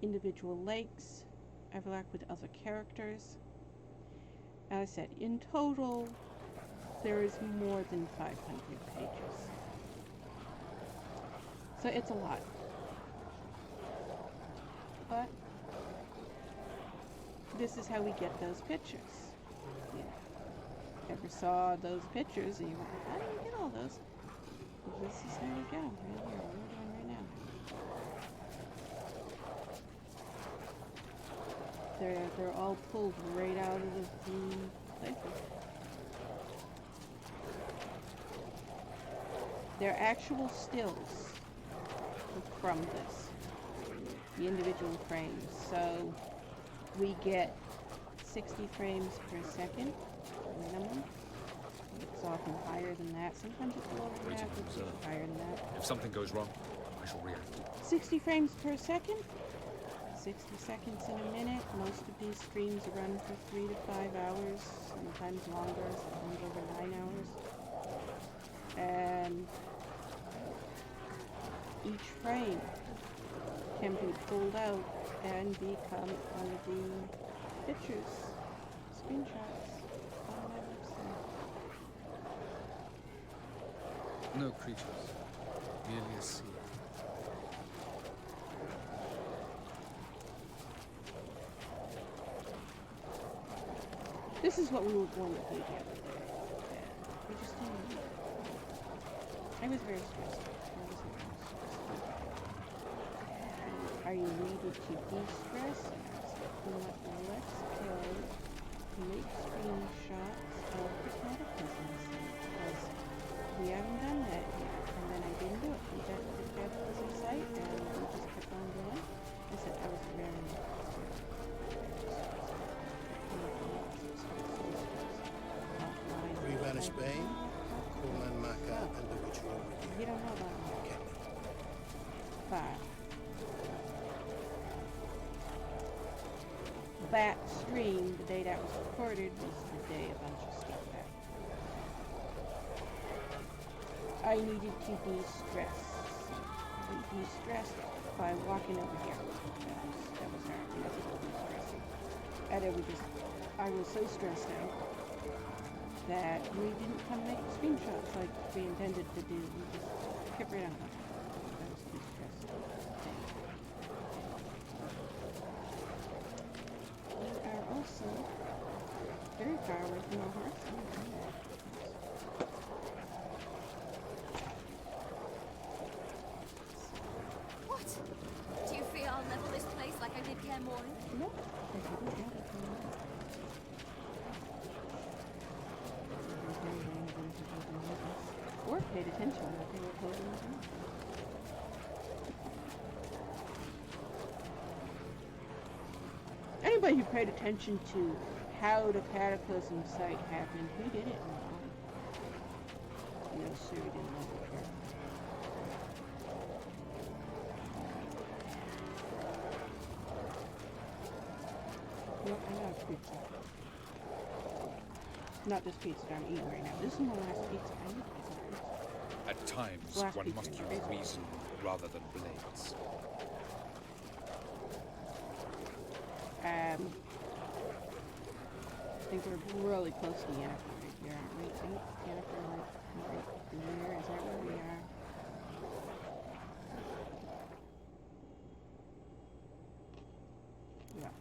S1: individual lakes, Avallac'h with other characters. As I said, in total, there is more than 500 pages. So it's a lot. But this is how we get those pictures. You ever saw those pictures and you went, how do you get all those? this is how we go. Right here, what we're doing right now. They're all pulled right out of the playthrough. They're actual stills from this, the individual frames. So we get 60 frames per second minimum. It's often higher than that. Sometimes it's lower than that, but it's higher than that.
S2: If something goes wrong, I shall react.
S1: 60 frames per second. 60 seconds in a minute. Most of these streams run for 3 to 5 hours, sometimes longer, sometimes over 9 hours. And each frame can be pulled out and become one of the pictures, screenshots on my website.
S2: No creatures, merely a sea.
S1: This is what we were going to do the other day. We just didn't. I was very stressed. Are you ready to de-stress? Let's go make screenshots of the Cataclysm site, because we haven't done that yet. And then I didn't do it. We got to the Cataclysm site and we just kept on going. I said I was very
S4: Re-vanish Bane, Coleman Maka, and the ritual.
S1: You don't know about me. But that stream, the day that was recorded, was the day a bunch of stuff happened. I needed to de-stress. De-stressed by walking over here. That was hard. That was de-stressing. And I was so stressed out that we didn't come make screenshots like we intended to do. We just kept right on. I was too stressed. We are also very far away from our horse.
S3: What? Do you fear I'll level this place like I did Care Morning?
S1: No, I didn't have it. Or paid attention that they were closing the door. Anybody who paid attention to how the Cataclysm site happened, who did it? No, sir, we didn't know the care. Well, I got a pizza. Not this pizza that I'm eating right now. This is my last pizza. I need pizza.
S2: At times,
S1: Last
S2: one
S1: pizza
S2: must
S1: in
S2: use
S1: the
S2: reason rather than blades.
S1: I think we're really close to Yennefer right here, aren't we? I think Yennefer right there. Is that where we are? Yeah.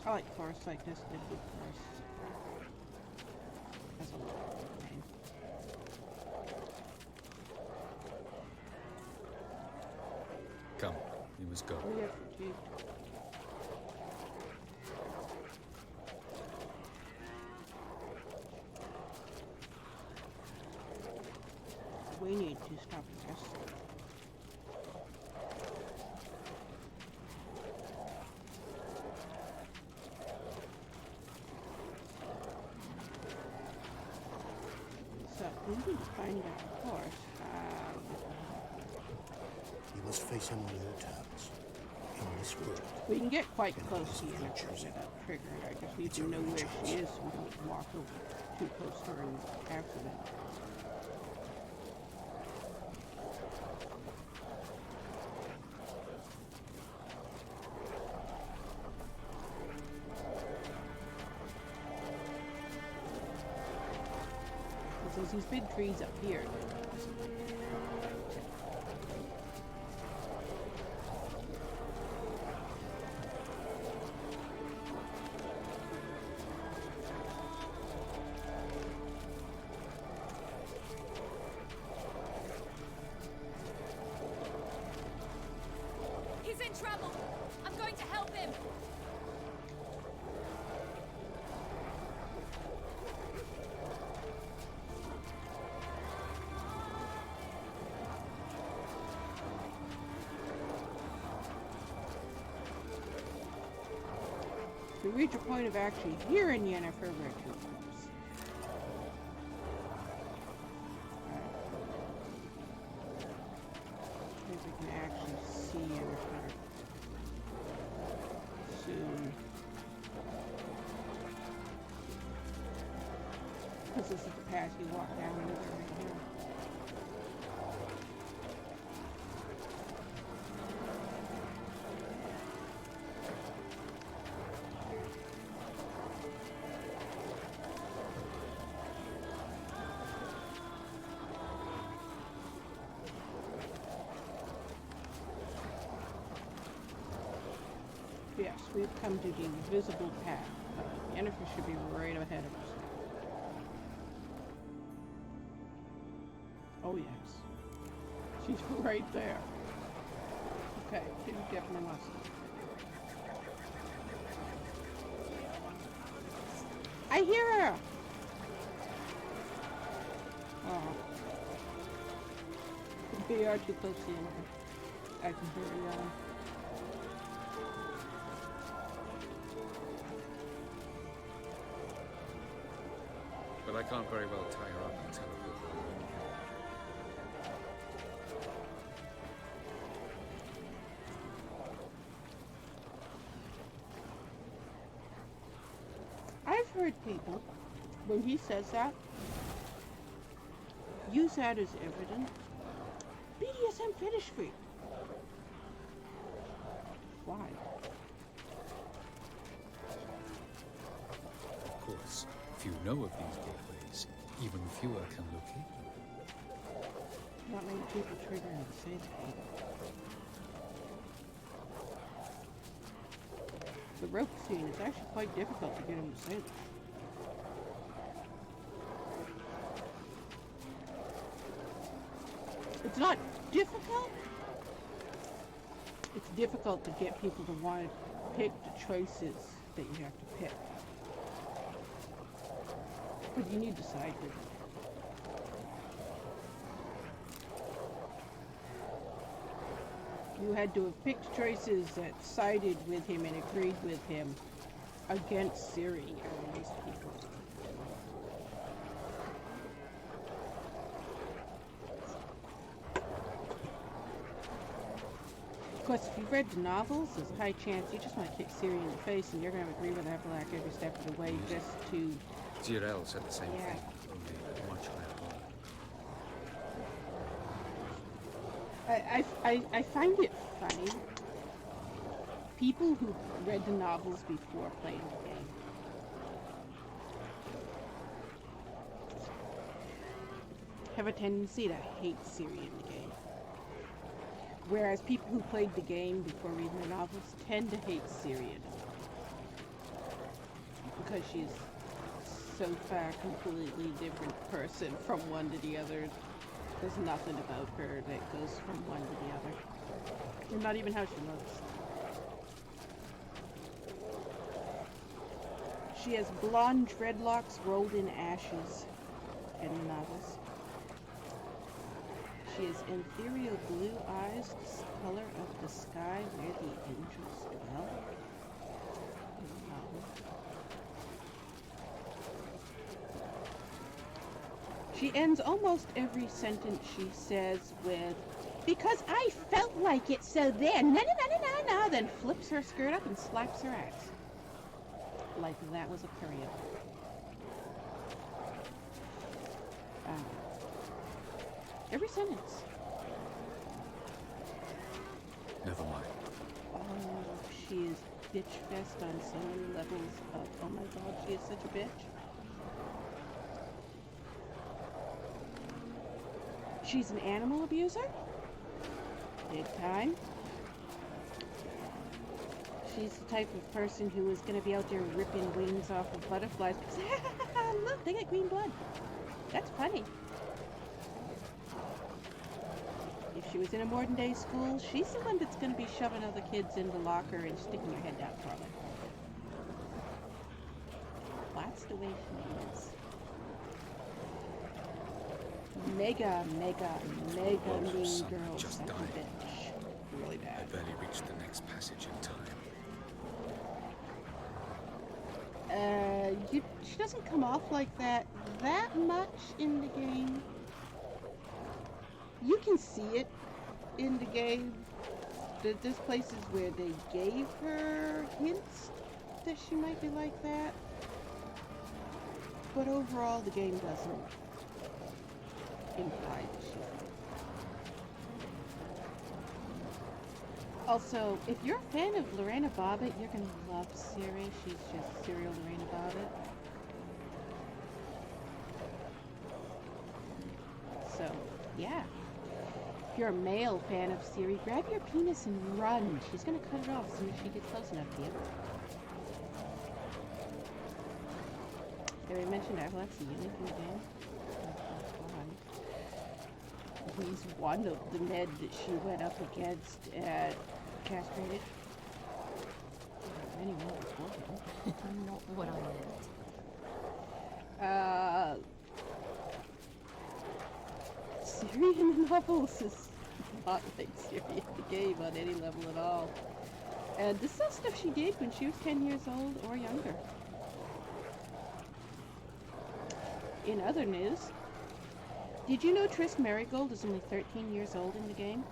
S1: I like forests like this. They're good forests. That's a lot of rain.
S2: Come, you must go.
S1: We have to keep. We need to stop this. So we need to find out, of course,
S4: You must face him on all terms. In this world.
S1: we can get quite close to Yennefer without triggering her. I guess we need to know where she is so we don't walk over too close to her and accident. There's these big trees up here that
S3: in trouble. I'm going to help him.
S1: To reach a point of actually hearing Yennefer, we're too close. If we can actually see Yennefer soon. Because this is the path you walk down into right here. Yes, we've come to the invisible path. Yennefer should be right ahead of us. Oh yes. She's right there. Okay, she definitely must. I hear her! Oh. We are too close to Yennefer. I can hear her yelling.
S2: But I can't very well tie her up and tell her we're going.
S1: I've heard people, when he says that, use that as evidence. BDSM fetish freak. Why?
S2: Of course, few know of these gateways. Even fewer can locate them.
S1: Not many people trigger him to say that. The rope scene is actually quite difficult to get him to say that. It's not difficult. It's difficult to get people to want to pick the choices that you have to pick. But you need to side with it. You had to have picked choices that sided with him and agreed with him against Ciri and these people. Of course, if you've read the novels, there's a high chance you just want to kick Ciri in the face and you're going to agree with Avallac'h every step of the way just to...
S2: Jirel said the same
S1: Yeah.
S2: thing, only at a much higher level.
S1: I find it funny. People who read the novels before playing the game. Have a tendency to hate Ciri in the game. Whereas people who played the game before reading the novels tend to hate Ciri in it. Because she's so far completely different person from one to the other. There's nothing about her that goes from one to the other. And not even how she looks. She has blonde dreadlocks rolled in ashes in the novels. She has ethereal blue eyes, the color of the sky where the angels dwell. In the novel. She ends almost every sentence she says with, "Because I felt like it, so there, na, then flips her skirt up and slaps her ass. Like that was a period. Every sentence.
S2: Never mind.
S1: Oh, she is bitch fest on so many levels of, oh my god, she is such a bitch. She's an animal abuser. Big time. She's the type of person who is going to be out there ripping wings off of butterflies because, look, they got green blood. That's funny. If she was in a modern day school, she's the one that's going to be shoving other kids in the locker and sticking her head down probably. That's the way she is. Mega mean girl.
S2: Just
S1: Son of a
S2: died.
S1: bitch. Really
S2: I
S1: bad.
S2: barely reached the next passage in time.
S1: She doesn't come off like that much in the game. You can see it in the game. There's places where they gave her hints that she might be like that. But overall, the game doesn't imply that she is. Also, if you're a fan of Lorena Bobbitt, you're going to love Ciri. She's just serial Lorena Bobbitt. So, yeah. If you're a male fan of Ciri, grab your penis and run. She's going to cut it off as soon as she gets close enough to you. Did I mention Avallac'h's a eunuch in the game? He's one of the men that she went up against castrated. Anyone before him.
S3: Not what I meant.
S1: Ciri in the novels is not like Ciri in the game on any level at all. And this is stuff she did when she was 10 years old or younger. In other news, did you know Triss Merigold is only 13 years old in the game?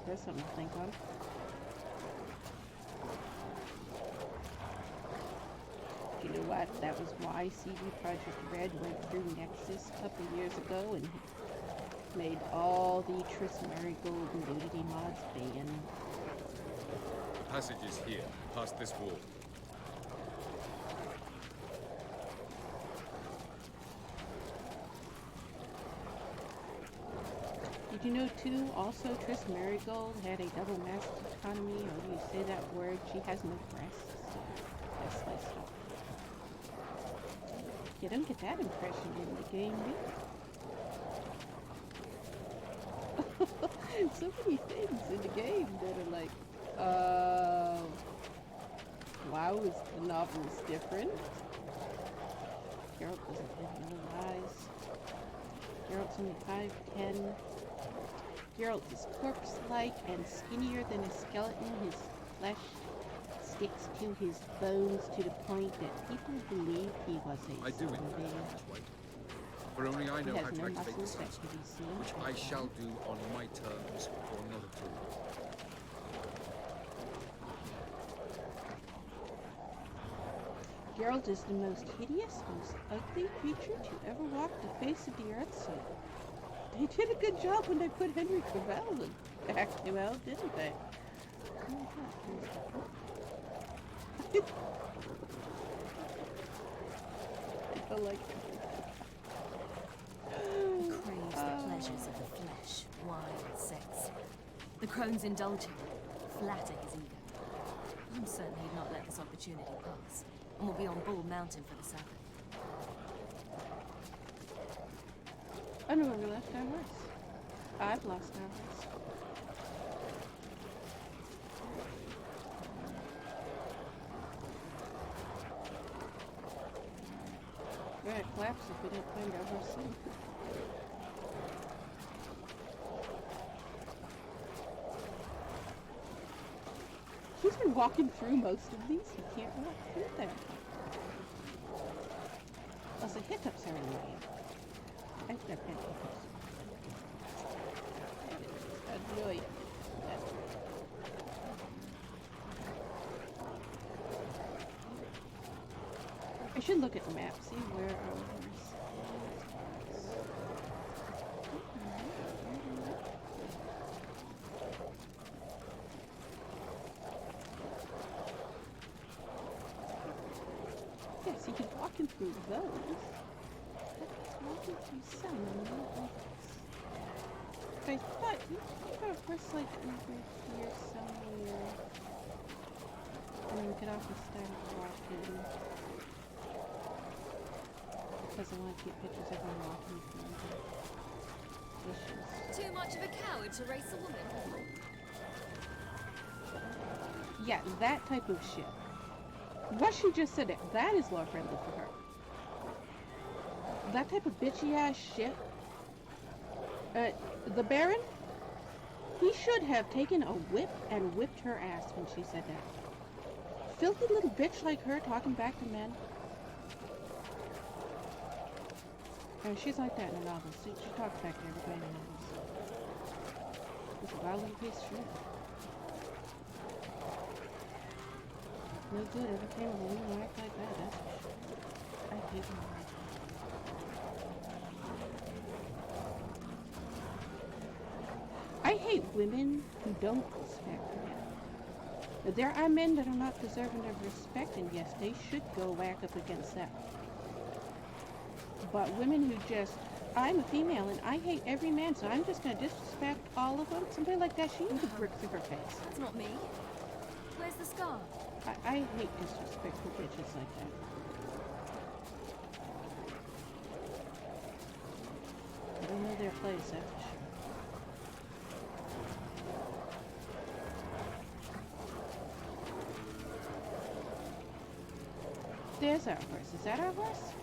S1: There's something to think on. You know what? That was why CD Projekt Red went through Nexus a couple years ago and made all the Triss Merigold nudity mods ban.
S2: The passage is here, past this wall.
S1: Did you know, too, also Triss Merigold had a double mastectomy, or do you say that word? She has no breasts, so that's sliced off. You don't get that impression in the game, do you? So many things in the game that are like, wow, is the novel's different? Geralt doesn't have no eyes. Geralt's only 5'10". Geralt is corpse-like and skinnier than a skeleton. His flesh sticks to his bones to the point that people believe he was a
S2: I do in
S1: zombie.
S2: fact, Miss White. For only I
S1: He
S2: know
S1: has
S2: how to
S1: no
S2: activate the
S1: muscles that
S2: sunspot,
S1: can be seen.
S2: which I shall do on my terms or not at all.
S1: Geralt is the most hideous, most ugly creature to ever walk the face of the earth, so they did a good job when they put Henry Cavill back to out, didn't they? I feel like
S3: He craves the pleasures of the flesh, wine, sex. The crones indulge him, flatter his ego. I'm certain he'd not let this opportunity pass, and will be on Bull Mountain for the Sabbath.
S1: I know where we left our horse. I've lost our horse. We're gonna collapse if we don't find our horse soon. He's been walking through most of these. He can't walk through them. Also, hiccups are annoying. I've never had hiccups. Annoying. I should look at the map, see where our horse is. Yes, he keeps walking through those. He's walking through some and not others. But I thought you got a horse like over here somewhere. And then get off and start walking. Because I want to get pictures of him walking through the bushes.
S3: Too much much of a coward to race a woman?
S1: Yeah, that type of shit. What she just said, that is law friendly for her. That type of bitchy ass shit. The Baron, he should have taken a whip and whipped her ass when she said that. Filthy little bitch like her talking back to men. And she's like that in the novels. She talks back to everybody in the novels. It's a wild little piece of shit. No good ever came of a woman who acted like that, that's for sure. I hate women like that. I hate women who don't respect men. There are men that are not deserving of respect, and yes, they should go whack up against that. But women who just, I'm a female and I hate every man, so I'm just going to disrespect all of them. Somebody like that, she needs a brick through her face.
S3: That's not me. Where's the scar?
S1: I hate disrespectful bitches like that. They don't know their place, that's for sure. There's our horse. Is that our horse?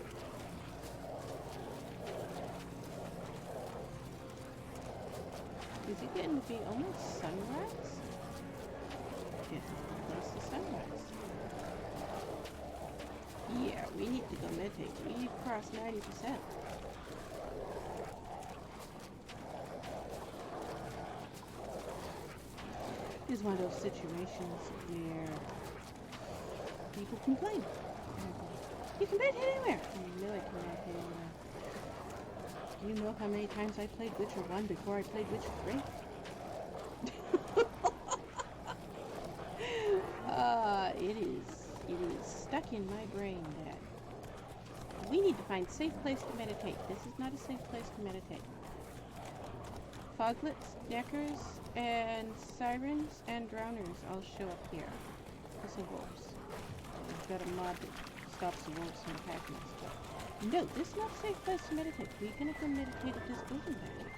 S1: Is it getting to be almost sunrise? Yeah, close to sunrise. Yeah, we need to go meditate. We've crossed 90%. It's one of those situations where people complain. You can meditate anywhere. I know I can meditate anywhere. Do you know how many times I played Witcher 1 before I played Witcher 3? It is stuck in my brain that we need to find a safe place to meditate. This is not a safe place to meditate. Foglets, Deckers, and Sirens, and Drowners all show up here. Also wolves. We've got a mod that stops the wolves from attacking us. But no, this is not a safe place to meditate. We're gonna go meditate at this building back here.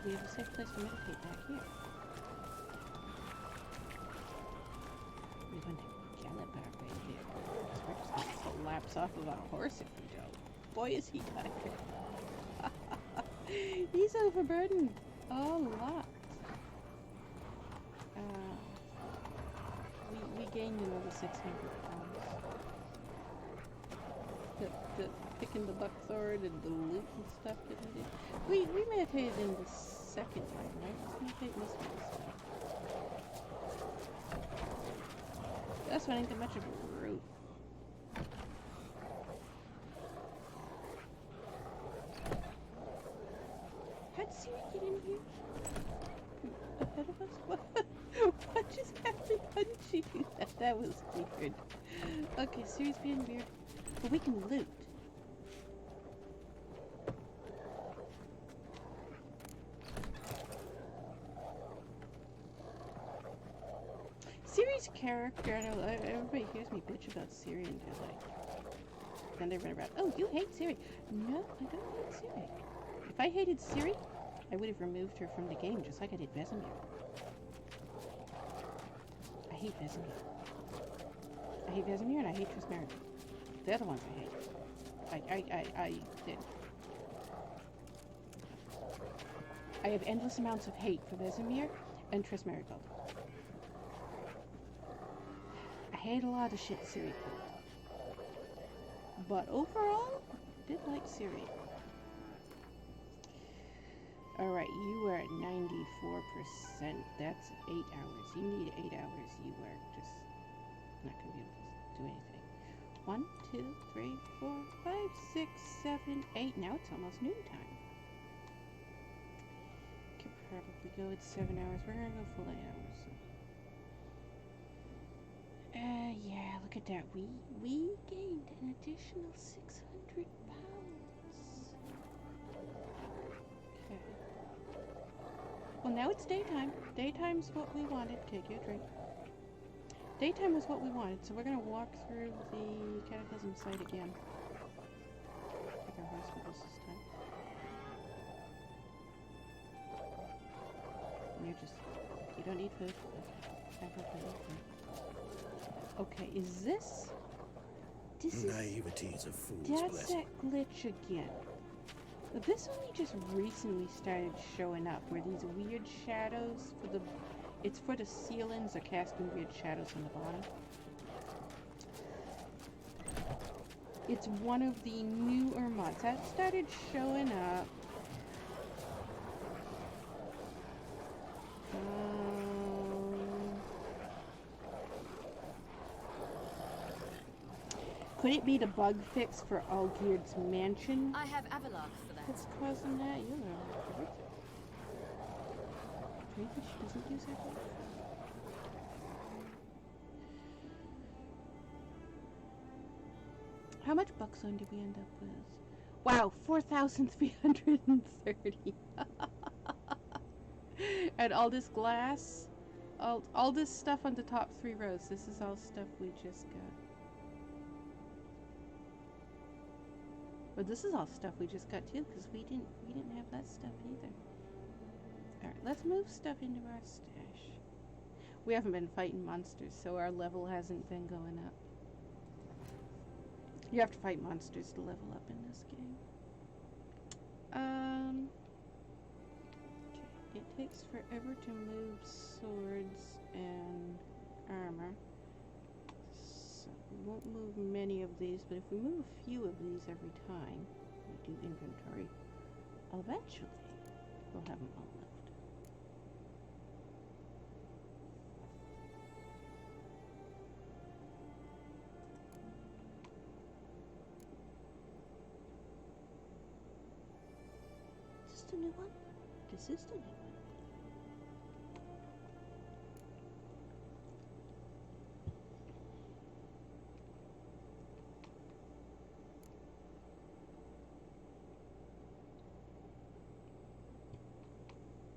S1: We have a safe place to meditate back here. We're going to gallop our way there. We're just gonna collapse off of our horse if we don't. Boy, is he tired. He's overburdened a lot. We gained another 600 pounds. The picking the buckthorn and the loot and stuff that we did. We meditated in the second one, right? Let's meditate in this one instead. This one ain't that much of a route. How'd Siri get in here? Ahead of us? What just happened? How did she do that? That was weird. Okay, Siri's being weird. But we can loot. Siri's character, I know everybody hears me bitch about Siri and they're like, then they run around, oh, you hate Siri. No, I don't hate Siri. If I hated Siri, I would have removed her from the game, just like I did Vesemir. I hate Vesemir. I hate Vesemir and I hate Trismerit. They're the ones I hate. I did. I have endless amounts of hate for Vesemir and Trismerit. I hate a lot of shit Siri pulled. But overall, I did like Siri. Alright, you are at 94%. That's 8 hours. You need 8 hours. You are just not going to be able to do anything. 1, 2, 3, 4, 5, 6, 7, 8. Now it's almost noontime. Could probably go at 7 hours. We're going to go full 8 hours. Yeah, look at that. We gained an additional 600 pounds. Okay. Well, now it's daytime. Daytime's what we wanted. Take your drink. Daytime was what we wanted, so we're gonna walk through the Cataclysm site again. Take our horse with us this time. just... You don't need food. Okay, is this... This is...
S4: Naivety is a fool's
S1: That's
S4: blessing.
S1: that glitch again. But this only just recently started showing up, where these weird shadows for the... It's for the ceilings are casting weird shadows on the bottom. It's one of the newer mods that started showing up. Could it be the bug fix for Algierd's mansion?
S3: I have Avallac'h for that.
S1: What's causing that? You know. Maybe she doesn't use that. How much buckstone did we end up with? Wow, 4,330. And all this glass, all this stuff on the top 3 rows. This is all stuff we just got. But this is all stuff we just got too, because we didn't have that stuff either. Alright, let's move stuff into our stash. We haven't been fighting monsters, so our level hasn't been going up. You have to fight monsters to level up in this game. Okay. It takes forever to move swords and armor. So we won't move many of these, but if we move a few of these every time we do inventory, eventually we'll have them all left. Is this the new one? This is the new one.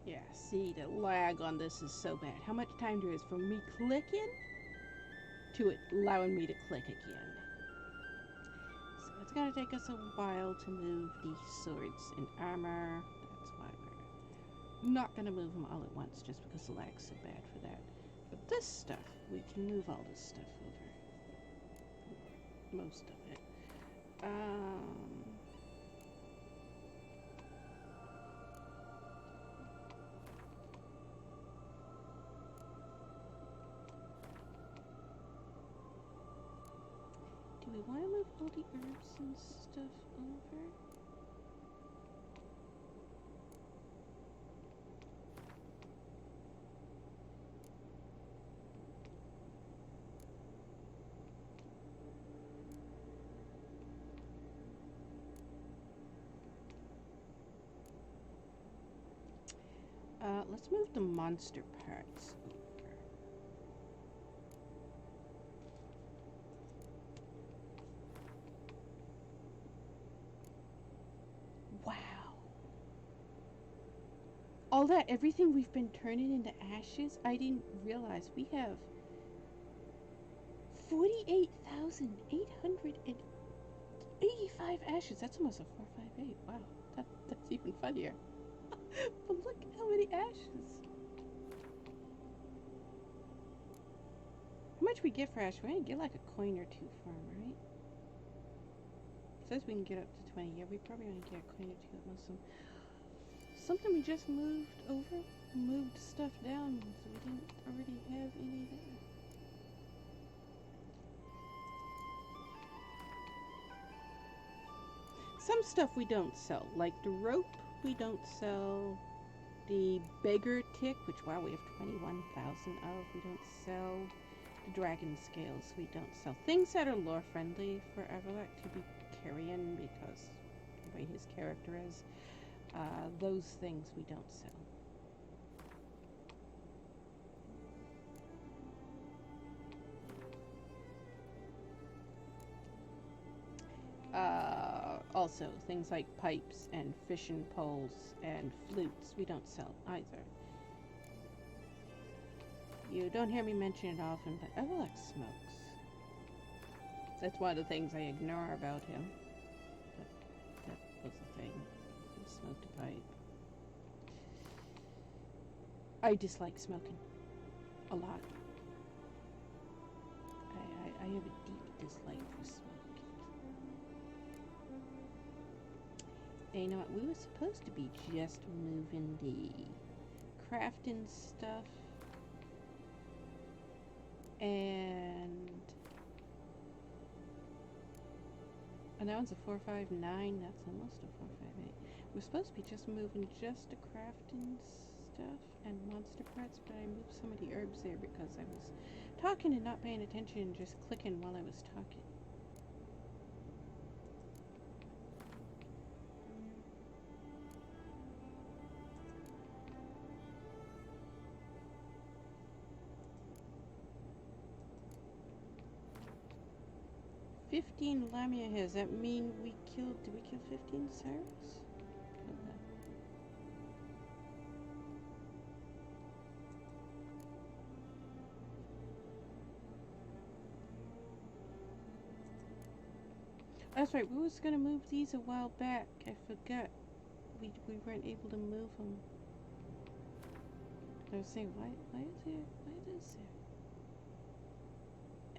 S1: Yeah, see, the lag on this is so bad. How much time there is from me clicking to it allowing me to click again. So it's gonna take us a while to move the swords and armor. That's why we're not gonna move them all at once, just because the lag's so bad for that. But this stuff, we can move all this stuff over. Most of it. Do we want to move all the herbs and stuff over? Let's move the monster parts over. Wow. All that, everything we've been turning into ashes, I didn't realize we have 48,885 ashes. That's almost a 458. Wow, that's even funnier. But look how many ashes. How much we get for ash? We're gonna get like a coin or two for them, right? It says we can get up to 20. Yeah, we probably gonna get a coin or two at most of them. Something we just moved over, moved stuff down, so we didn't already have any there. Some stuff we don't sell, like the rope we don't sell, the beggar tick, which wow, we have 21,000 of, we don't sell, the dragon scales we don't sell. Things that are lore friendly for Avallac'h to be carrying because the way his character is, those things we don't sell. Also, things like pipes and fishing poles and flutes, we don't sell either. You don't hear me mention it often, but Avallac'h smokes. That's one of the things I ignore about him. But that was the thing. He smoked a pipe. I dislike smoking. A lot. I have a deep dislike for smoking. And you know what? We were supposed to be just moving the crafting stuff. And that one's a 459. That's almost a 458. We're supposed to be just moving just the crafting stuff and monster parts, but I moved some of the herbs there because I was talking and not paying attention and just clicking while I was talking. $15 Lamia hairs. That mean we killed? Did we kill 15 Cyrus? That's right. We was gonna move these a while back. I forgot. We weren't able to move them. I was saying, why is there?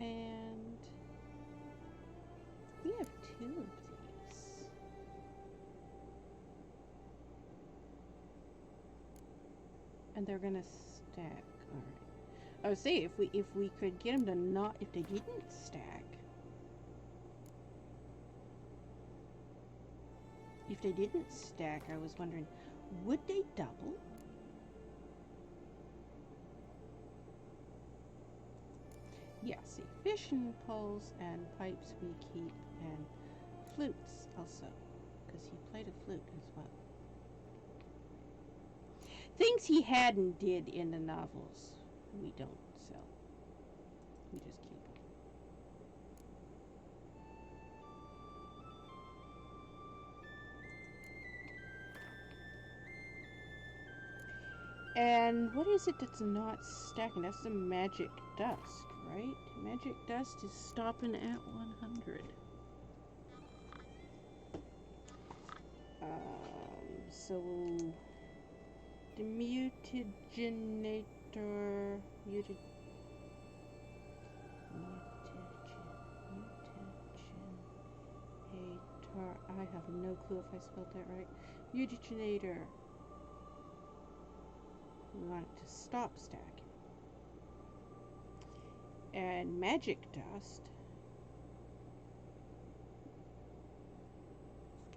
S1: And we have 2 of these. And they're gonna stack. Alright. I would say if we could get them to not, if they didn't stack. If they didn't stack, I was wondering, would they double? Yeah, see, fishing poles and pipes we keep, and flutes also, because he played a flute as well. Things he hadn't did in the novels, we don't sell. We just keep them. And what is it that's not stacking? That's the magic dust, right? Magic dust is stopping at 100. So the mutagenator, I have no clue if I spelled that right. Mutagenator. We want it to stop stacking. And magic dust.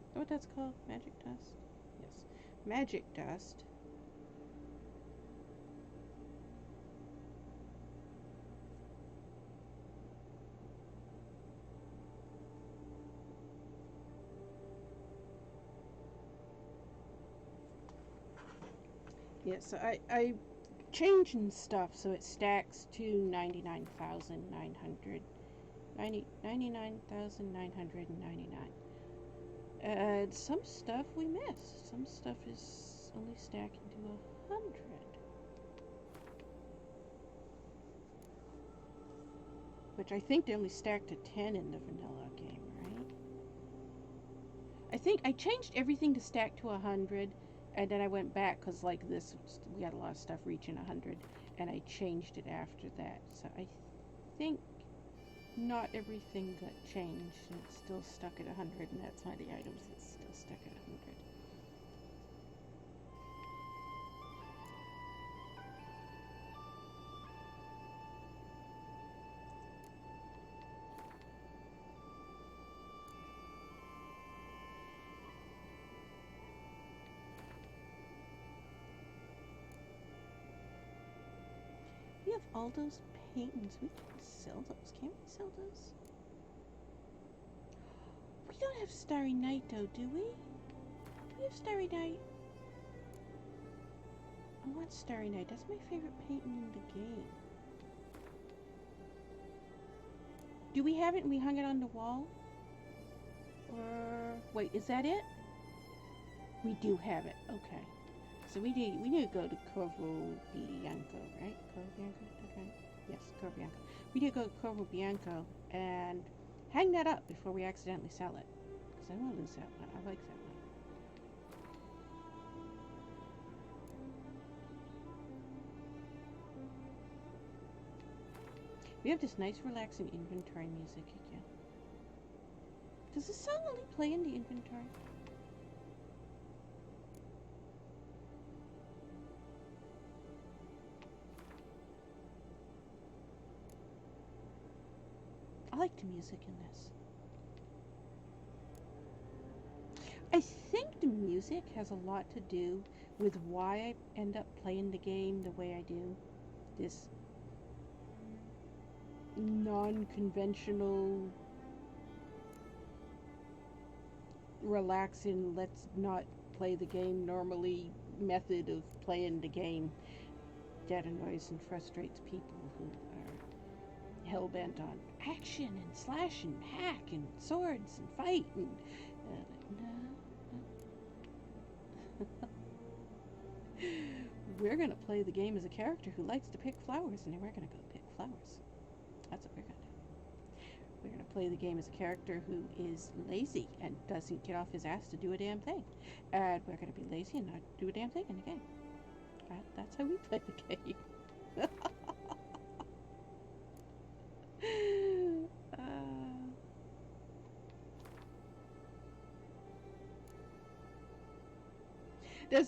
S1: Is that what that's called? Magic dust? Yes. Magic dust. Yeah, so I changing stuff so it stacks to 99,900. 99,999. Some stuff we missed. Some stuff is only stacking to 100. Which I think they only stacked to 10 in the vanilla game, right? I think I changed everything to stack to 100, and then I went back because like this, we had a lot of stuff reaching 100, and I changed it after that. So I think not everything got changed, and it's still stuck at 100, and that's why the items is still stuck at 100. We have all those paintings. We can sell those. Can't we sell those? We don't have Starry Night though, do we? Do we have Starry Night? I want Starry Night. That's my favorite painting in the game. Do we have it and we hung it on the wall? Or wait, is that it? We do have it. Okay. So we need to go to Corvo Bianco, right? Corvo Bianco? Okay. Yes, Corvo Bianco. We need to go to Corvo Bianco and hang that up before we accidentally sell it. Because I don't want to lose that one. I like that one. We have this nice relaxing inventory music again. Does this song only play in the inventory? I like the music in this. I think the music has a lot to do with why I end up playing the game the way I do. This non-conventional, relaxing, let's not play the game normally method of playing the game that annoys and frustrates people who are hell-bent on action and slash and hack and swords and fight and we're gonna play the game as a character who likes to pick flowers, and then we're gonna go pick flowers. That's what we're gonna do. We're gonna play the game as a character who is lazy and doesn't get off his ass to do a damn thing. And we're gonna be lazy and not do a damn thing in the game. That's how we play the game.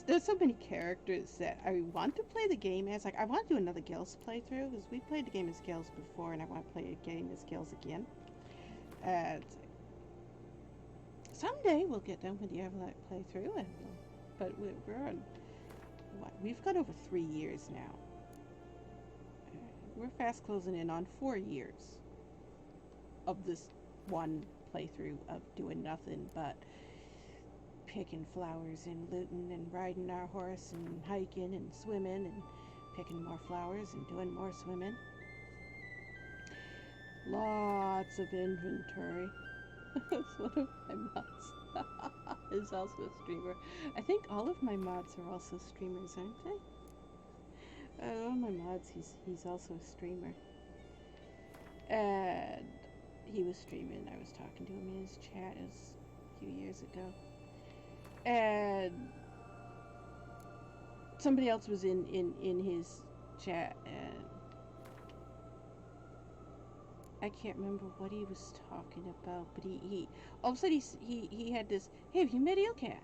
S1: There's so many characters that I want to play the game as. Like, I want to do another Gills playthrough, because we played the game as Gills before, and I want to play a game as Gills again. And someday we'll get done with the Avallac'h playthrough, and but we're on, what, we've got over 3 years now. We're fast closing in on 4 years of this one playthrough of doing nothing but picking flowers and looting and riding our horse and hiking and swimming and picking more flowers and doing more swimming. Lots of inventory. It's one of my mods is also a streamer. I think all of my mods are also streamers, aren't they? All my mods, he's also a streamer. And he was streaming. I was talking to him in his chat a few years ago. And somebody else was in his chat, and I can't remember what he was talking about, but he all of a sudden he had this, hey, have you met Ilkat?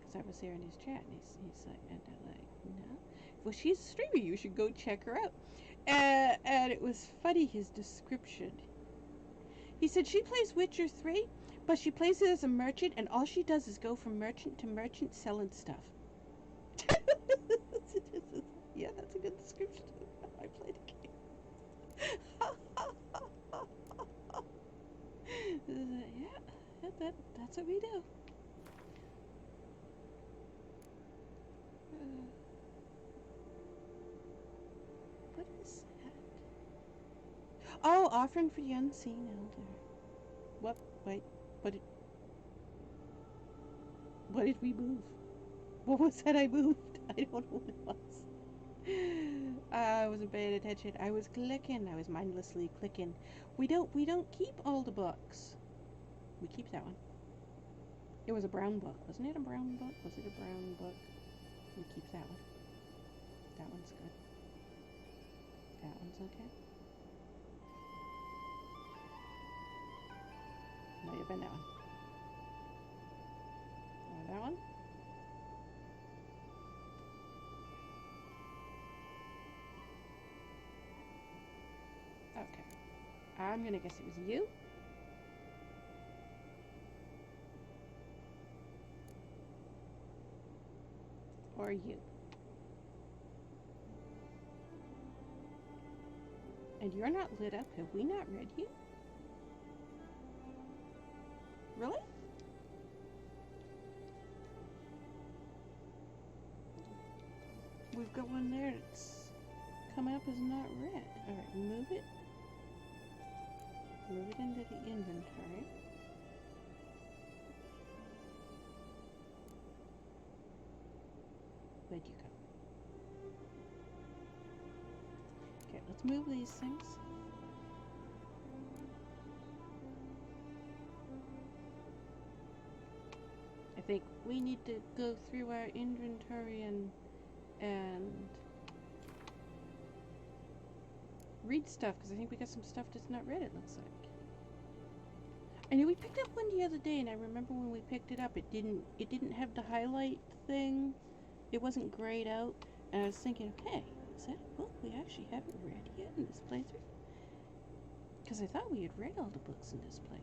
S1: Because I was there in his chat, and he's like, and I'm like, no. Well, she's a streamer, you should go check her out. And it was funny, his description. He said she plays Witcher 3, but she plays it as a merchant, and all she does is go from merchant to merchant selling stuff. Yeah, that's a good description. I played a game. Yeah, that's what we do. What is that? Oh, offering for the unseen elder. What? Wait. What did we move? What was that I moved? I don't know what it was. I wasn't paying attention. I was clicking. I was mindlessly clicking. We don't keep all the books. We keep that one. It was a brown book. Wasn't it a brown book? Was it a brown book? We keep that one. That one's good. That one's okay. Might have been that one. Or that one. Okay. I'm gonna guess it was you. Or you. And you're not lit up. Have we not read you? Really? We've got one there that's coming up as not read. Alright, move it. Move it into the inventory. Where'd you go? Okay, let's move these things. I think we need to go through our inventory and read stuff because I think we got some stuff that's not read, it looks like. I know we picked up one the other day, and I remember when we picked it up, it didn't have the highlight thing. It wasn't grayed out, and I was thinking, okay, is that a book we actually haven't read yet in this playthrough? Because I thought we had read all the books in this playthrough.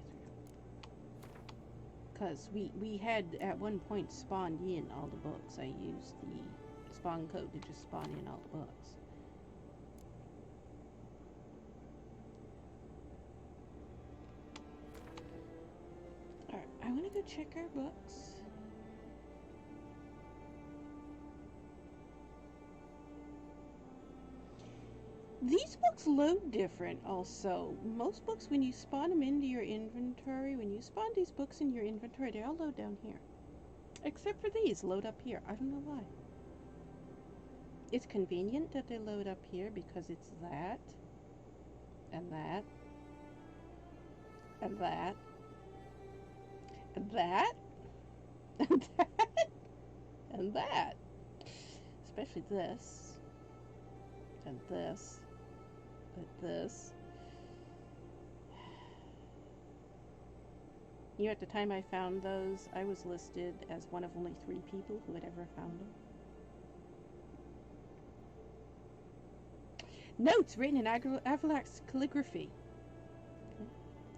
S1: Because we had at one point spawned in all the books. I used the spawn code to just spawn in all the books. Alright, I want to go check our books. These books load different also. Most books, when you spawn them into your inventory, when you spawn these books in your inventory, they all load down here. Except for these, load up here. I don't know why. It's convenient that they load up here because it's that, and that, and that, and that, and that, and that. Especially this, and this, and this. You know, at the time I found those, I was listed as one of only 3 people who had ever found them. Notes written in Avallac'h's calligraphy.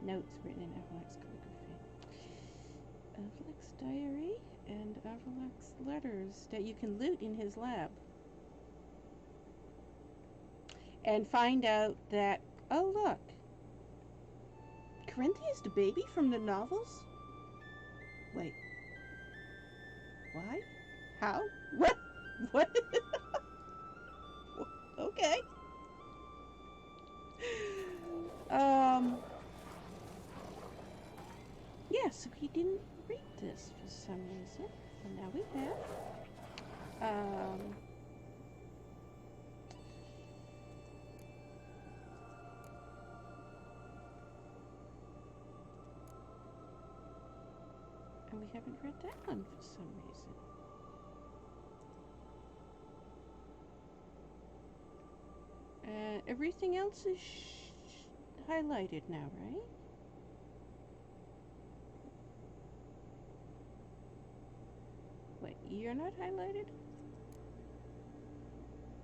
S1: Notes written in Avallac'h's calligraphy. Avallac'h's diary and Avallac'h's letters that you can loot in his lab. And find out that, oh look, Corinthia is the baby from the novels? Wait. Why? How? What? What? Okay. Yeah, so he didn't read this for some reason. And now we have. And we haven't read that one for some reason. Everything else is highlighted now, right? Wait, you're not highlighted?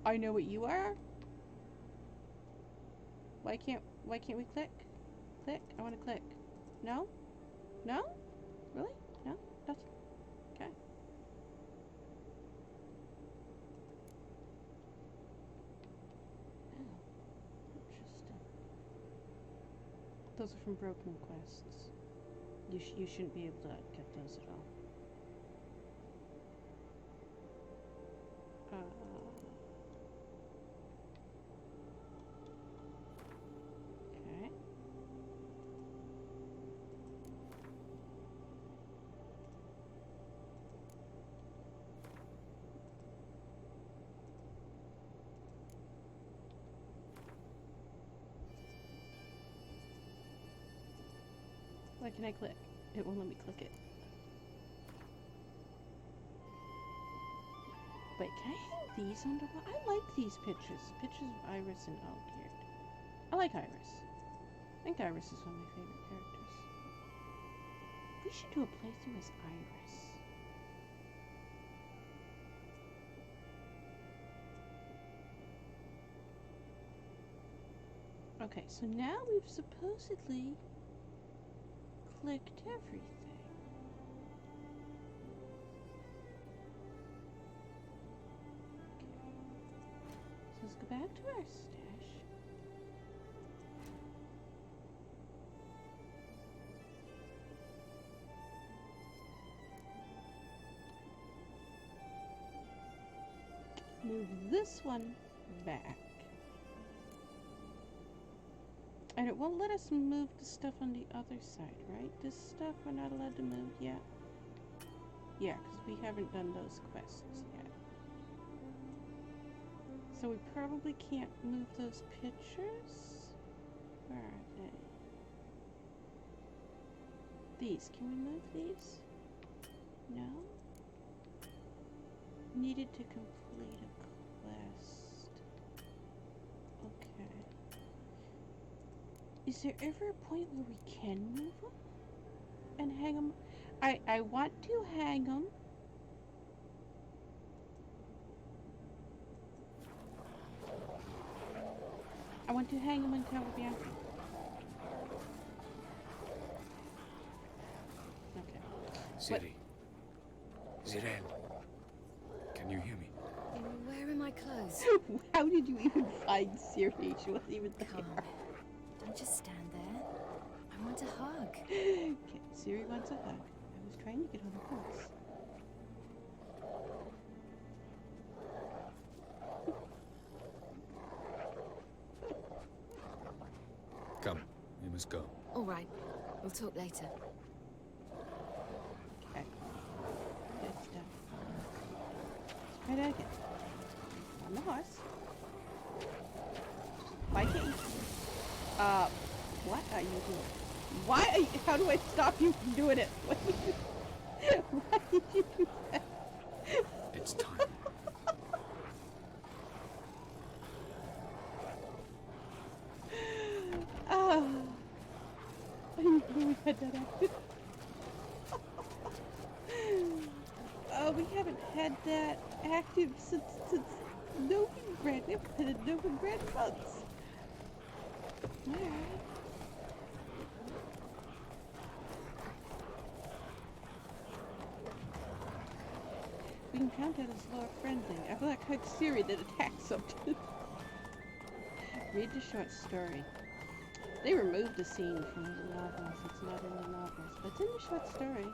S1: I know what you are. Why can't we click? Click? I want to click. No? No? Really? No? That's okay. Interesting. Those are from broken quests. You shouldn't be able to get those at all. Okay. Why can I click? It won't let me click it. Wait, can I hang these on the wall? I like these pictures. Pictures of Iris and Algierd. I like Iris. I think Iris is one of my favorite characters. We should do a playthrough as Iris. Okay, so now we've supposedly clicked everything. So let's go back to our stash. Move this one back. And it won't let us move the stuff on the other side, right? This stuff we're not allowed to move yet. Yeah, because we haven't done those quests yet. So we probably can't move those pictures. Where are they? These. Can we move these? No? Needed to complete a quest. Okay. Is there ever a point where we can move them and hang them? I want to hang them. I want to hang them until we're beyond. Okay.
S2: Ciri. Zirel. Can you hear me?
S3: Where are my clothes?
S1: How did you even find Ciri? She wasn't even there.
S3: Come. Don't just stand there. I want a hug.
S1: Okay, Ciri wants a hug. I was trying to get on the horse.
S2: Come, we must go.
S3: All right. We'll talk later.
S1: Okay. Good stuff. Let's try that again. On the horse. Why can't you... what are you doing? Why are you... How do I stop you from doing it? What did you... Why did you do that?
S2: It's time.
S1: I didn't know we had that active. Oh, we haven't had that active since Novigrad. We haven't had a Novigrad months. Alright. We can count that as a lower friend thing. Avallac'h hugged Ciri that attacked something. Read the short story. They removed the scene from the novels. It's not in the novels, but it's in the short story.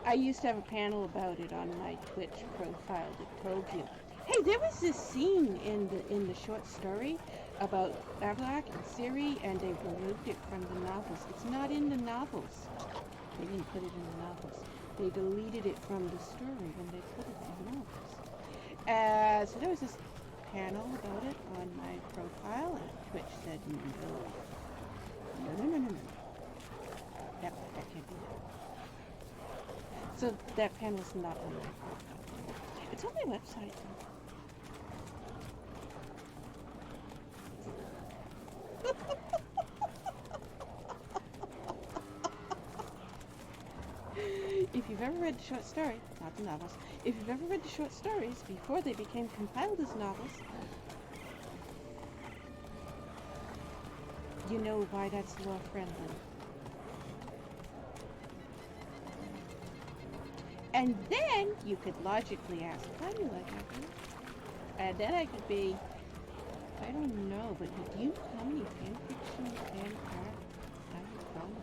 S1: I used to have a panel about it on my Twitch profile that told you, hey, there was this scene in the short story about Avallac'h and Ciri, and they removed it from the novels. It's not in the novels. They didn't put it in the novels. They deleted it from the story when they put it in the novels. So there was this panel about it on my profile, and Twitch said no. No. That can't be that. So that panel's not on my profile. It's on my website though. If you've ever read the short story, not the novels, if you've ever read the short stories before they became compiled as novels, you know why that's law friendly. And then you could logically ask, how do you like that? And then I could be, I don't know, but do you know how many fanfiction and art I would call it?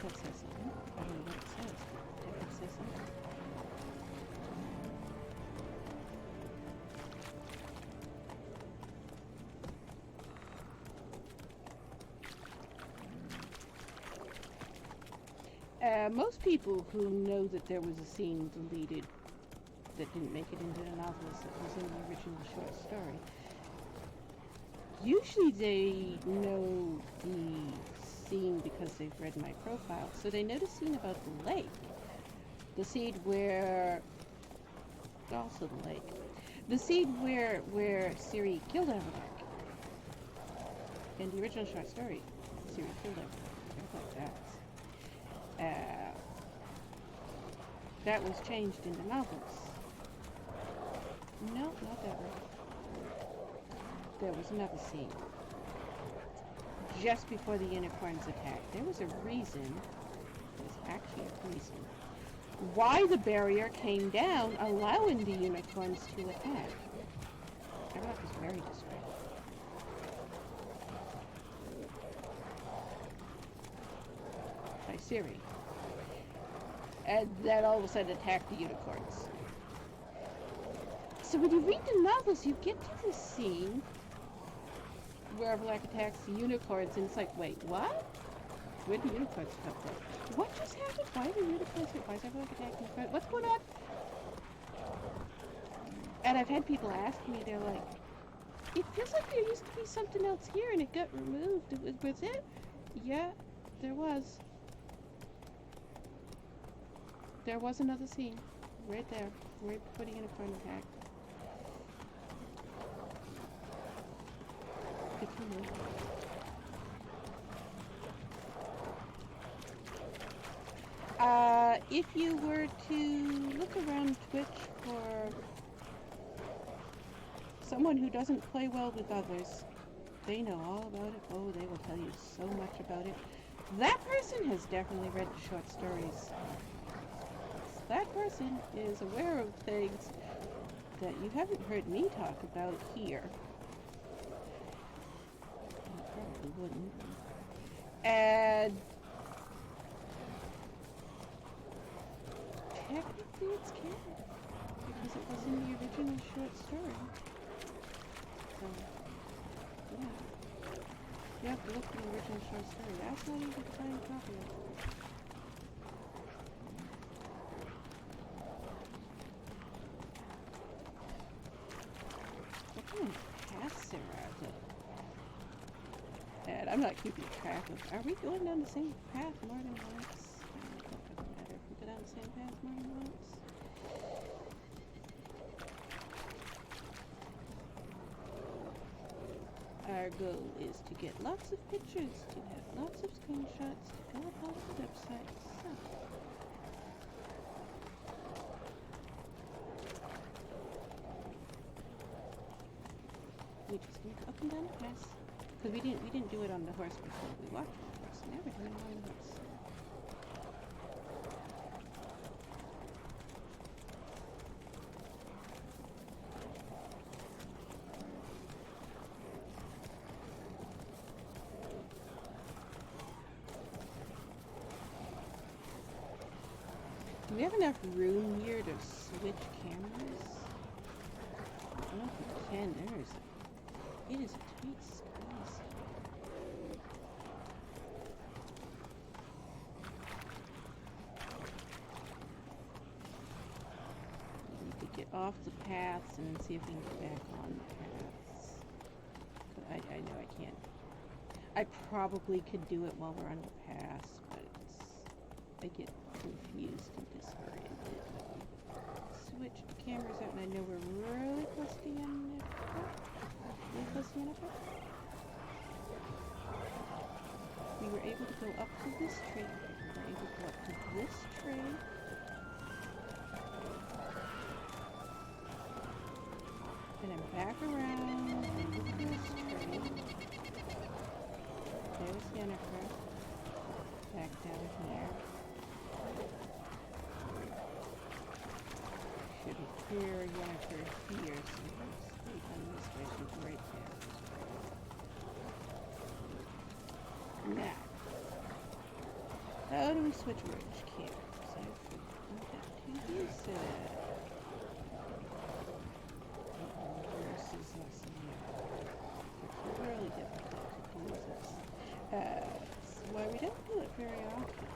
S1: That says something. I don't know what it says. If it says something. Most people who know that there was a scene deleted that didn't make it into the novels that was in the original short story, usually they know the scene because they've read my profile. So they know the scene about the lake. The scene where... Also the lake. The scene where Ciri killed Avallac'h. In the original short story, Ciri killed Avallac'h. Things like that. That was changed in the novels. No, not that one. There was another scene. Just before the unicorns attacked. There was a reason. There was actually a reason why the barrier came down, allowing the unicorns to attack. Avallac'h was very distracted. By Ciri. And then all of a sudden attacked the unicorns. So when you read the novels, you get to this scene where Avallac'h attacks the unicorns, and it's like, wait, what? Where did the unicorns come from? What just happened? Why are the unicorns here? Why is Avallac'h attacking the unicorns? What's going on? And I've had people ask me, they're like, it feels like there used to be something else here and it got removed. Was it? Yeah, there was. There was another scene. Right there. Right putting in a front attack. If you would. If you were to look around Twitch for someone who doesn't play well with others, they know all about it. Oh, they will tell you so much about it. That person has definitely read the short stories. That person is aware of things that you haven't heard me talk about here. You probably wouldn't. And technically it's canon, because it was in the original short story. So, yeah. You have to look at the original short story. That's not easy to find a copy of. Past Sarah, and I'm not keeping track of. Are we going down the same path more than once? It doesn't matter if we go down the same path more than once. Our goal is to get lots of pictures, to have lots of screenshots, to go up on the website. So. We just need to up and down the pass. Because we didn't do it on the horse before. We walked on the horse. Now we're doing it on the horse. Do we have enough room here to switch cameras? I don't know if we can. It is a tight squeeze. We need to get off the paths and then see if we can get back on the paths. I know I can't. I probably could do it while we're on the paths, but I get confused and disoriented. Switch the cameras out, and I know we're really close to the end. We were able to go up to this tree. We were able to go up to this tree. And then back around into this tree. There's Jennifer. Back down here. Should be clear Jennifer here, so you can stay on this way. She's right there. Now, how do we switch which cameras? I've got to use it. Versus us here. It's really difficult to use this. That's why we don't do it very often.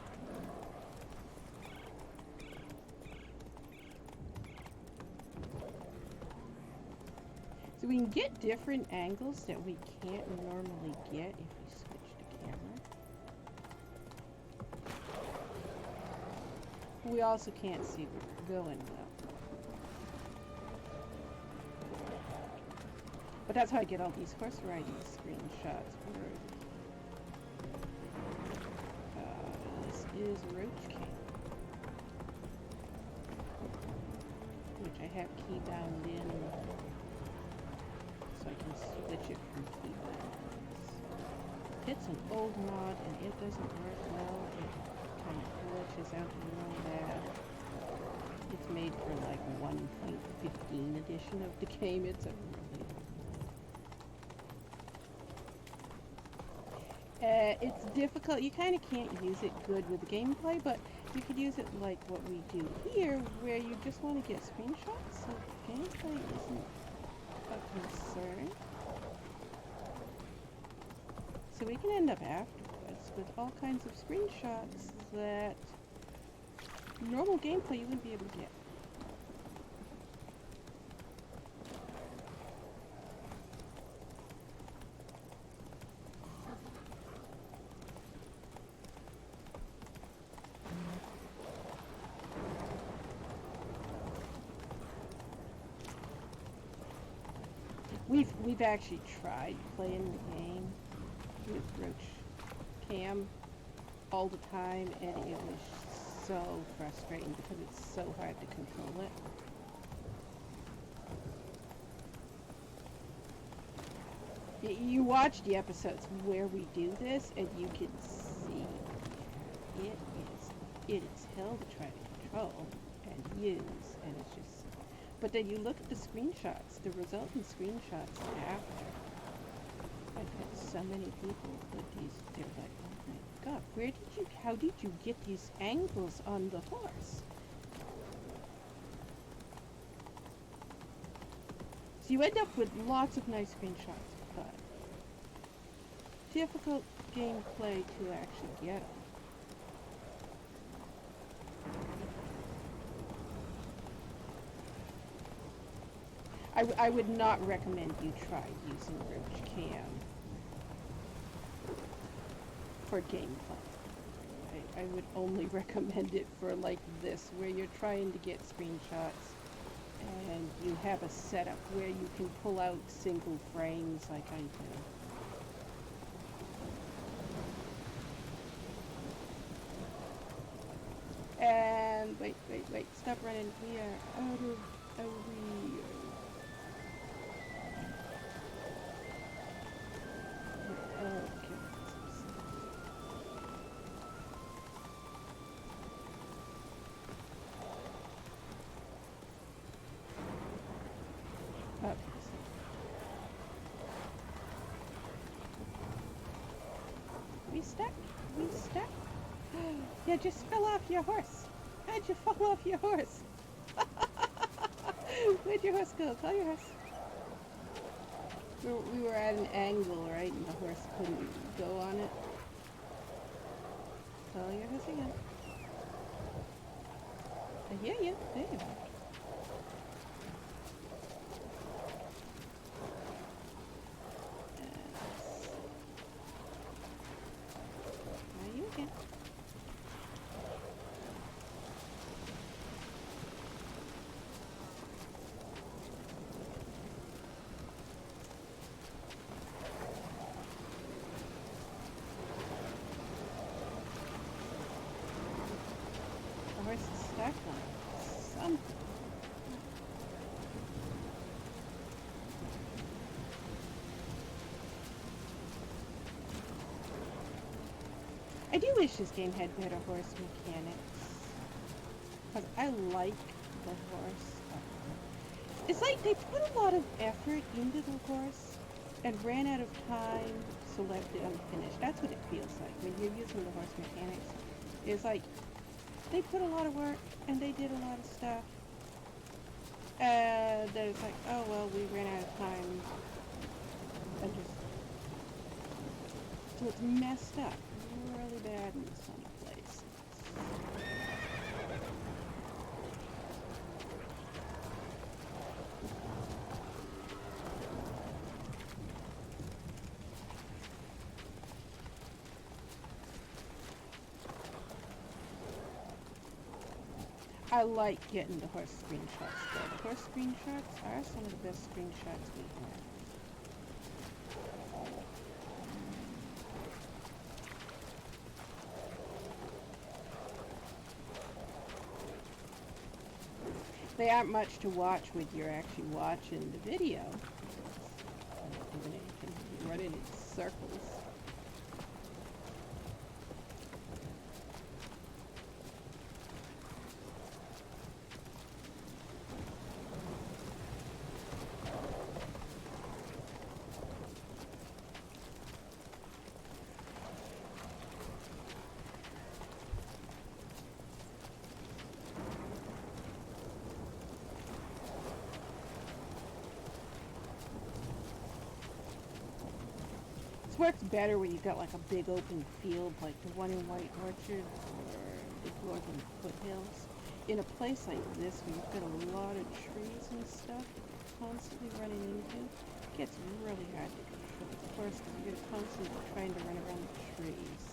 S1: So we can get different angles that we can't normally get if we switch the camera. We also can't see where we're going though. But that's how I get all these horse riding screenshots. This is Roach King, which I have keybound in, so I can switch it from keybounds. It's an old mod and it doesn't work well. It kind of glitches out real bad. It's made for like 1.15 edition of the game. It's a really it's difficult. You kind of can't use it good with the gameplay, but you could use it like what we do here, where you just want to get screenshots, so gameplay isn't a concern. So we can end up afterwards with all kinds of screenshots that normal gameplay you wouldn't be able to get. We've actually tried playing the game with Roach Cam all the time, and it was so frustrating because it's so hard to control it. You watch the episodes where we do this, and you can see it is hell to try to control and use, and it's just. But then you look at the screenshots, the resultant screenshots after. I've had so many people put these. They're like, oh my god, how did you get these angles on the horse? So you end up with lots of nice screenshots, but difficult gameplay to actually get them. I would not recommend you try using Roach Cam for gameplay. I would only recommend it for like this, where you're trying to get screenshots and you have a setup where you can pull out single frames like I do. And wait, stop running. We are out of arena. Okay. Okay. We stuck? You just fell off your horse. How'd you fall off your horse? Where'd your horse go? Call your horse. We were at an angle, right? And the horse couldn't go on it. Call your horse again. I hear you. There you are. Now you again. The horse is stuck on something. I do wish this game had better horse mechanics, because I like the horse. It's like they put a lot of effort into the horse and ran out of time, so left it unfinished. That's what it feels like when you're using the horse mechanics. It's like they put a lot of work and they did a lot of stuff. Then it's like, oh well, we ran out of time. And just so it's messed up really bad in some places. I like getting the horse screenshots though. The horse screenshots are some of the best screenshots we have. They aren't much to watch when you're actually watching the video. Doing anything, you're running in circles. This works better when you've got like a big open field like the one in White Orchard or the Northern Foothills. In a place like this where you've got a lot of trees and stuff constantly running into, it gets really hard to control the horse because you're constantly trying to run around the trees.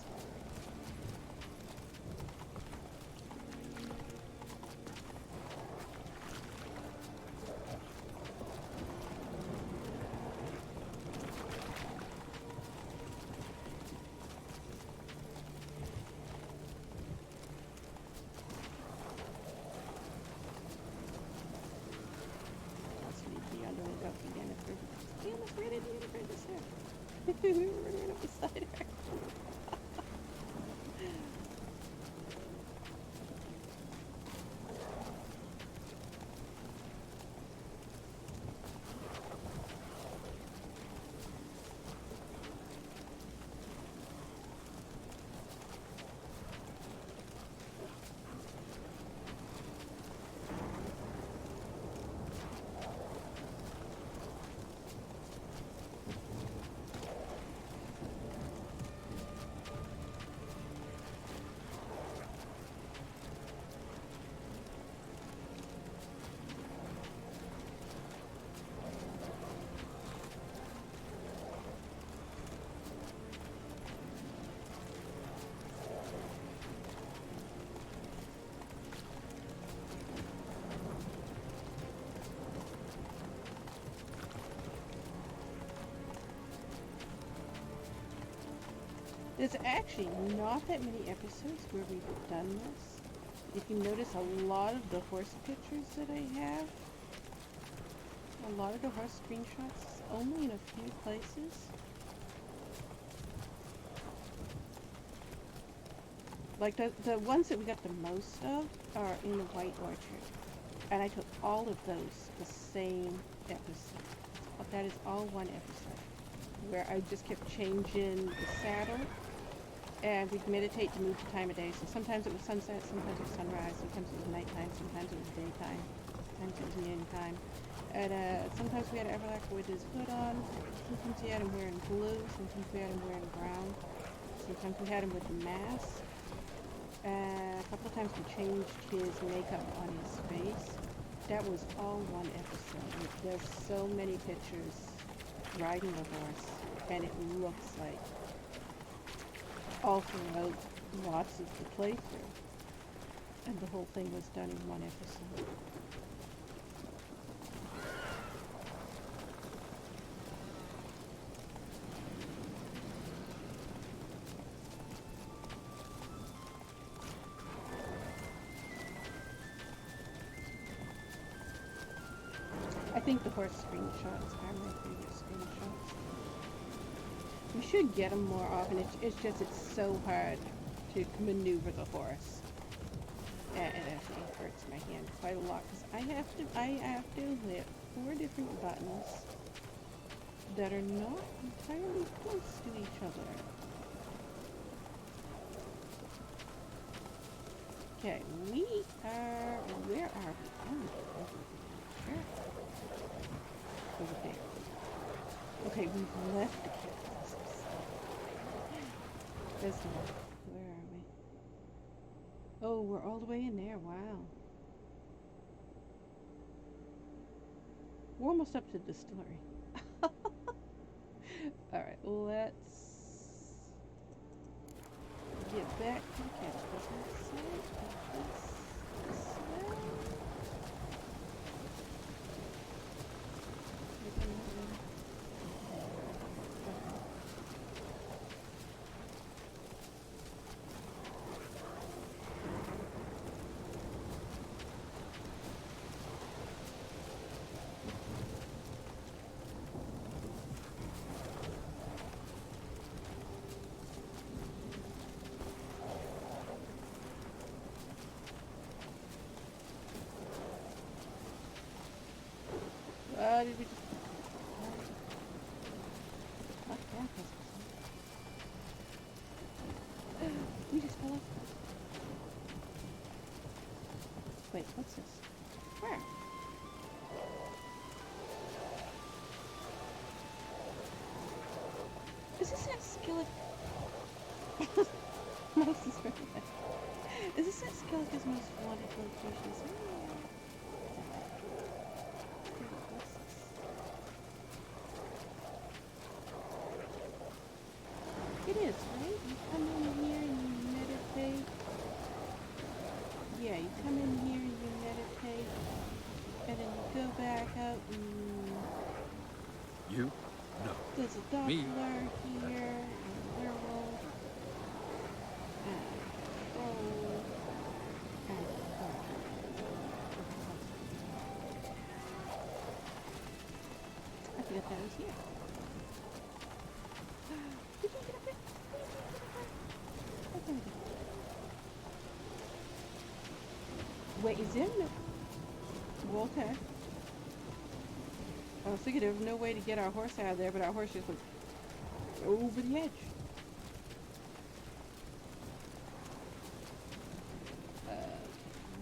S1: There's actually not that many episodes where we've done this. If you notice, a lot of the horse pictures that I have, a lot of the horse screenshots, only in a few places. Like the ones that we got the most of are in the White Orchard. And I took all of those the same episode. That is all one episode. Where I just kept changing the saddle. And we'd meditate to move the time of day. So sometimes it was sunset, sometimes it was sunrise, sometimes it was nighttime, sometimes it was daytime, sometimes it was noontime. And sometimes we had Avallac'h with his hood on, sometimes we had him wearing blue, sometimes we had him wearing brown, sometimes we had him with the mask. A couple of times we changed his makeup on his face. That was all one episode. There's so many pictures riding the horse, and it looks like all throughout lots of the playthrough. And the whole thing was done in one episode. I think the horse screenshots are my favorite screenshots. We should get them more often. It's so hard to maneuver the horse. And it actually hurts my hand quite a lot because I have to hit 4 different buttons that are not entirely close to each other. Okay, where are we? Oh, sure. Over there. Okay, we've left the Cataclysm. There's more. Where are we? Oh, we're all the way in there. Wow. We're almost up to the distillery. Alright, let's get back to the Cataclysm site. This way. Did we just... Oh, yeah, we just fell off. Wait, what's this? Where? Is this that Skellige? Mouse is right there. Is this that Skellige's most wanted locations? It is, right? You come in here and you meditate. Yeah, you come in here and you meditate. And then you go back out and...
S2: You? No.
S1: There's a Doppler
S2: Me?
S1: here, and a werewolf, and a troll, and a I forgot that was here. We can get up there. Okay. Wait, is there no... Well, okay. I was thinking there was no way to get our horse out of there, but our horse just went over the edge.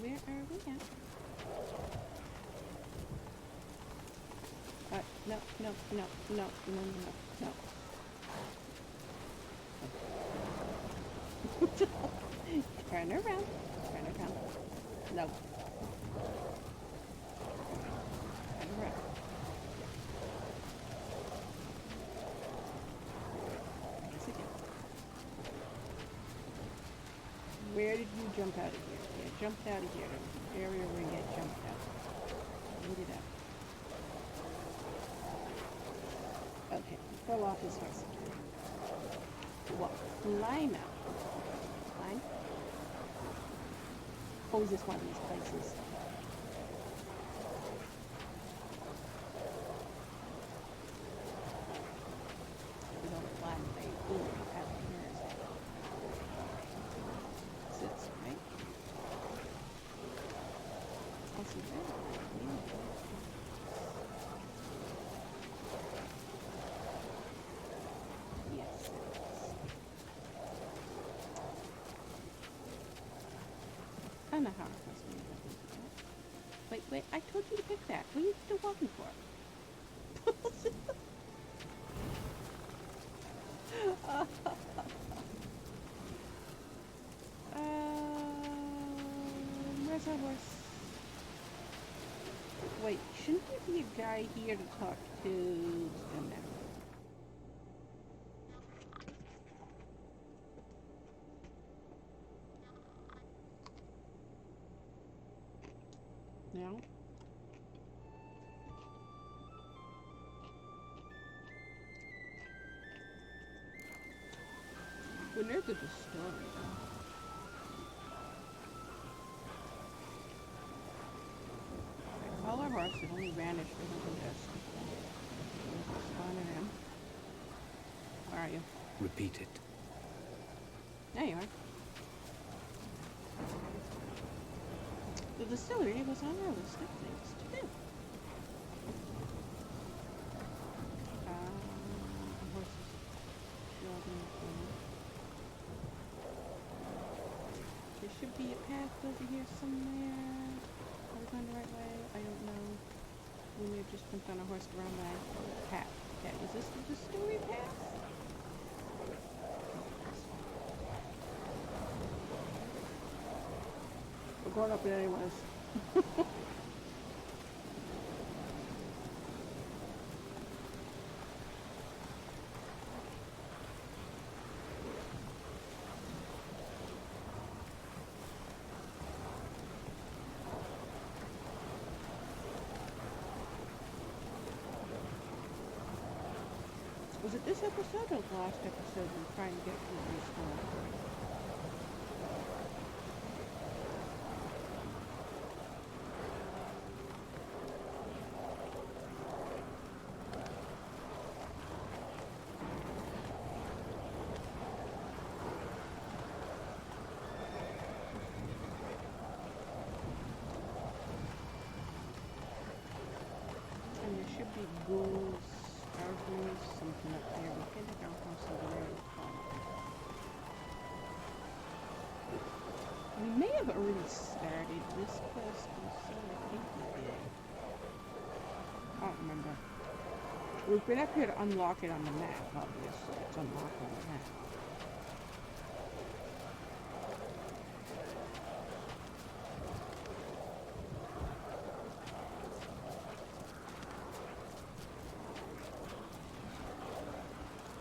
S1: Where are we at? No. Turn around. No. Turn around. Where did you jump out of here? Yeah, jumped out of here. The area where you had jumped out. Lead it up. Okay, fell off his horse again. What? Climb out. Climb? Oh, is this one of these places? We don't climb very easily out here, is it? It's this, right? Oh, see that? Yes, it is. I don't know how I'm supposed to do that. Wait, I told you to pick that. What are you still walking for? Where's our horse? Wait, shouldn't there be a guy here to talk to? And then. No? When there's a distillery. Call our horse, it only vanished for the dust. Spawning him. Where are you?
S5: Repeat it.
S1: There you are. The distillery was on our list of things to do. Horses jogging the corner. There should be a path over here somewhere. Are we going the right way? I don't know. We may have just jumped on a horse the wrong way. Path. Okay, is this the distillery path? We're going up it anyways. Was it this episode or the last episode we were trying to get to the store? And there should be ghouls. Something up there. We can take our house over there and call it. We may have already started this quest, so I think we did. I don't remember. We've been up here to unlock it on the map, obviously. It's unlocked on the map.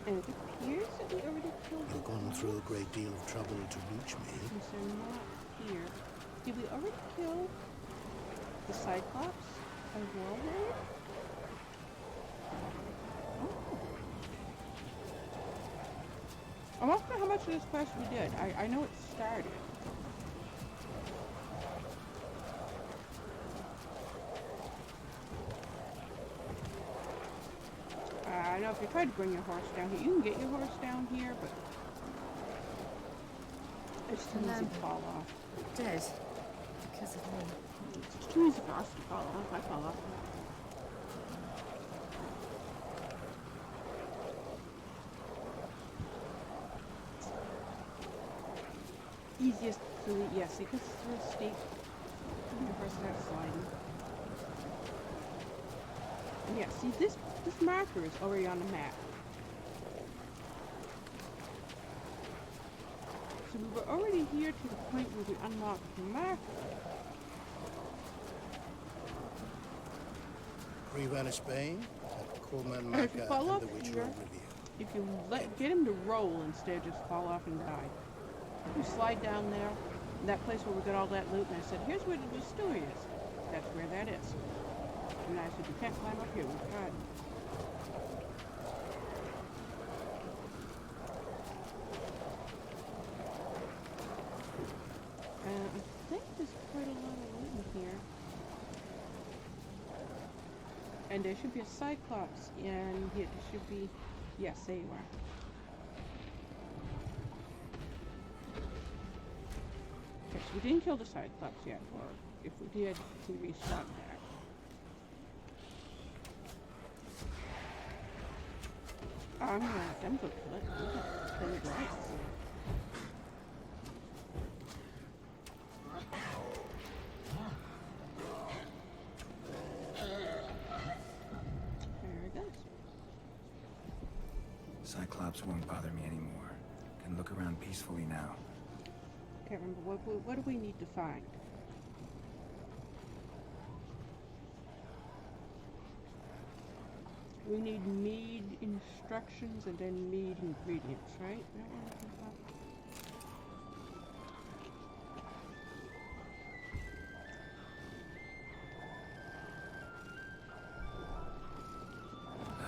S1: And it appears that we already killed the
S4: You've gone through a great deal of trouble to reach me.
S1: Since they're not here. Did we already kill the Cyclops as well, then? Oh. I don't know how much of this quest we did. I know it started. I know if you try to bring your horse down here, you can get your horse down here, but it's too easy to fall off.
S3: Dead. Because of me.
S1: It's too easy for us to fall off. I fall off. Easiest to, yes, because it's through a steep. Your horse starts sliding. And yeah, see, this marker is already on the map. So we were already here to the point where we unlocked the marker.
S4: Pre-Venice Spain, Corman
S1: And if you
S4: Maca,
S1: fall
S4: and
S1: off
S4: the Witcher
S1: here,
S4: of Rivia.
S1: if you get him to roll instead, just fall off and die. You slide down there, that place where we got all that loot, and I said, here's where the distillery is. That's where that is. And I said, you can't climb up here, we've tried. and there should be a Cyclops, and here there should be, yes, there you are. Okay, so we didn't kill the Cyclops yet, or if we did, we respawned back. I'm gonna let them go kill it. We got plenty of rights. There it goes.
S5: Cyclops won't bother me anymore. Can look around peacefully now.
S1: Can't remember what do we need to find? We need mead instructions and then mead ingredients, right? Is that what we're talking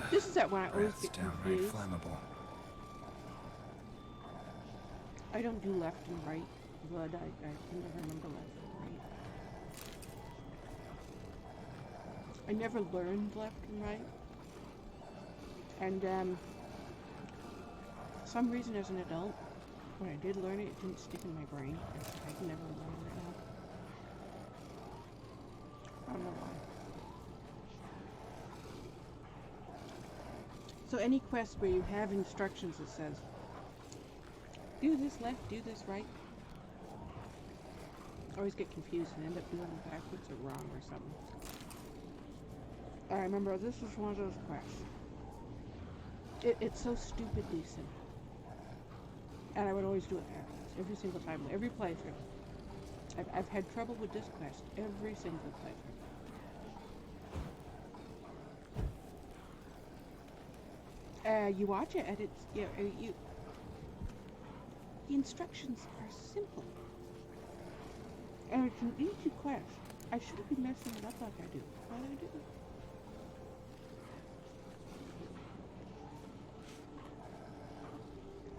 S1: about? This is that one I always
S5: Breath's
S1: get
S5: downright
S1: confused.
S5: flammable.
S1: I don't do left and right, but I can never remember left and right. I never learned left and right. And for some reason as an adult, when I did learn it, it didn't stick in my brain. I can never remember it now. I don't know why. So any quest where you have instructions that says, do this left, do this right, I always get confused and end up doing it backwards or wrong or something. I remember this was one of those quests. It's so stupidly simple. And I would always do it backwards, every single time, every playthrough. I've had trouble with this quest every single playthrough. You watch it and it's, the instructions are simple. And it's an easy quest. I shouldn't be messing it up like I do. But I do.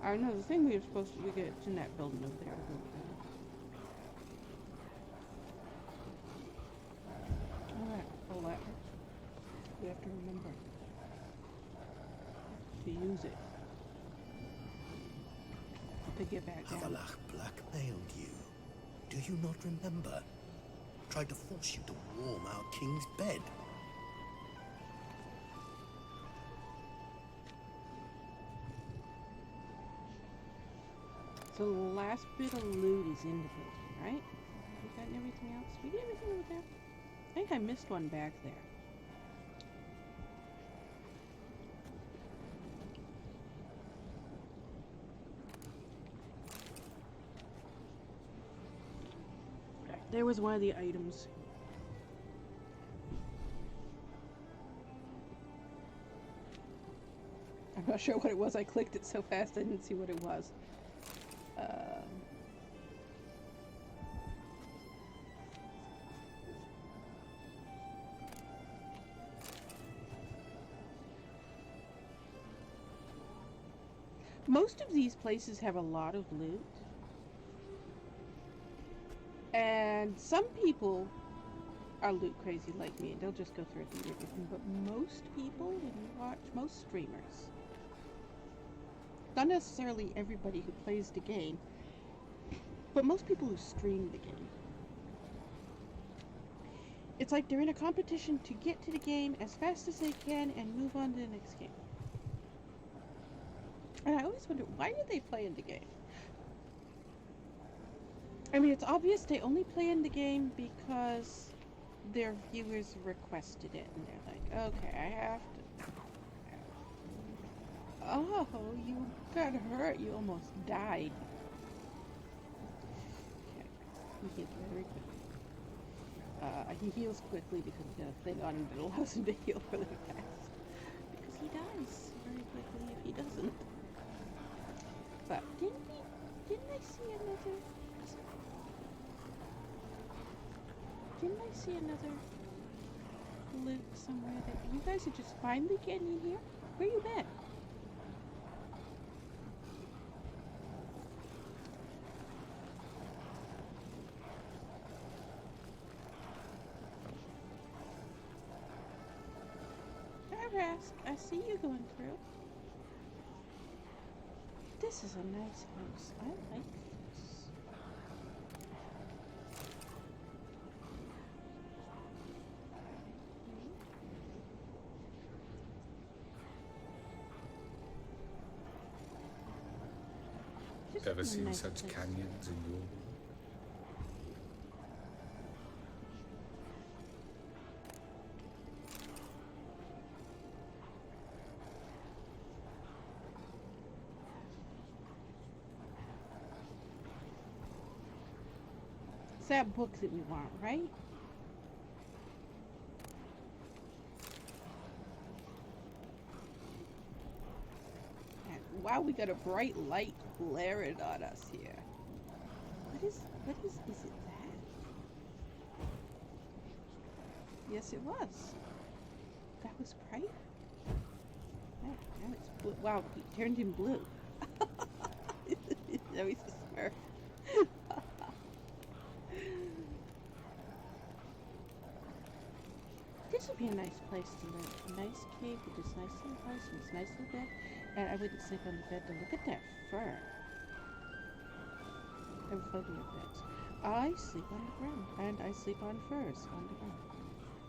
S1: I know the thing we were supposed to get, it's in that building over there. Alright, well that we have to remember to use it. To get back down.
S4: Avallac'h blackmailed you. Do you not remember? Tried to force you to warm our king's bed.
S1: So the last bit of loot is in the building, right? We got everything else? We get everything over there? I think I missed one back there. There was one of the items. I'm not sure what it was. I clicked it so fast I didn't see what it was. Most of these places have a lot of loot. And some people are loot crazy like me, and they'll just go through everything. But most people, when you watch, most streamers, not necessarily everybody who plays the game, but most people who stream the game, it's like they're in a competition to get to the game as fast as they can and move on to the next game. And I always wonder, why do they play in the game? I mean, it's obvious they only play in the game because their viewers requested it, and they're like, okay, I have to. Oh, you got hurt. You almost died. Okay, he heals very quickly. He heals quickly because he's got a thing on him that allows him to heal really fast. Because he dies very quickly if he doesn't. But didn't I see another? Didn't I see another loot somewhere that you guys are just finally getting in here? Where you been? Rask. I see you going through. This is a nice house. I like this. Just
S2: Ever
S1: a
S2: seen
S1: nice
S2: such
S1: place.
S2: canyons in your world?
S1: It's that book that we want, right? And wow, we got a bright light glaring on us here. What is it that? Yes, it was. That was bright. Now it's blue. Wow, he turned in blue. Now he's a smurf. This would be a nice place to live. A nice cave with this nice little house and this nice little bed. And I wouldn't sleep on the bed, but look at that fur. I have a phobia of beds. I sleep on the ground, and I sleep on furs on the ground.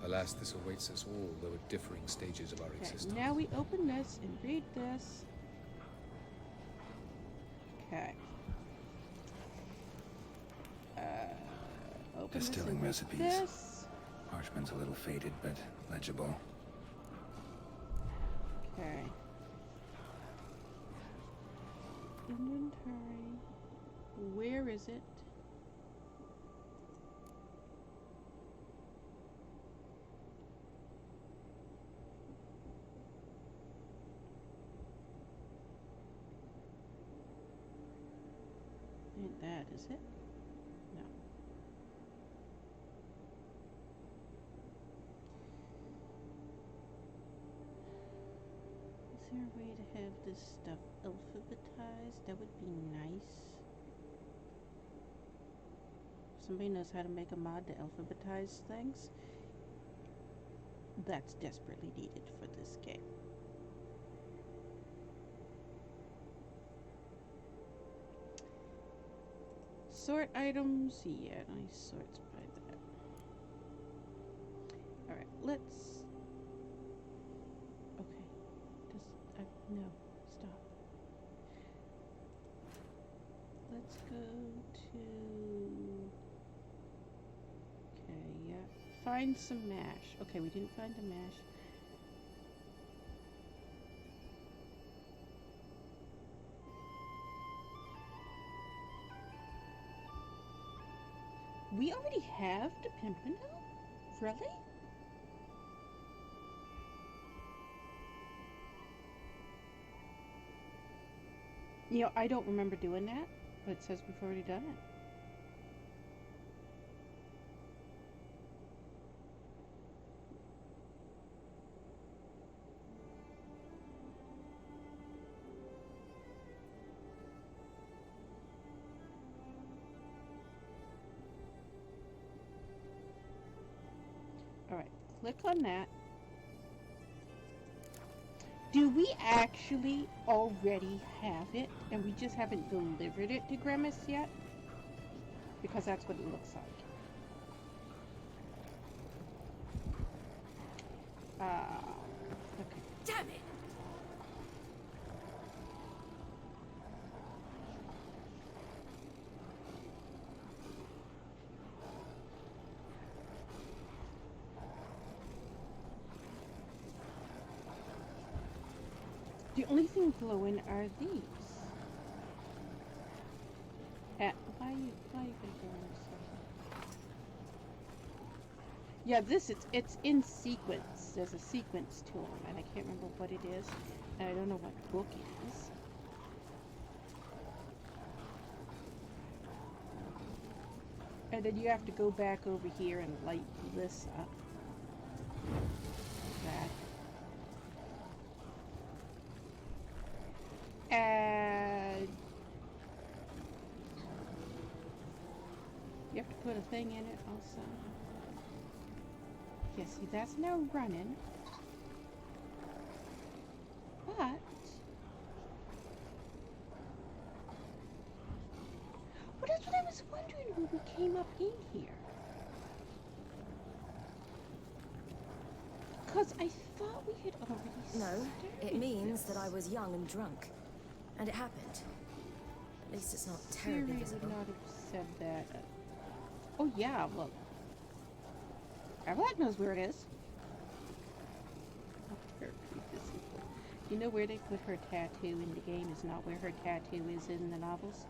S2: Alas, this awaits us all, though at differing stages of our
S1: Okay,
S2: existence.
S1: now we open this and read this. Okay. Open this
S5: Distilling
S1: and read
S5: recipes.
S1: This.
S5: Parchment's a little faded, but legible.
S1: Okay. Inventory. Where is it? Ain't that, is it? No. Is there a way to have this stuff alphabetized? That would be nice. If somebody knows how to make a mod to alphabetize things, that's desperately needed for this game. Sort items, yeah, it only sorts by that. Alright, let's... Okay. No, stop. Let's go to... Okay, yeah. Find some mash. Okay, we didn't find the mash. We already have the Pimpernel? Really? You know, I don't remember doing that, but it says we've already done it. Alright, click on that. Do we actually already have it, and we just haven't delivered it to Grimace yet? Because that's what it looks like. Okay.
S3: Damn it!
S1: The only thing glowing are these. Why are you gonna go on this side? Yeah, it's in sequence. There's a sequence to them, and I can't remember what it is, and I don't know what book it is. And then you have to go back over here and light this up. That. And you have to put a thing in it also. Yeah, see, that's now running. was wondering when we came up in here. Because I thought we had already
S3: No,
S1: started
S3: it means
S1: this.
S3: that I was young and drunk. And it happened. At least it's not terribly
S1: Siri
S3: visible.
S1: would not have said that. Oh yeah, look. Avallac'h knows where it is. You know where they put her tattoo in the game is not where her tattoo is in the novels?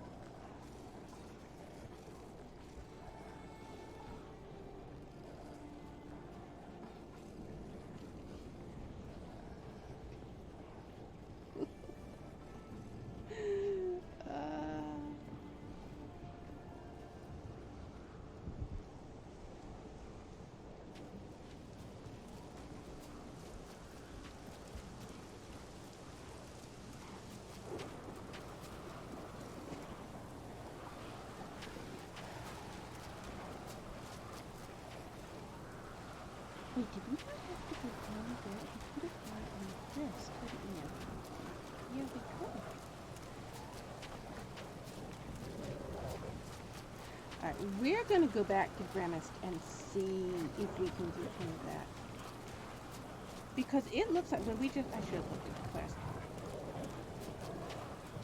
S1: Wait, did we not have to go down there? We could have gone on this, couldn't we? Yeah, we could. Alright, we're gonna go back to Gremist and see if we can do any of that. Because it looks like when we just, I should have looked at the quest.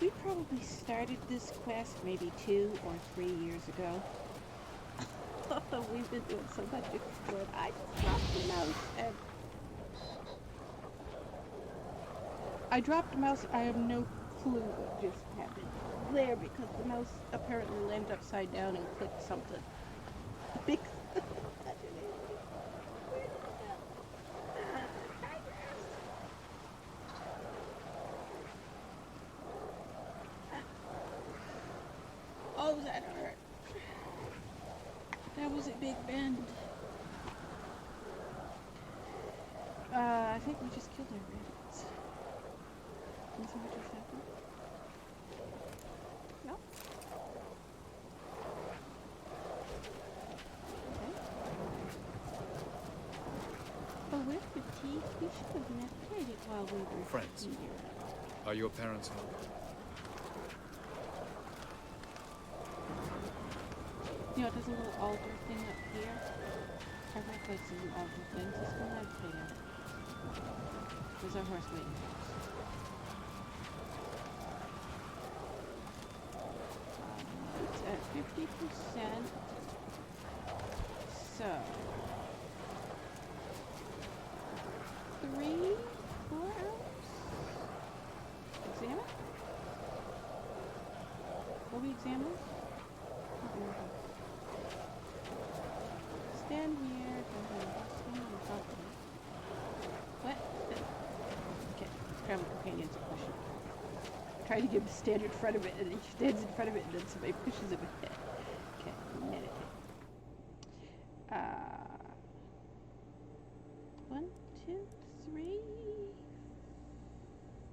S1: We probably started this quest maybe 2 or 3 years ago. We've been doing so much exploring. I just dropped the mouse and I dropped the mouse. I have no clue what just happened there because the mouse apparently landed upside down and clicked something. Oh, that hurt. That was a big bend. I think we just killed our rabbits. Is that what just happened? No? Okay. Oh, we're fatigued. We should have meditated while we were
S2: Friends.
S1: here.
S2: Are your parents home?
S1: You know, there's a little altar thing up here. I recognize there's an altar thing. Just go meditate on it. There's our horse waiting for us. It's at 50%. So 3, 4 hours? Examine? What we examine? Stand here. Stand on top of it. What? Okay. Travel companion's a question. Try to give the stand in front of it, and he stands in front of it, and then somebody pushes him ahead. Okay, meditate. 1, 2, 3,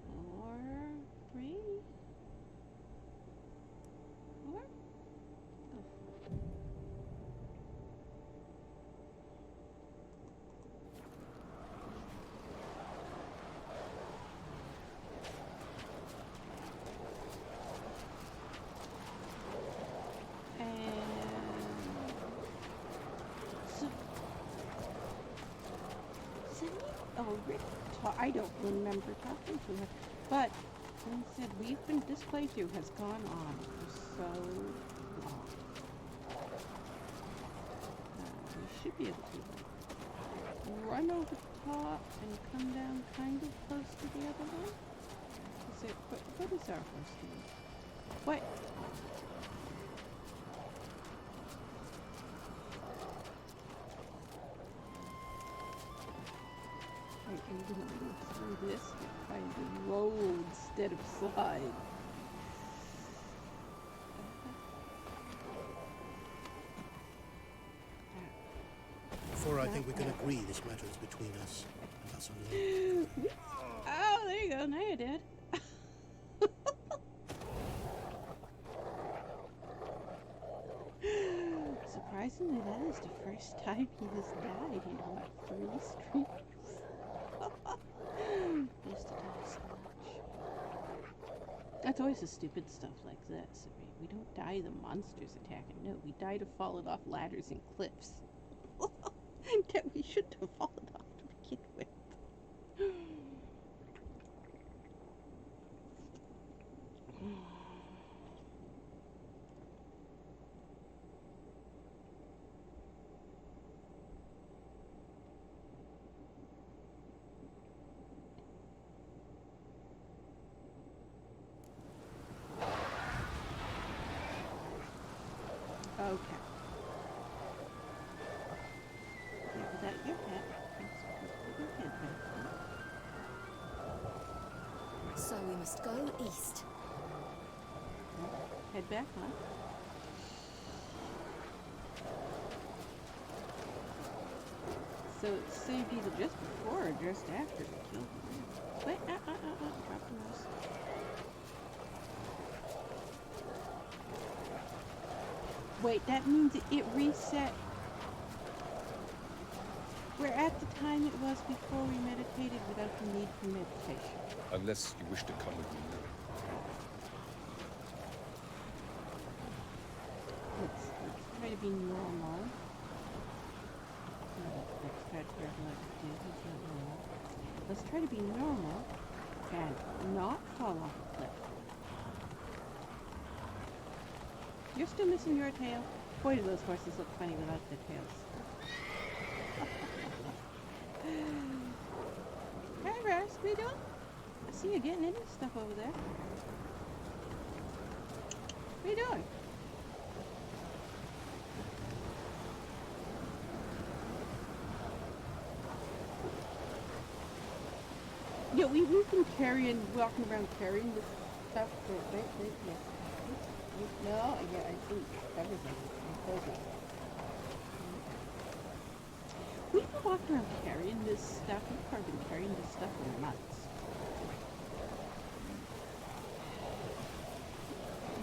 S1: 4, 3, 4. I don't remember talking to her, but like I said, this playthrough has gone on for so long. We should be able to run over the top and come down kind of close to the other one. What is our horse doing? What? I'm going to move through this and find the road instead of slide.
S4: Before I think we can agree this matter is between us and us alone.
S1: Oh, there you go. Now you did. Surprisingly, that is the first time he has died in, what, 3 streams? Used to die so much. That's always the stupid stuff like this. I mean, we don't die the monsters attacking. No, we die to falling off ladders and cliffs. That we shouldn't have fallen off to begin with. Okay. Yeah, was that your head? Put your head back.
S3: So we must go east.
S1: Head back, huh? So it's saved either just before or just after we killed him. Wait, drop the mouse. Wait, that means it reset. We're at the time it was before we meditated without the need for meditation.
S2: Unless you wish to come with me now.
S1: Let's try to be normal. Let's try to do. It's not normal. Let's try to be normal and not fall off a cliff. You're still missing your tail? Boy, do those horses look funny without their tails. Hey, Russ, what are you doing? I see you getting into stuff over there. What are you doing? Yeah, we've been walking around carrying this stuff for, wait, yes. No, yeah, I think everything. We've been walking around carrying this stuff. We've probably been carrying this stuff for months.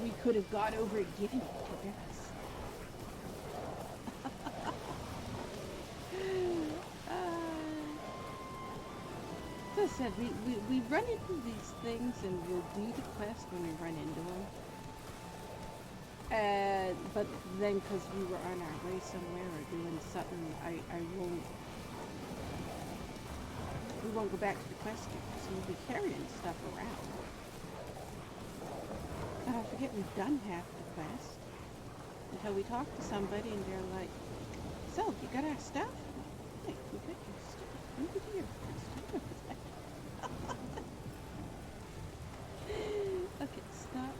S1: We could have got over it getting it to us. As I said, we run into these things and we'll do the quest when we run into them. But then, because we were on our way somewhere or doing something, we won't go back to the quest yet, so we'll be carrying stuff around. But I forget we've done half the quest until we talk to somebody and they're like, "So, you got our stuff?" Hey, we got your stuff. Over here. Okay, stop.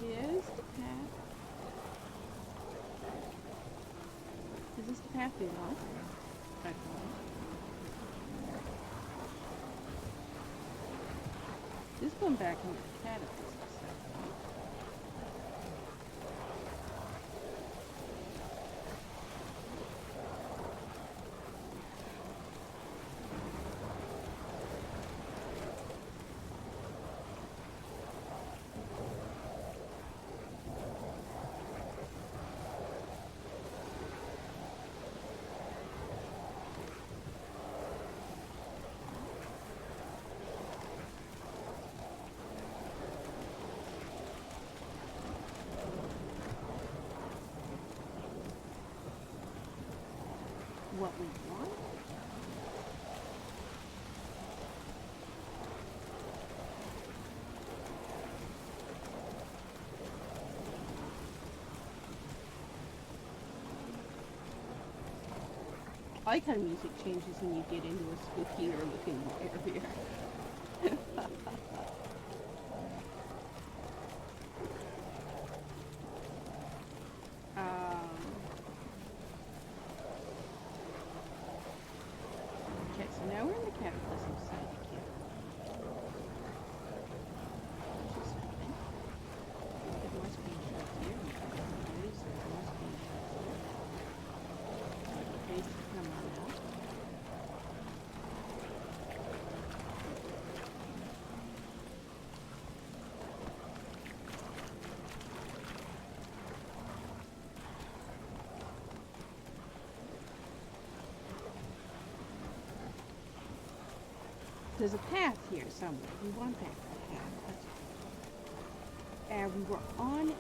S1: Here's the path. Is this the path we want? This going back into the Cataclysm stuff. What we want? I like how music changes when you get into a spookier looking area. Okay, so now we're in the Cataclysm side again. Which is fine. Get more screenshots here. We got these, there's more screenshots here. Okay, so come on now. There's a path here somewhere. We want that path. And we were on a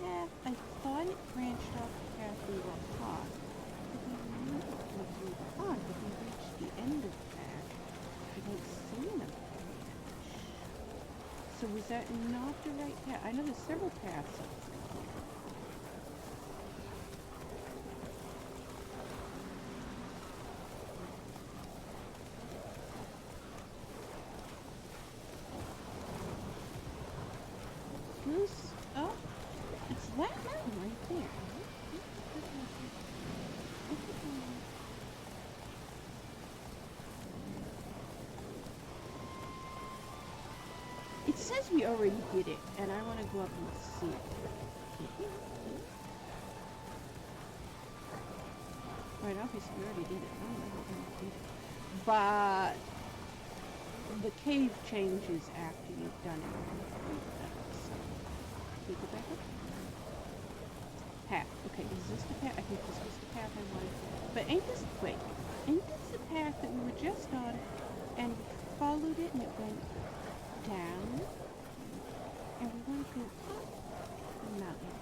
S1: path. I thought it branched off the path we were on. But we knew what we were on. But we reached the end of the path. I don't see another path. So was that not the right path? I know there's several paths up here. Oh, it's that mountain right there. It says we already did it, and I want to go up and see it. Right, obviously we already did it. I don't know what we did. But the cave changes after you've done it. We go back up? Path. Okay, is this the path? I think this was the path I wanted. But ain't this the path that we were just on and we followed it and it went down? And we want to go up the mountain.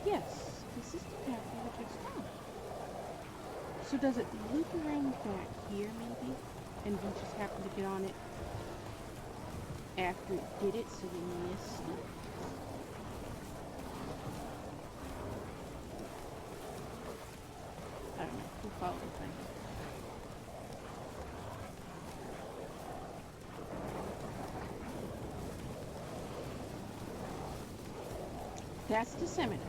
S1: Yes, this is the path we were just on. So does it loop around back here, maybe? And we just happened to get on it after it did it, so we missed it? I don't know. We'll follow the thing. That's the cemetery.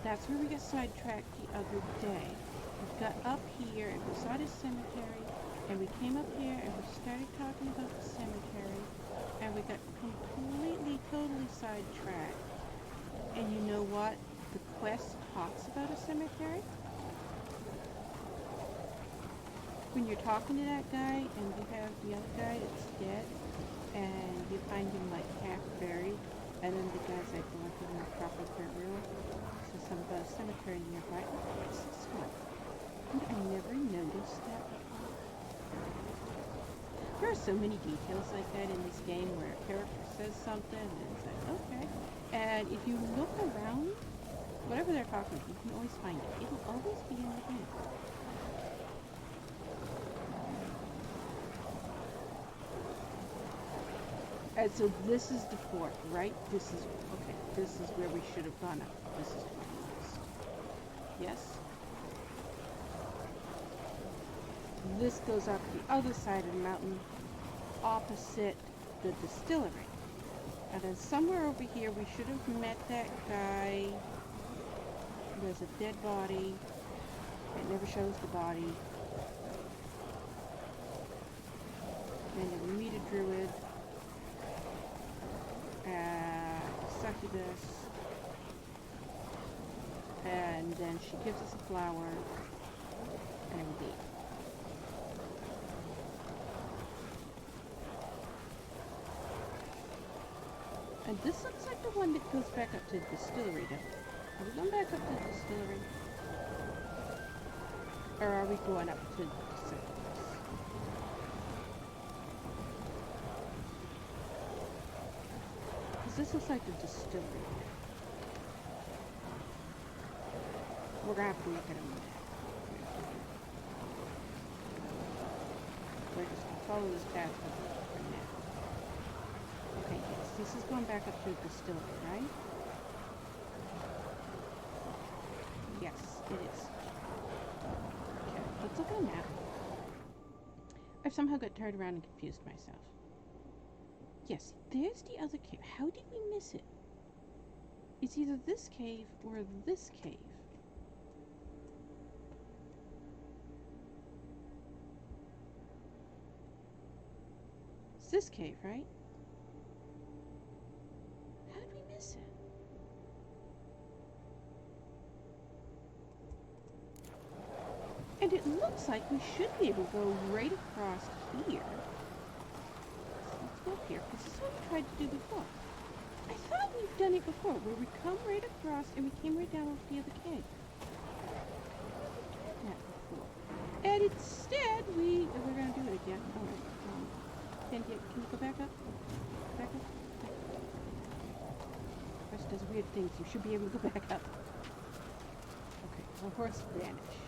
S1: That's where we got sidetracked the other day. We got up here and we saw the cemetery and we came up here and we started talking about the cemetery and we got completely, totally sidetracked. And you know what? The quest talks about a cemetery. When you're talking to that guy and you have the other guy that's dead and you find him like half buried and then the guy's like, well, give him a proper burial. Something about a cemetery nearby. What's this one? I never noticed that before. There are so many details like that in this game where a character says something and it's like, okay. And if you look around, whatever they're talking about, you can always find it. It'll always be in the game. And so this is the fort, right? This is, okay, this is where we should have gone up. This is where we missed. Yes? This goes up the other side of the mountain, opposite the distillery. And then somewhere over here we should have met that guy. There's a dead body. It never shows the body. And then we meet a druid. Succubus. And then she gives us a flower. And we leave. And this looks like the one that goes back up to the distillery, though. Are we going back up to the distillery? Or are we going up to the distillery? Because this looks like the distillery. We're going to have to look at them. We're just going to follow this path for now. Okay, yes, this is going back up to the distillery, right? Yes, it is. Okay, let's look at a map. I've somehow got turned around and confused myself. Yes, there's the other cave. How did we miss it? It's either this cave or this cave. It's this cave, right? How did we miss it? And it looks like we should be able to go right across here. here, because this is what we tried to do before. I thought we've done it before, where we come right across and we came right down off the other cave. That before. And instead, we're going to do it again. Alright, can you go back up? Back up? The horse does weird things. You should be able to go back up. Okay, the horse vanished.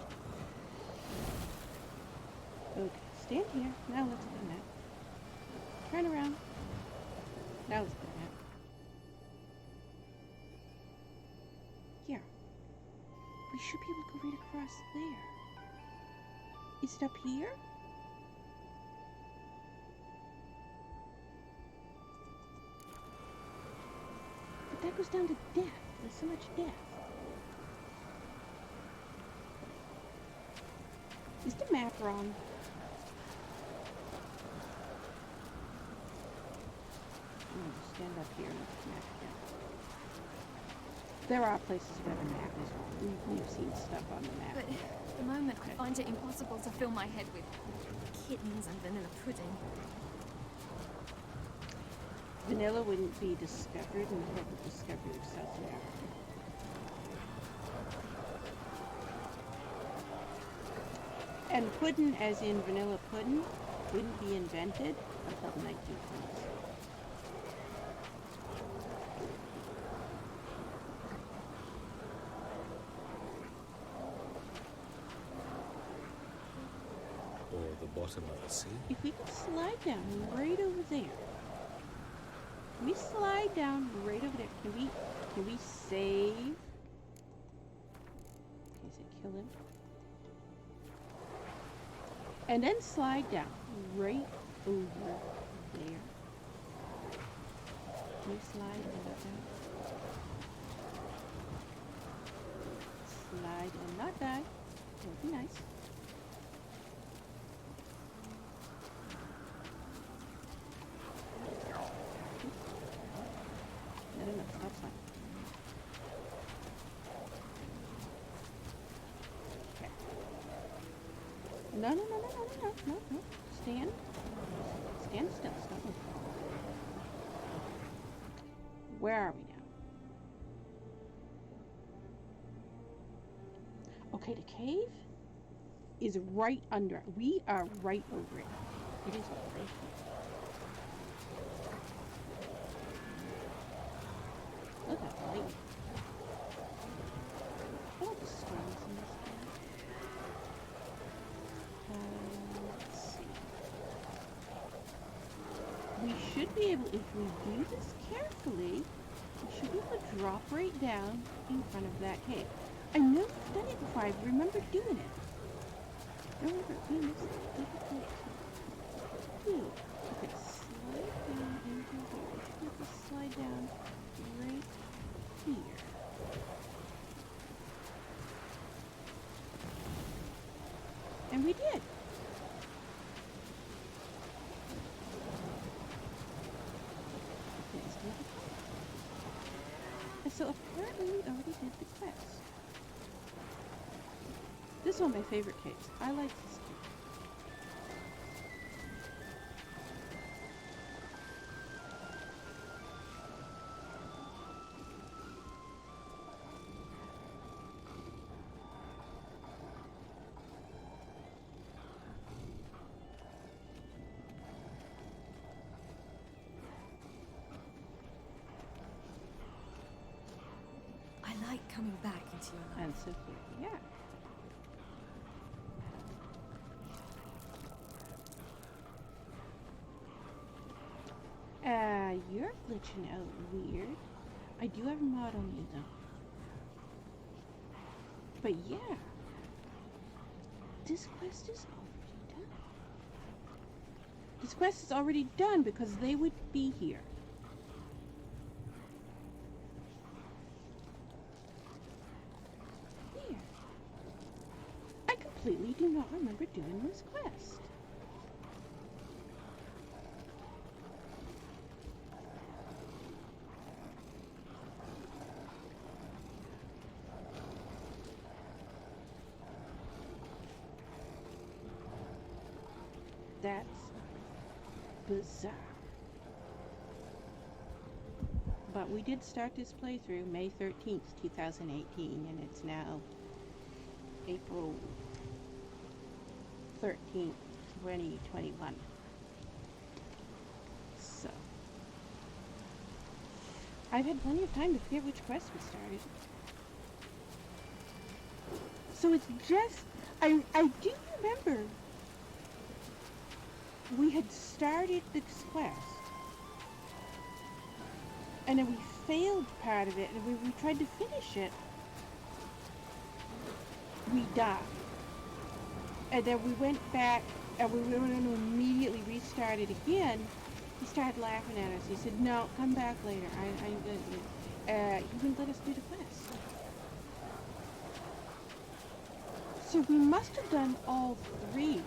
S1: Okay, stand here. Now let's do that. Turn around. Now let's do that. Yeah. We should be able to go right across there. Is it up here? But that goes down to death. There's so much death. Is the map wrong? I'm going to stand up here and look at the map again. There are places where the map is wrong. We've seen stuff on the map.
S3: But at the moment, I find it impossible to fill my head with kittens and vanilla pudding.
S1: Vanilla wouldn't be discovered until the discovery of South America. And pudding, as in vanilla pudding, wouldn't be invented until the 1920s.
S2: Or the bottom of the sea?
S1: If we could slide down right over there. Can we slide down right over there? Can we save? Okay, so kill him. And then slide down right over there. Can you slide down? Slide and not die. That would be nice. No, stop sign. Okay. No. Stand. Stand still. Stop moving. Where are we now? Okay, the cave is right under. We are right over it. It is right here. Look at that light. I like the storms in this game. Let's see. We should be able, if we do this carefully, we should be able to drop right down in front of that cave. I know I've done it before. I remember doing it. I remember doing this difficult. Okay, slide down into here. We should be able to slide down right here. And we did. Let's do it. And so apparently we already did the quest. This is one of my favorite caves. I like this cave.
S3: I like coming back into your life.
S1: And so here, yeah. You're glitching out weird. I do have a mod on you though. But yeah. This quest is already done. This quest is already done because they would be here. Here. I completely do not remember doing this quest. That's bizarre. But we did start this playthrough May 13th, 2018, and it's now April 13th, 2021. So, I've had plenty of time to forget which quest we started. So it's just, I do remember we had started this quest, and then we failed part of it, and when we tried to finish it, we died. And then we went back, and we were going to immediately restart it again. He started laughing at us. He said, no, come back later. He wouldn't let us do the quest. So we must have done all three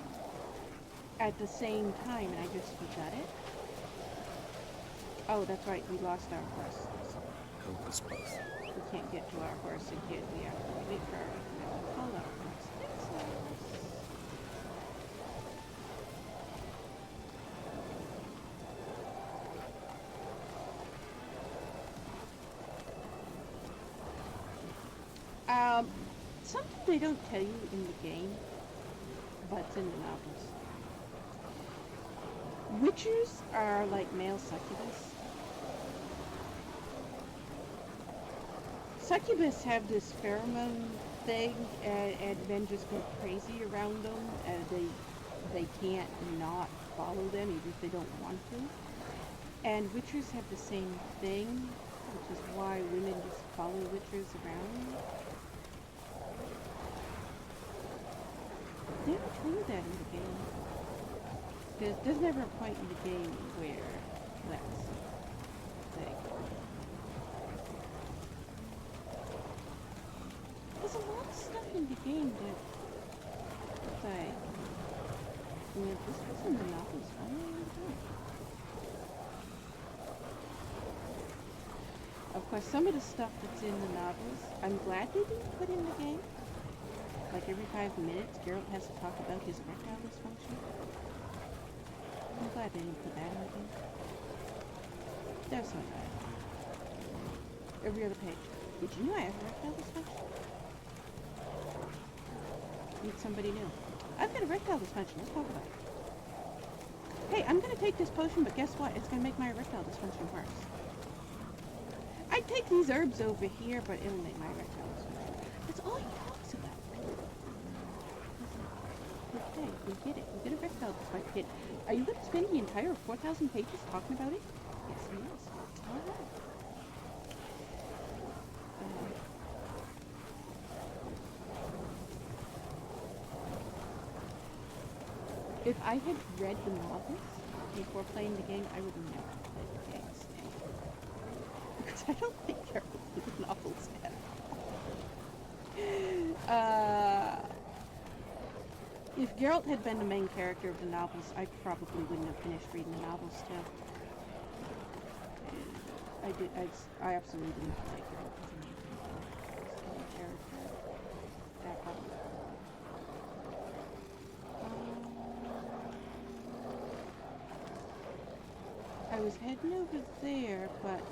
S1: at the same time, and I just forgot it. Oh, that's right, we lost our horse. So
S5: Help us both.
S1: we can't get to our horse again. We have to wait for our call our horse. There's our horse. Something they don't tell you in the game, but it's in the novels. Witchers are like male succubus. Succubus have this pheromone thing, and men just go crazy around them, and they can't not follow them even if they don't want to. And witchers have the same thing, which is why women just follow witchers around. They don't tell you that in the game. There's never a point in the game where that's a thing. There's a lot of stuff in the game that it's like, you know, this was in the novels. I don't know. Of course, some of the stuff that's in the novels, I'm glad they didn't put in the game. Like every 5 minutes, Geralt has to talk about his erectile dysfunction. I'm glad they didn't put that in the game. That's not bad. Every other page. Did you know I have erectile dysfunction? Meet somebody new. I've got erectile dysfunction. Let's talk about it. Hey, I'm gonna take this potion, but guess what? It's gonna make my erectile dysfunction worse. I'd take these herbs over here, but it'll make my erectile dysfunction. That's all he talks about. Okay, we get it. We get erectile dysfunction. Are you going to spend the entire 4,000 pages talking about it? Yes, he is. All right. If I had read the novels before playing the game, I would never play the games. Because I don't think Geralt in the novels at all. If Geralt had been the main character of the novels, I probably wouldn't have finished reading the novels still. I absolutely didn't like Geralt as the main character at all. I was heading over there, but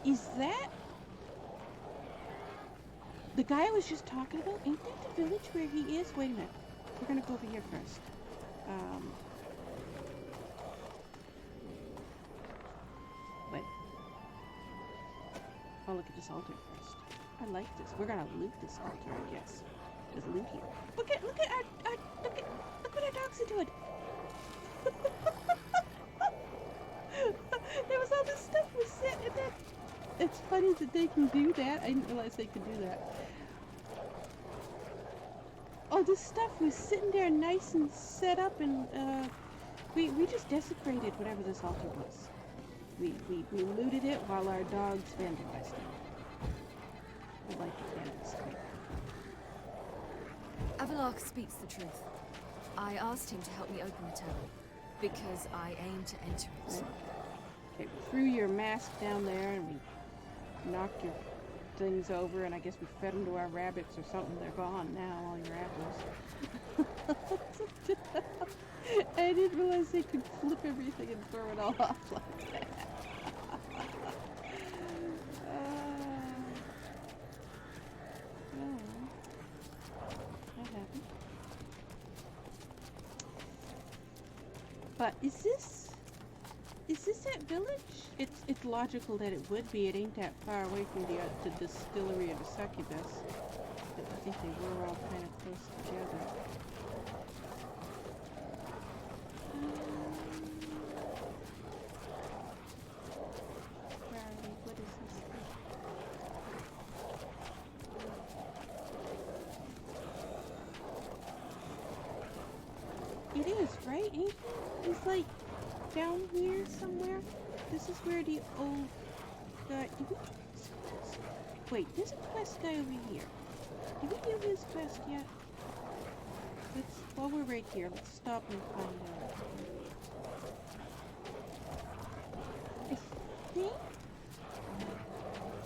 S1: is that the guy I was just talking about? Ain't that the village where he is? Wait a minute. We're gonna go over here first. Wait. I'll look at this altar first. I like this. We're gonna loot this altar, I guess. There's loot here. Look what our dogs are doing. There was all this stuff was sitting in there. It's funny that they can do that. I didn't realize they could do that. All this stuff was sitting there nice and set up, and we just desecrated whatever this altar was. We looted it while our dogs vandalized it. I like it vandalized.
S3: Avallac'h speaks the truth. I asked him to help me open the tunnel, because I aim to enter it.
S1: Okay, we threw your mask down there, and we knocked your things over, and I guess we fed them to our rabbits or something. They're gone now, all your apples. I didn't realize they could flip everything and throw it all off like that. But is this that village? It's logical that it would be. It ain't that far away from the distillery of the succubus. But I think they were all kind of close together. Where are we? What is this? It is, right? Ain't it? It's like down here somewhere. This is where the old guy. Wait, there's a quest guy over here. Did we do his quest yet? While we're right here, let's stop and find out.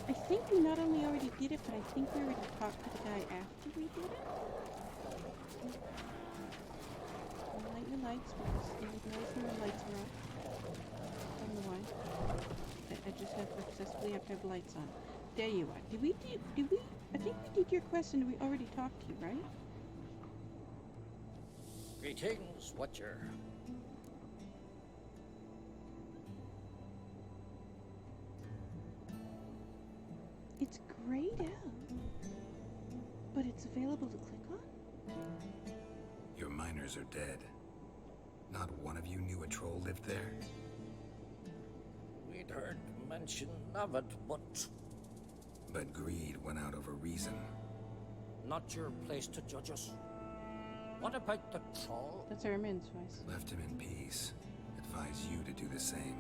S1: I think we not only already did it, but I think we already talked to the guy after we did it. Light your lights because it knows when the lights are up. I don't know why. I just have to have lights on. There you are. Did we? I think we did your quest and we already talked to you, right?
S6: Greetings, Watcher.
S1: It's grayed out, but it's available to click on?
S5: Your miners are dead. Not one of you knew a troll lived there?
S6: We'd heard mention of it, but
S5: But greed went out over reason.
S6: not your place to judge us. What about the troll?
S1: That's Ermin's voice.
S5: Left him in peace. Advise you to do the same.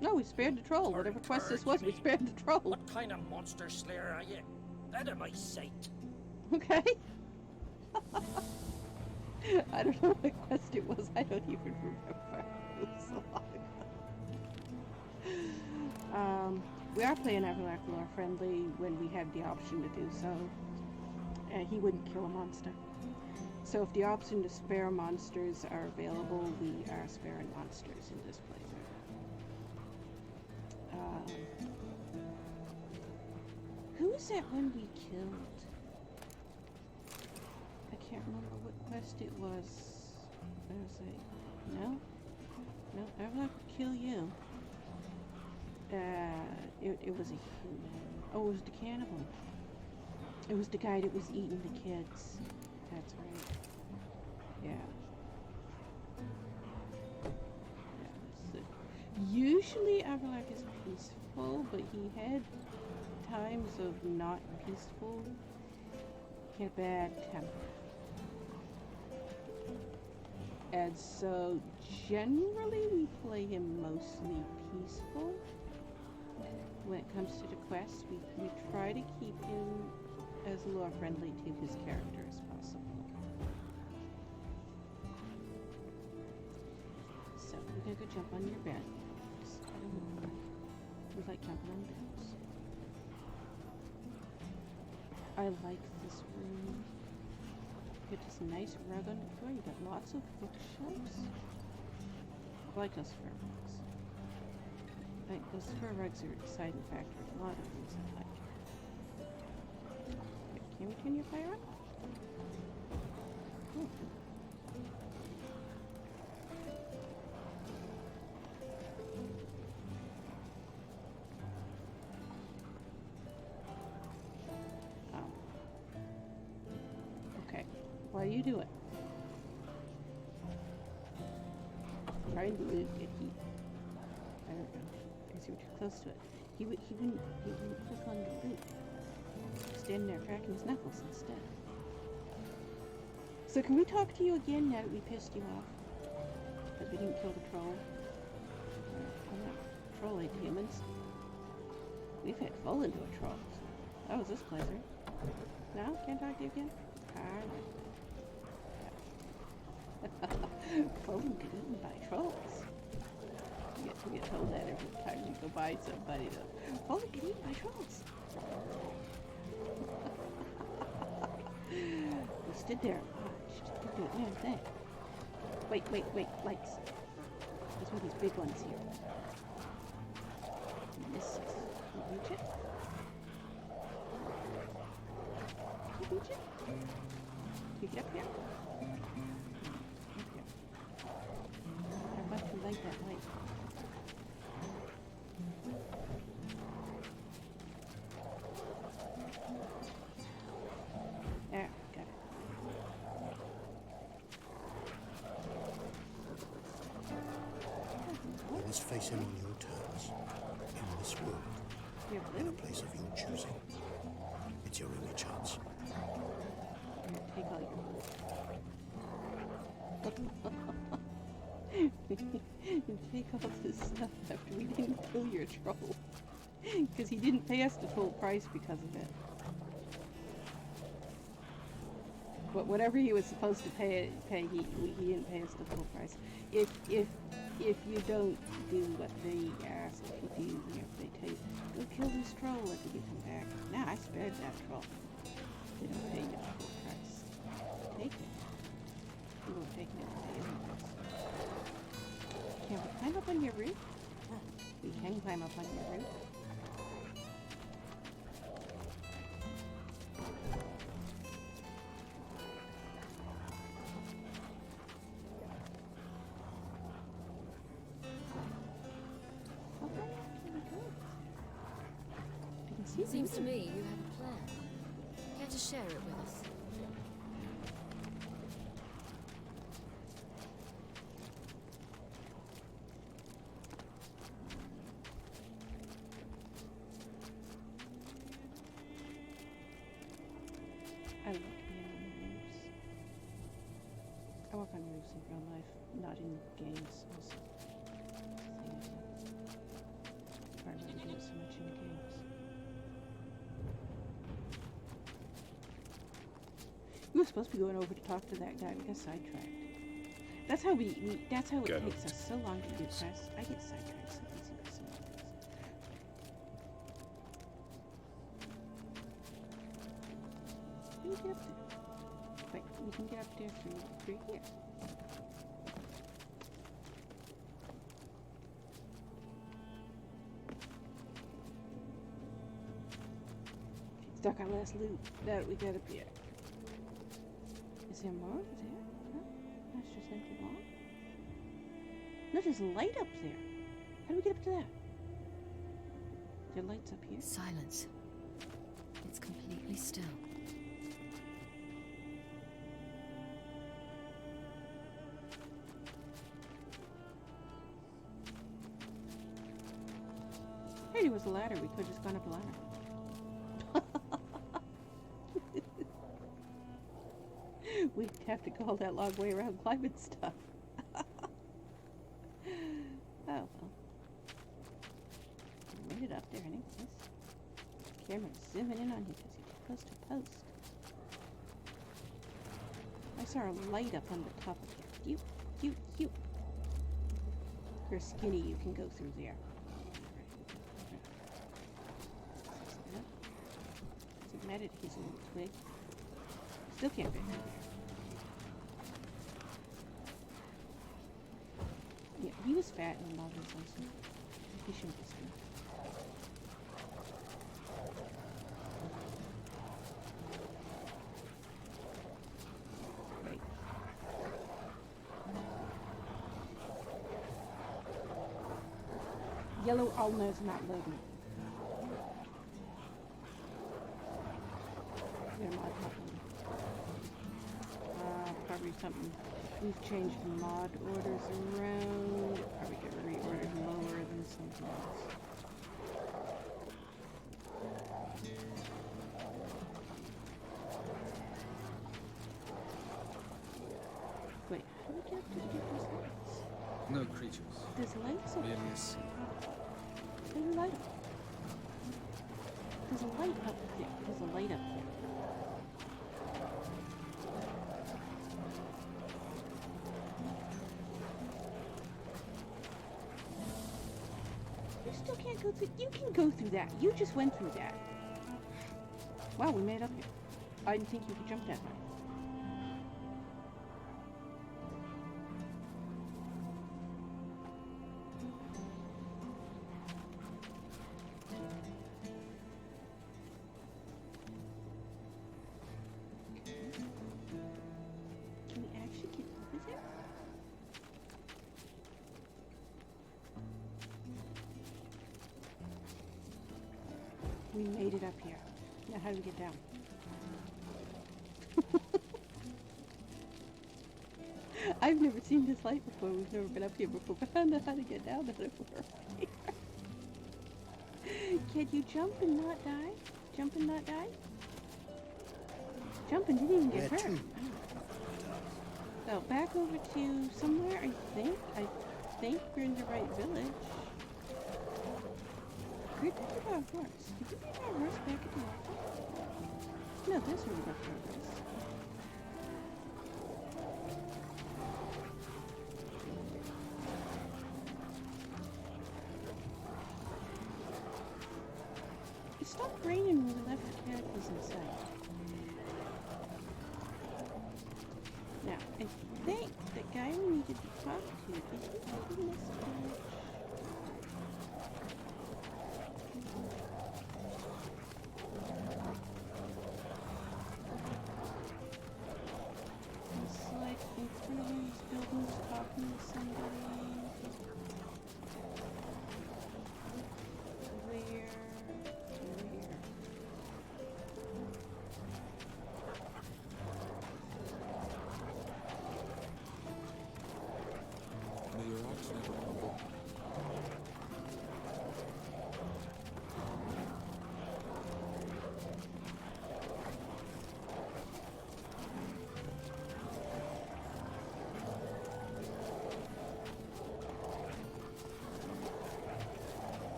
S1: No, we spared the troll. Whatever quest this was, we spared the troll.
S6: What kind of monster slayer are you? Out of my sight.
S1: Okay. I don't know what quest it was. I don't even remember. It was so long ago. We are playing Avallac'h lore friendly when we have the option to do so. He wouldn't kill a monster. So if the option to spare monsters are available, we are sparing monsters in this playthrough. Who was that one we killed? I can't remember what quest it was. I was like, no, Avallac'h would kill you. It was a human. Oh, it was the cannibal. It was the guy that was eating the kids. That's right. Yeah. Usually Avallac'h is peaceful, but he had times of not peaceful. He had a bad temper. And so generally we play him mostly peaceful. When it comes to the quests, we try to keep him as lore friendly to his character as possible. So we're gonna go jump on your bed. We like jumping on beds. I like this room. You get this nice rug on the floor. You got lots of bookshelves. I like those fur rugs. Those fur rugs are a deciding factor in a lot of things I like. Can we turn your fire on? Ooh. Okay. While you do it, try and get heat. I don't know. Because you were too close to it. He wouldn't click on the loop. Standing there cracking his knuckles instead. So can we talk to you again now that we pissed you off? That we didn't kill the troll? I'm not trolling humans. We've had full into a troll. That was this playthrough. No? Can't talk to you again? Alright. Fallen get eaten by trolls. We get told that every time we go by somebody. Fallen get eaten by trolls. We stood there and watched. Didn't do a damn thing. Wait, lights. There's one of these big ones here. Misses. Can you reach it? Can you reach it? Can you get up here? Up here. like that light. There, got it.
S4: You must face him on your terms. In this world.
S1: You're
S4: In a
S1: blue.
S4: place of your choosing. It's your only chance.
S1: Here, take all your and take all this stuff after we didn't kill your troll. Because he didn't pay us the full price because of it. But whatever he was supposed to pay, he didn't pay us the full price. If you don't do what they ask you to do, if they tell you, go kill this troll after you come back. Nah, I spared that troll. They don't pay you the full price. Take it. You won't take it if they anyways. Can we climb up on your roof? We can climb up on your roof.
S3: Seems to me you have a plan. Care to share it with us?
S1: I love being on roofs. I work on roofs in real life, not in games. Also, I really do it so much in games. We were supposed to be going over to talk to that guy. We got sidetracked. That's how that's how it takes us so long to do quests. I get sidetracked so easy with some of this. How do you get up there? Wait, we can get up there through here. Stuck our last loot that we got up here. Is there more over there? No? That's just empty wall? No, there's light up there. How do we get up to that? There are lights up here?
S3: Silence. It's completely still.
S1: Hey, there was a ladder. We could have just gone up the ladder. We'd have to go all that long way around climbing stuff. Oh, well. We made it up there anyways. Camera's zooming in on you because you're too close to post. I saw a light up on the top of here. You. You're skinny, you can go through there. Doesn't matter that he's a little twig. Still can't fit through there. Yeah, he was fat and all this also. He shouldn't be skinny. Wait. Yellow ulna's not loading. Probably something. We've changed mod orders around. Probably get reordered lower than something else. Wait, how do we get up to those lights?
S2: No creatures.
S1: There's lights up
S2: Merely
S1: there.
S2: a sea.
S1: There's a light up. There's a light up there. There's a light up there. You still can't go through. You can go through that. You just went through that. Wow, we made it up here. I didn't think you could jump that high. Can we actually get over there? we made it up here. Now how do we get down? I've never seen this light before. We've never been up here before, but I don't know how to get down there. Can you jump and not die? Jump and not die? Jump and didn't even get hurt. So back over to somewhere, I think. I think we're in the right village. Where did we get our horse? Did we get our horse back at the office? No, this one left our horse. It stopped raining when we left the Cataclysm site. Now, I think the guy we needed to talk to is in this village. It's like in front of these buildings talking to somebody. Where?
S2: May your acts never crumble.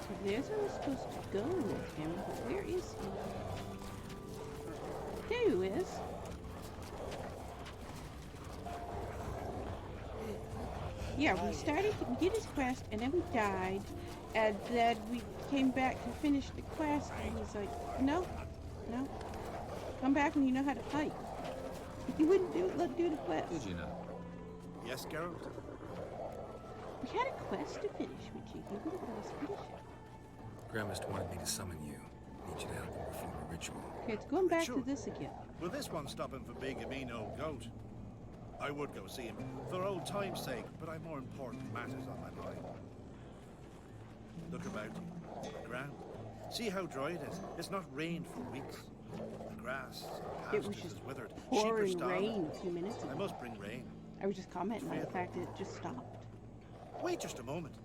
S1: So there's where we're supposed to go with him, but where is he? There he is. Yeah, we did his quest, and then we died, and then we came back to finish the quest, and he's like, no, come back when you know how to fight. He wouldn't do the quest.
S2: Did you know?
S4: Yes, Geralt?
S1: We had a quest to finish, Richie. He wouldn't let us finish it.
S5: Grandmaster wanted me to summon you. Need you to help him perform a ritual.
S1: Okay, it's going back to
S4: Sure.
S1: this again.
S4: Will this one stop him from being a mean old goat? I would go see him for old time's sake, but I've more important matters on my mind. Look about you. The ground. See how dry it is. It's not rained for weeks. The grass
S1: It was
S4: pastures
S1: just
S4: is withered. Sheep are
S1: pouring
S4: starving.
S1: rain a few minutes
S4: I
S1: ago.
S4: must bring rain.
S1: I was just commenting on the fact that it just stopped.
S4: Wait just a moment.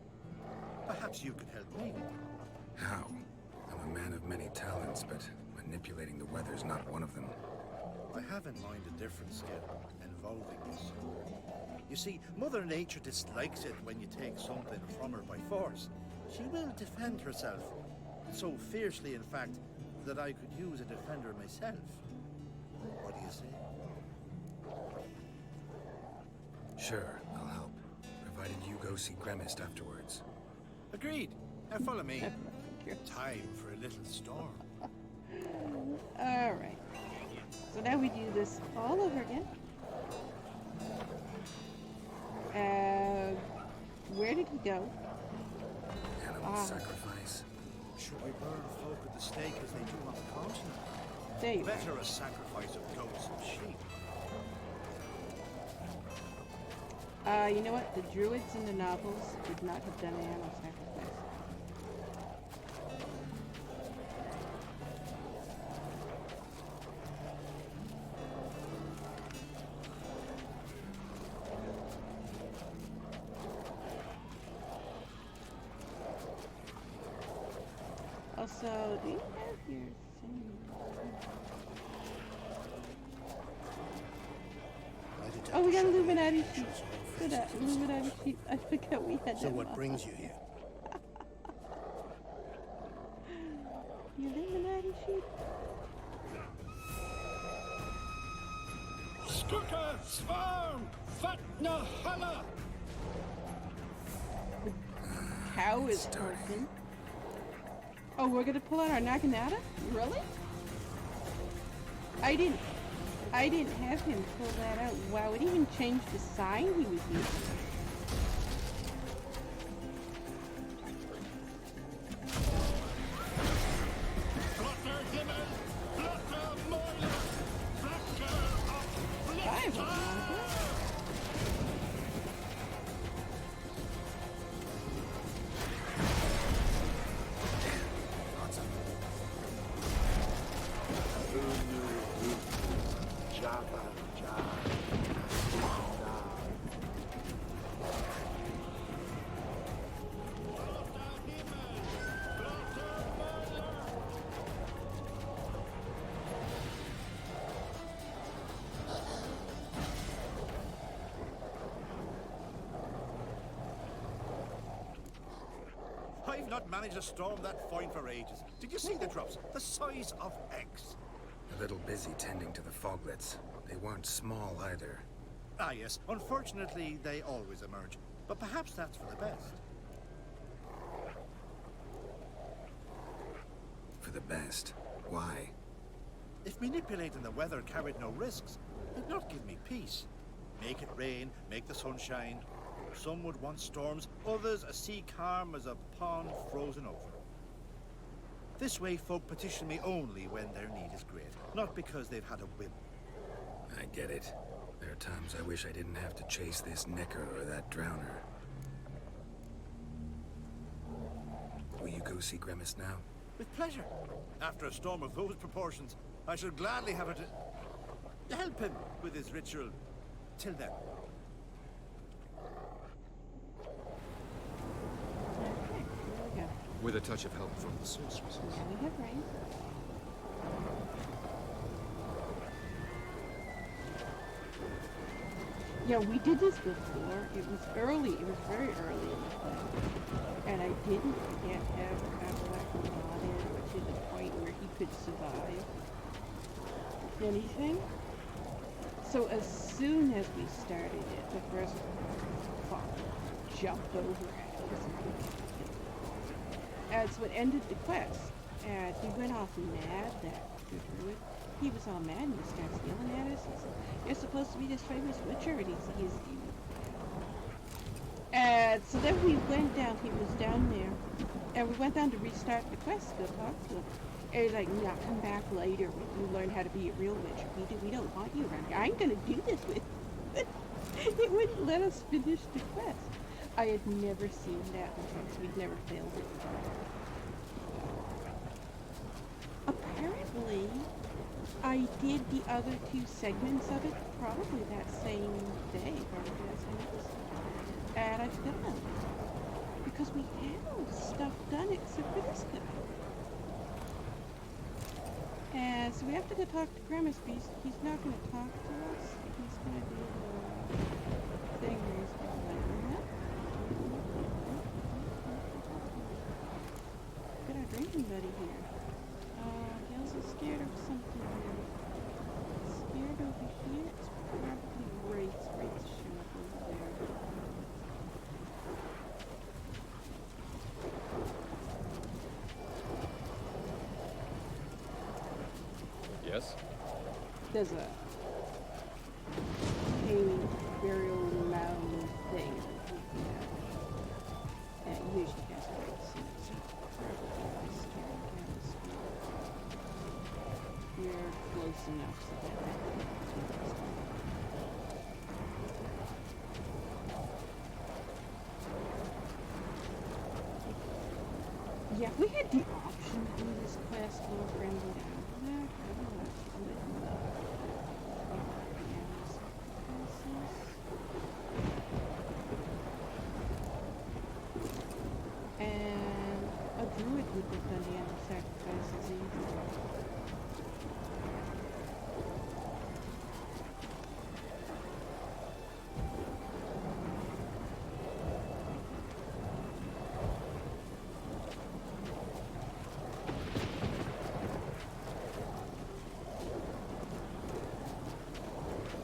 S4: Perhaps you could help me.
S5: How? I'm a man of many talents, but manipulating the weather's not one of them.
S4: I have in mind a different skill involving this. You see, Mother Nature dislikes it when you take something from her by force. She will defend herself. So fiercely, in fact, that I could use a defender myself. What do you say?
S5: Sure, I'll help. Provided you go see Gremist afterwards.
S4: Agreed. Now follow me. Time for a little storm.
S1: Alright. So now we do this all over again. Where did he go?
S5: Animal sacrifice.
S4: Should we burn folk at the stake as they do on the continent?
S1: There you are.
S4: Better a sacrifice of goats and sheep.
S1: You know what? The druids in the novels did not have done an animal sacrifice. Also, do you have your thing? Oh, we got Illuminati sheep. Good Illuminati sheep. I forgot we had
S4: So
S1: them
S4: what
S1: all.
S4: brings you here?
S1: The Illuminati sheep.
S7: Skuka, Svarm, Fatna, Hala!
S1: The cow is open. Oh, we're gonna pull out our Naginata? Really? I didn't have him pull that out. Wow, it even changed the sign he was using.
S7: Blotter Himmel, Blotter Moila, Blotter of
S1: Five of them,
S4: I've not managed to storm that fine for ages. Did you see the drops? The size of eggs.
S5: A little busy tending to the foglets. They weren't small either.
S4: Ah, yes. Unfortunately, they always emerge. But perhaps that's for the best.
S5: For the best. Why?
S4: If manipulating the weather carried no risks, it'd not give me peace. Make it rain, make the sun shine. Some would want storms, others a sea calm as a pond frozen over. This way folk petition me only when their need is great, not because they've had a whim.
S5: I get it. There are times I wish I didn't have to chase this nicker or that drowner. Will you go see Grimace now?
S4: With pleasure. After a storm of those proportions, I shall gladly have her to help him with his ritual. Till then.
S1: Okay, there we go.
S2: With a touch of help from the sorceress.
S1: Now we have rain. Yeah, we did this before. It was early. It was very early in the thing. And I didn't yet have Avallac'h modded to the point where he could survive anything. So as soon as we started it, the first fog jumped over at us. And so it ended the quest. And he went off mad, that druid. He was all mad and he starts yelling at us. He said, "You're supposed to be this famous witcher," and he's and so then we went down, he was down there, and we went down to restart the quest to talk to him. And he's like, "No, come back later when you learn how to be a real witcher. We don't want you around here. I ain't gonna do this with you." He wouldn't let us finish the quest. I had never seen that before, so we'd never failed it. Apparently, I did the other two segments of it probably that same day, probably that same episode. And I forgot about it. Because we had all the stuff done except for this guy. And so we have to go talk to Grimace, but he's not going to talk to us. He's going to do the thing where he's going to like, "Huh? Got our drinking buddy here. He also scared of something here. Scared over here? It's probably Wraith's show up over there.
S2: Yes?
S1: There's a burial mound thing. And it usually has Wraiths in it, so probably scared gas. We're close enough so that yeah, if we had the option to do this quest over and down there, I don't know. And a druid would have done the animal sacrifices easily.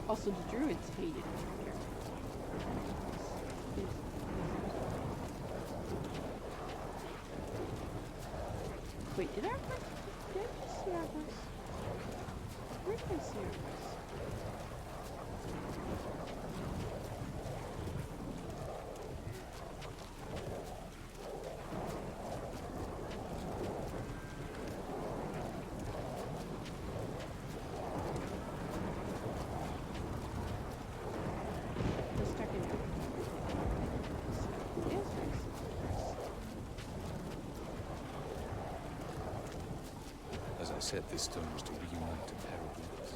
S1: Also, the druids hated water. Wait, did I see our horse? Where did I see our horse?
S2: I set this stone was to reunite a pair of lips.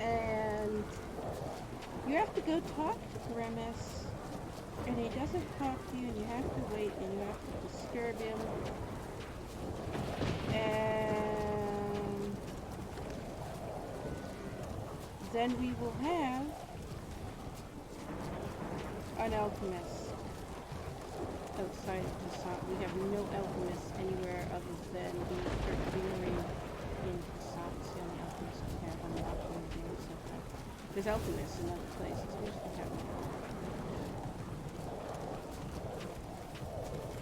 S1: And you have to go talk to Grimace, and he doesn't talk to you, and you have to wait, and you have to disturb him. And then we will have an alchemist outside of the shop. We have no alchemists anywhere other than the church deanery in the shop. It's the only alchemist we have on the option game so far. There's alchemists in other places. We just don't have them.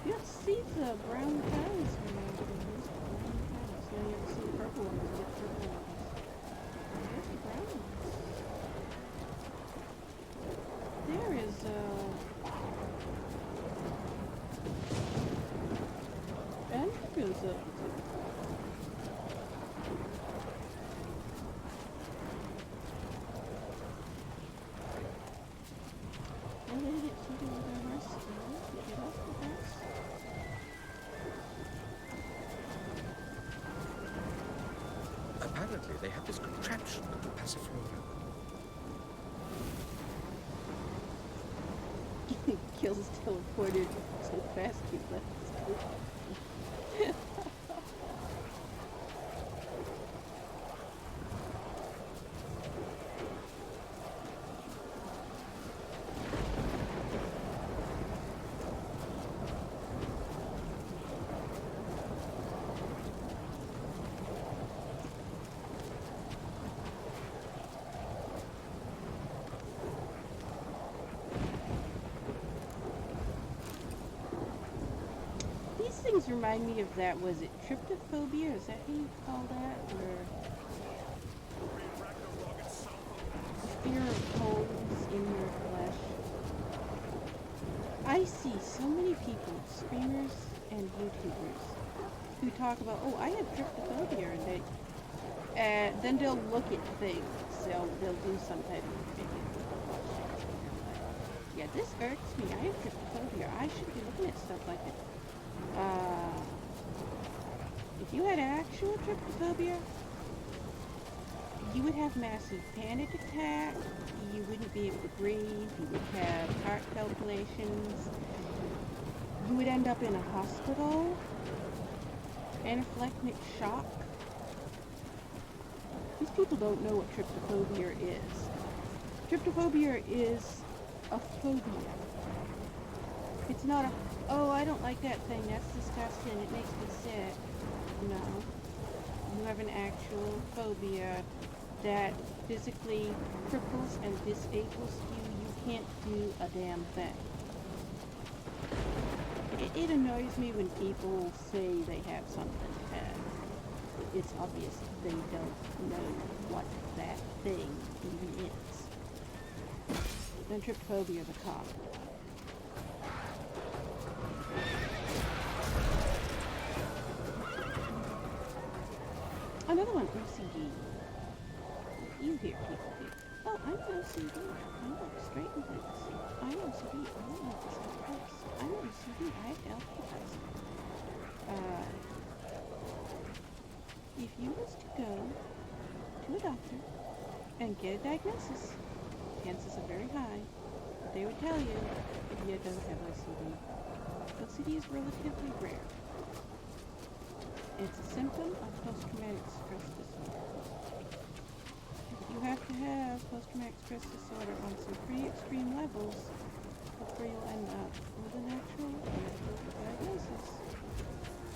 S1: You don't see the brown cows when I was in this brown cows. Now you ever see the purple ones, you get purple ones. There's the brown ones. There is and there is I did it to do with our horse. Get off the horse.
S2: Apparently, they have this contraption that will pass a flow.
S1: Kills teleported so fast he left his coat. Things remind me of that. Was it tryptophobia? Is that how you call that? Or fear of holes in your flesh? I see so many people, streamers and YouTubers, who talk about, oh, I have tryptophobia, and then they'll look at things. They'll do some type of video. Yeah, this irks me. I have tryptophobia. I should be looking at stuff like this. If you had actual tryptophobia, you would have massive panic attack, you wouldn't be able to breathe, you would have heart palpitations, you would end up in a hospital, anaphylactic shock. These people don't know what tryptophobia is. Tryptophobia is a phobia. It's not a, oh, I don't like that thing, that's disgusting, it makes me sick. No. You have an actual phobia that physically cripples and disables you. You can't do a damn thing. It annoys me when people say they have something and it's obvious they don't know what that thing even is. Then tryptophobia is a cop. Another one, OCD. You hear people do. Oh, I'm OCD. I look straight and things. I'm OCD. I don't know this is gross. I'm OCD. I have alphabets. If you was to go to a doctor and get a diagnosis, chances are very high that they would tell you if you don't have OCD. OCD is relatively rare. It's a symptom of post-traumatic stress disorder. You have to have post-traumatic stress disorder on some pretty extreme levels before you'll end up with an actual medical diagnosis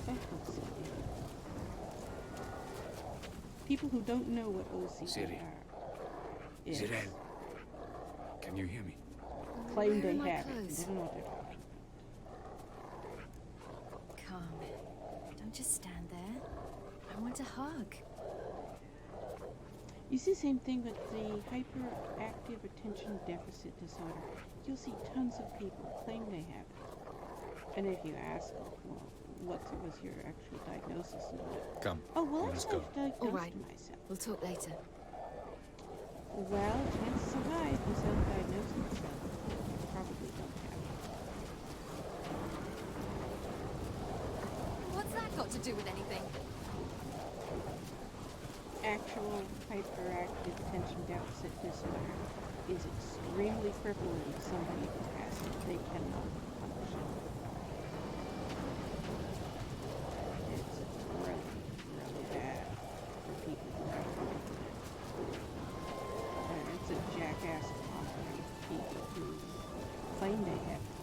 S1: of OCD. People who don't know what OCD
S5: Siri.
S1: are
S5: Zirel, can you hear me?
S1: claim
S3: Where
S1: they
S3: are my
S1: have it.
S3: clothes?
S1: They don't know what they're talking about.
S3: Don't just stand there. I want a hug.
S1: You see the same thing with the hyperactive attention deficit disorder. You'll see tons of people claim they have it. And if you ask them, well, what was your actual diagnosis and what?
S2: Come,
S1: Oh, well,
S2: let's
S1: I've
S2: go.
S1: diagnosed
S3: All right.
S1: myself.
S3: We'll talk later.
S1: Well, chances are high if you self-diagnose yourself, you probably don't have it.
S3: What's that got to do with anything?
S1: Actual hyperactive attention deficit disorder is extremely crippling to somebody who has it. They cannot function. It's really, really bad for people who have it. And it's a jackass company of people who claim they have it.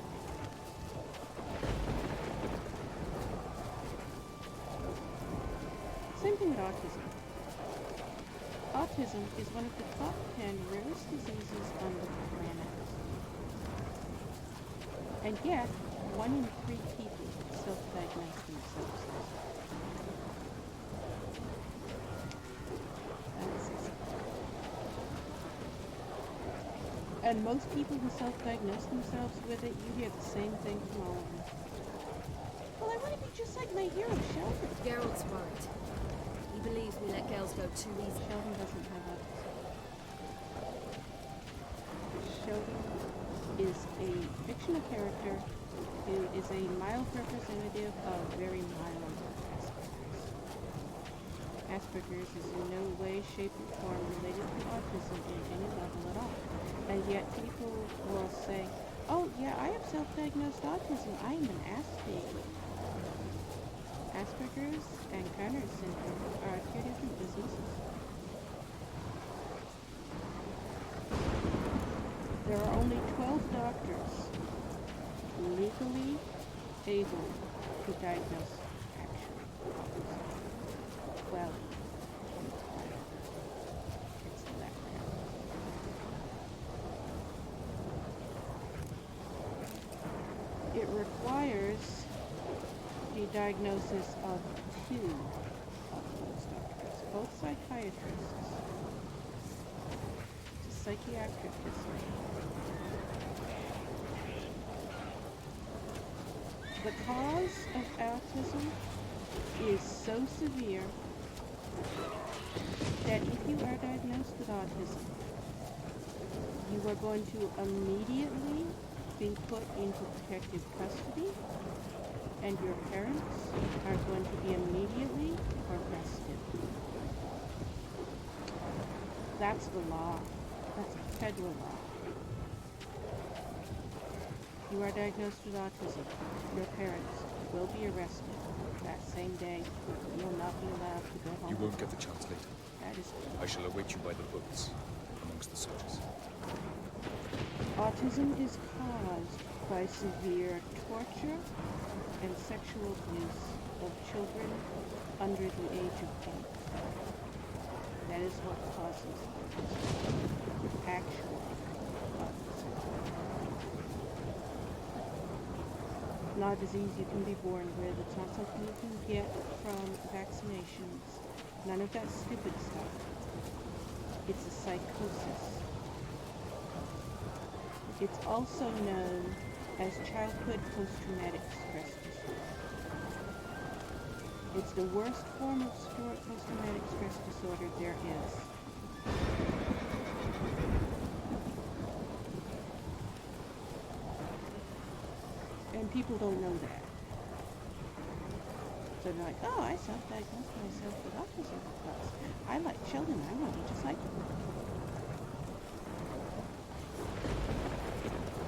S1: Same thing with autism. Autism is one of the top 10 rarest diseases on the planet. And yet, 1 in 3 people self-diagnose themselves. And most people who self-diagnose themselves with it, you hear the same thing from all of them. Well, I want to be just like my hero, Sheldon.
S3: Geralt's right. He believes we let girls go too easy.
S1: Sheldon doesn't have autism. Sheldon is a fictional character who is a mild representative of very mild Asperger's. Asperger's is in no way, shape, or form related to autism in any level at all. And yet people will say, oh yeah, I have self-diagnosed autism. I am an Asperger. Asperger's and Turner syndrome are 2 different diseases. There are only 12 doctors legally able to diagnose actual autism. Well, it's that rare. It requires the diagnosis of 2 of those doctors, both psychiatrists. It's a psychiatric disorder. The cause of autism is so severe that if you are diagnosed with autism, you are going to immediately be put into protective custody, and your parents are going to be immediately arrested. That's the law. That's a federal law. You are diagnosed with autism. Your parents will be arrested that same day. You will not be allowed to go home.
S2: You won't get the chance later.
S1: That is
S2: I shall await you by the boats, amongst the soldiers.
S1: Autism is caused by severe torture and sexual abuse of children under the age of 8. That is what causes autism. Actual autism. Not a disease you can be born with. It's not something you can get from vaccinations. None of that stupid stuff. It's a psychosis. It's also known as childhood post-traumatic stress disorder. It's the worst form of post-traumatic stress disorder there is. And people don't know that. So they're like, oh, I self-diagnosed myself with autism because I like children. I want to be just like them.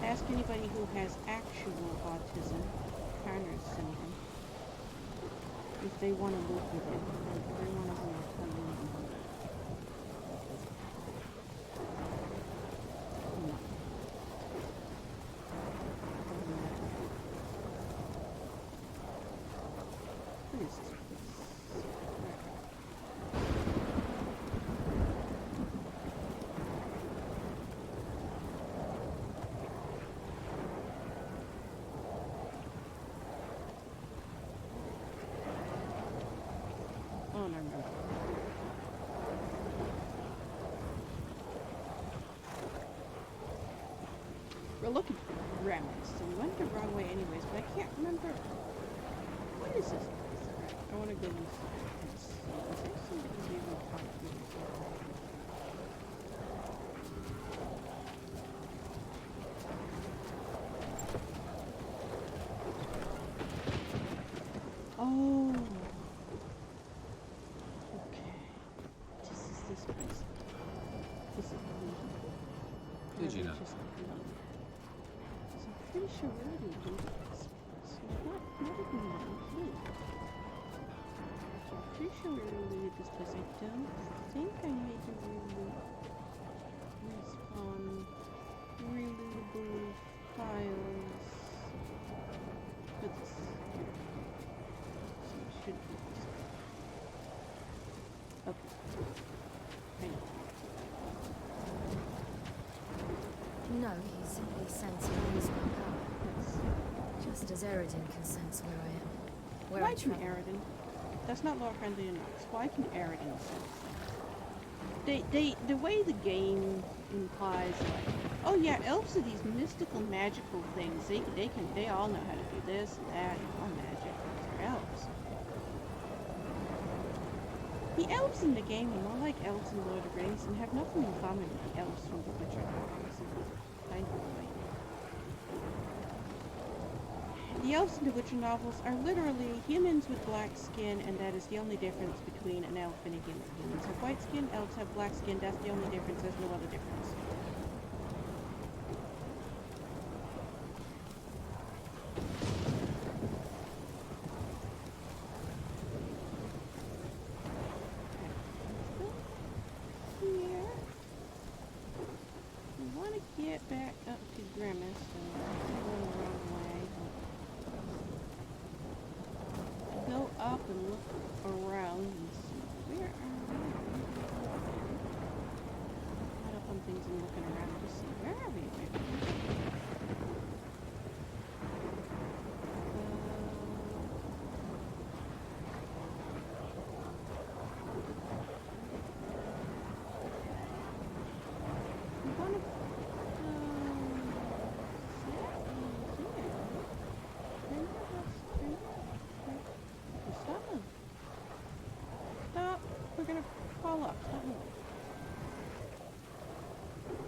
S1: Ask anybody who has actual autism, Turner syndrome, if they want to live with it. And every one of them will tell you no. No. Doesn't matter. What is this? Oh, no, no. We're looking for remnants, so we went the wrong way anyways, but I can't remember. What What is this place? Alright, I want to go inside and see. Is there somebody here who talked to me? Oh. Okay. This is this place. Is it legal?
S2: Did you know?
S1: Just legal. So I'm pretty sure we already looted this place. Not even one clue. So I'm pretty sure we already looted this place. I don't think I made a reloot respawn relootable files for this. So it should be this. Okay. I know.
S3: No, he simply sensed release my power.
S1: Yes.
S3: Just as Eridan can sense where I am. Where
S1: Why
S3: I
S1: can
S3: travel.
S1: Eridan? That's not lore friendly enough. Why can Eridan sense that? The way the game implies, like, oh yeah, elves are these mystical, magical things. They all know how to do this and that and all magic. They're elves. The elves in the game are more like elves in Lord of the Rings and have nothing in common with the elves from the Witcher novels. Kind of annoying. The elves in the Witcher novels are literally humans with black skin, and that is the only difference between an elf and a human. Humans have white skin, elves have black skin, that's the only difference, there's no other difference. Here. We want to get back up to Grimace, so I'm going the wrong way. Go up and look around and see where are we. Not up on things and looking around to see where are we. We want to. Stop. Stop. We're gonna fall up. Stop moving.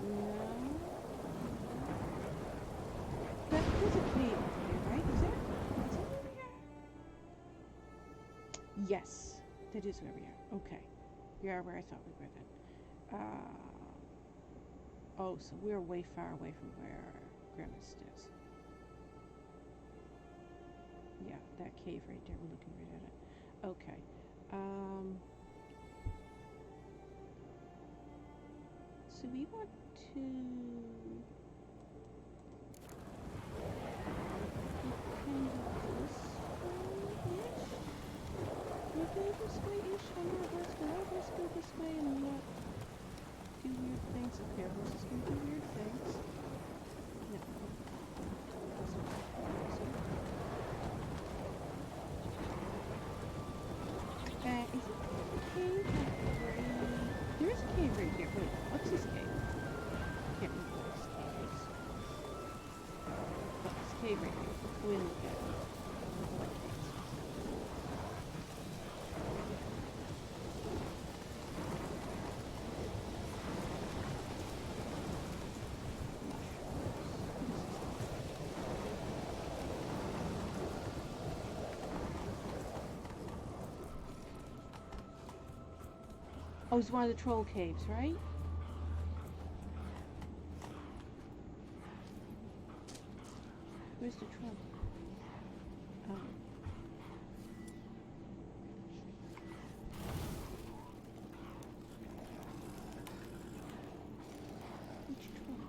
S1: No. There's a cave over here, right? Is there? Is it over here? Yes. That is where we are. Okay. We are where I thought we were then. Oh, so we're way far away from where Grimace is. Yeah, that cave right there. We're looking right at it. Okay. So we want to kind of this way-ish? We go this way-ish on our horse. Will our horse go this way and not do weird things? Okay, our horse is going to do weird things. No. Is it a cave right? There is a cave right here. Wait, what's this cave? Can't remember what this cave is. But this cave right here. Let's go in and look at it. I like caves. Oh, it's one of the troll caves, right? Where's the troll? Which troll?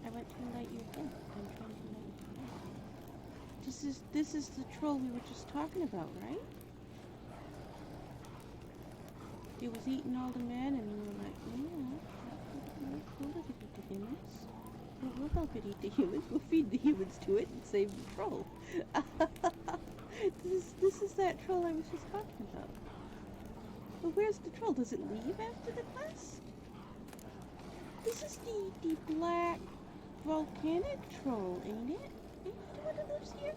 S1: I went to light your thing. I'm trying to light your thing. This is the troll we were just talking about, right? It was eating all the men, and we were like, yeah, we'll let it eat the humans. We'll help it eat the humans. We'll feed the humans to it and save the troll. This is that troll I was just talking about. But where's the troll? Does it leave after the quest? This is the black volcanic troll, ain't it? Ain't he the one that lives here?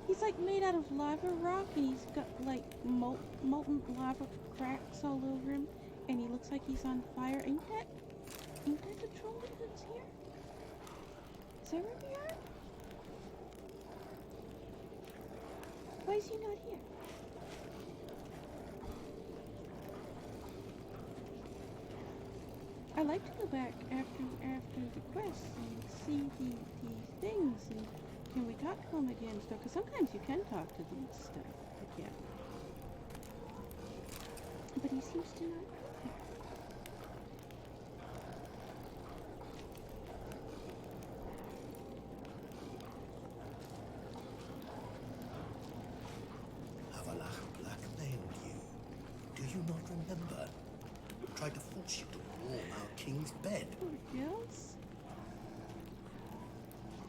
S1: He's like made out of lava rock, and he's got like molten lava cracks all over him, and he looks like he's on fire. Ain't that the troll that lives here? Is that where we are? Why is he not here? I like to go back after the quest and see these things, and can we talk to him again and stuff? Because sometimes you can talk to them and stuff again. But he seems to not be there.
S4: Avallac'h blackmailed you. Do you not remember? Tried to force you to warm our king's bed.
S1: Poor girls.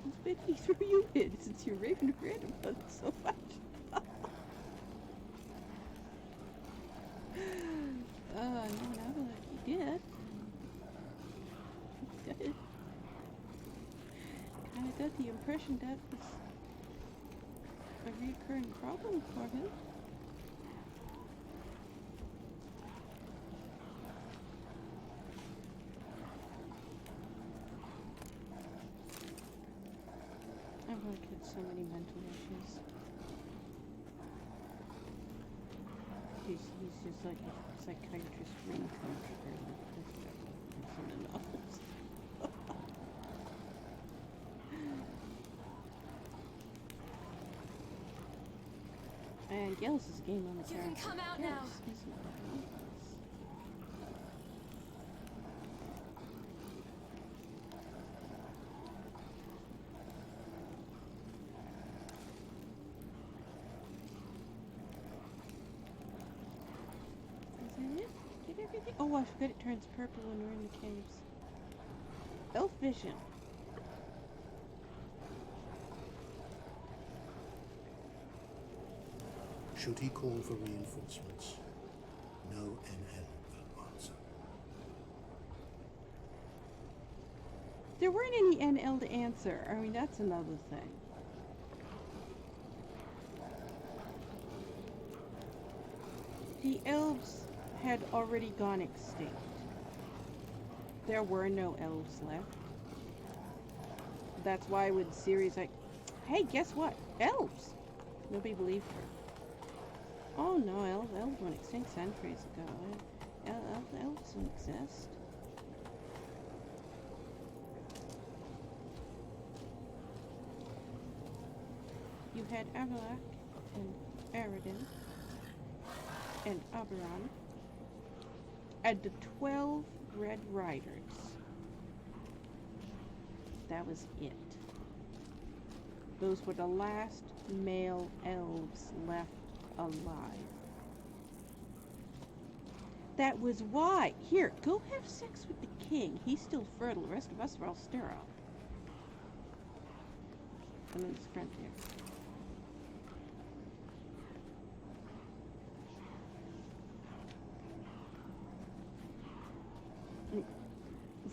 S1: Whose bed he threw you in since you're raving about it so much? No, like he did. He did. Kind of got the impression that was a recurring problem for him. Avallac'h had so many mental issues. He's just like a psychiatrist ringtone trigger like this guy in the novels. And Gills is a game on the
S3: You can come out now.
S1: Is not one of us. Is that it? Did everything? Oh, I forgot it turns purple when we're in the caves. Elf vision.
S4: Should he call for reinforcements? No NL will answer.
S1: There weren't any NL to answer. I mean, that's another thing. The elves had already gone extinct. There were no elves left. That's why when Ciri's like, hey, guess what? Elves! Nobody believed her. Oh no, elves went extinct centuries ago. Elves don't exist. You had Avallac'h and Aradin and Oberon and the 12 Red Riders. That was it. Those were the last male elves left alive. That was why. Here, go have sex with the king. He's still fertile. The rest of us are all sterile. And then this friend here.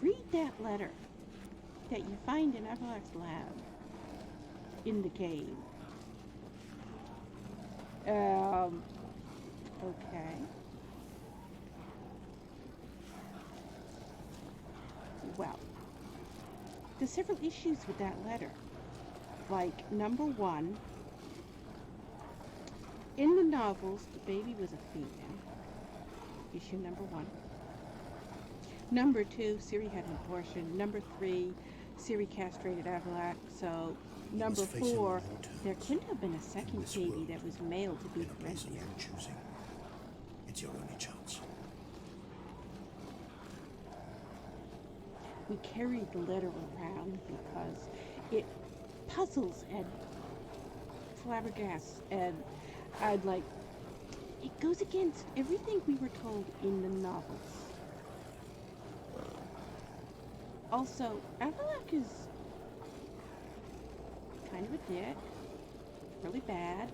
S1: Read that letter that you find in Avallac'h's lab in the cave. Okay. Well, there's several issues with that letter. Like, number one, in the novels, the baby was a female. Issue number one. Number two, Ciri had an abortion. Number three, Ciri castrated Avallac'h. So, number four, there couldn't have been a second baby that was male to be the rest of
S4: your choosing. It's your only chance.
S1: We carried the letter around because it puzzles and flabbergasts, and I'd like, it goes against everything we were told in the novels. Also, Avallac'h is kind of a dick, really bad,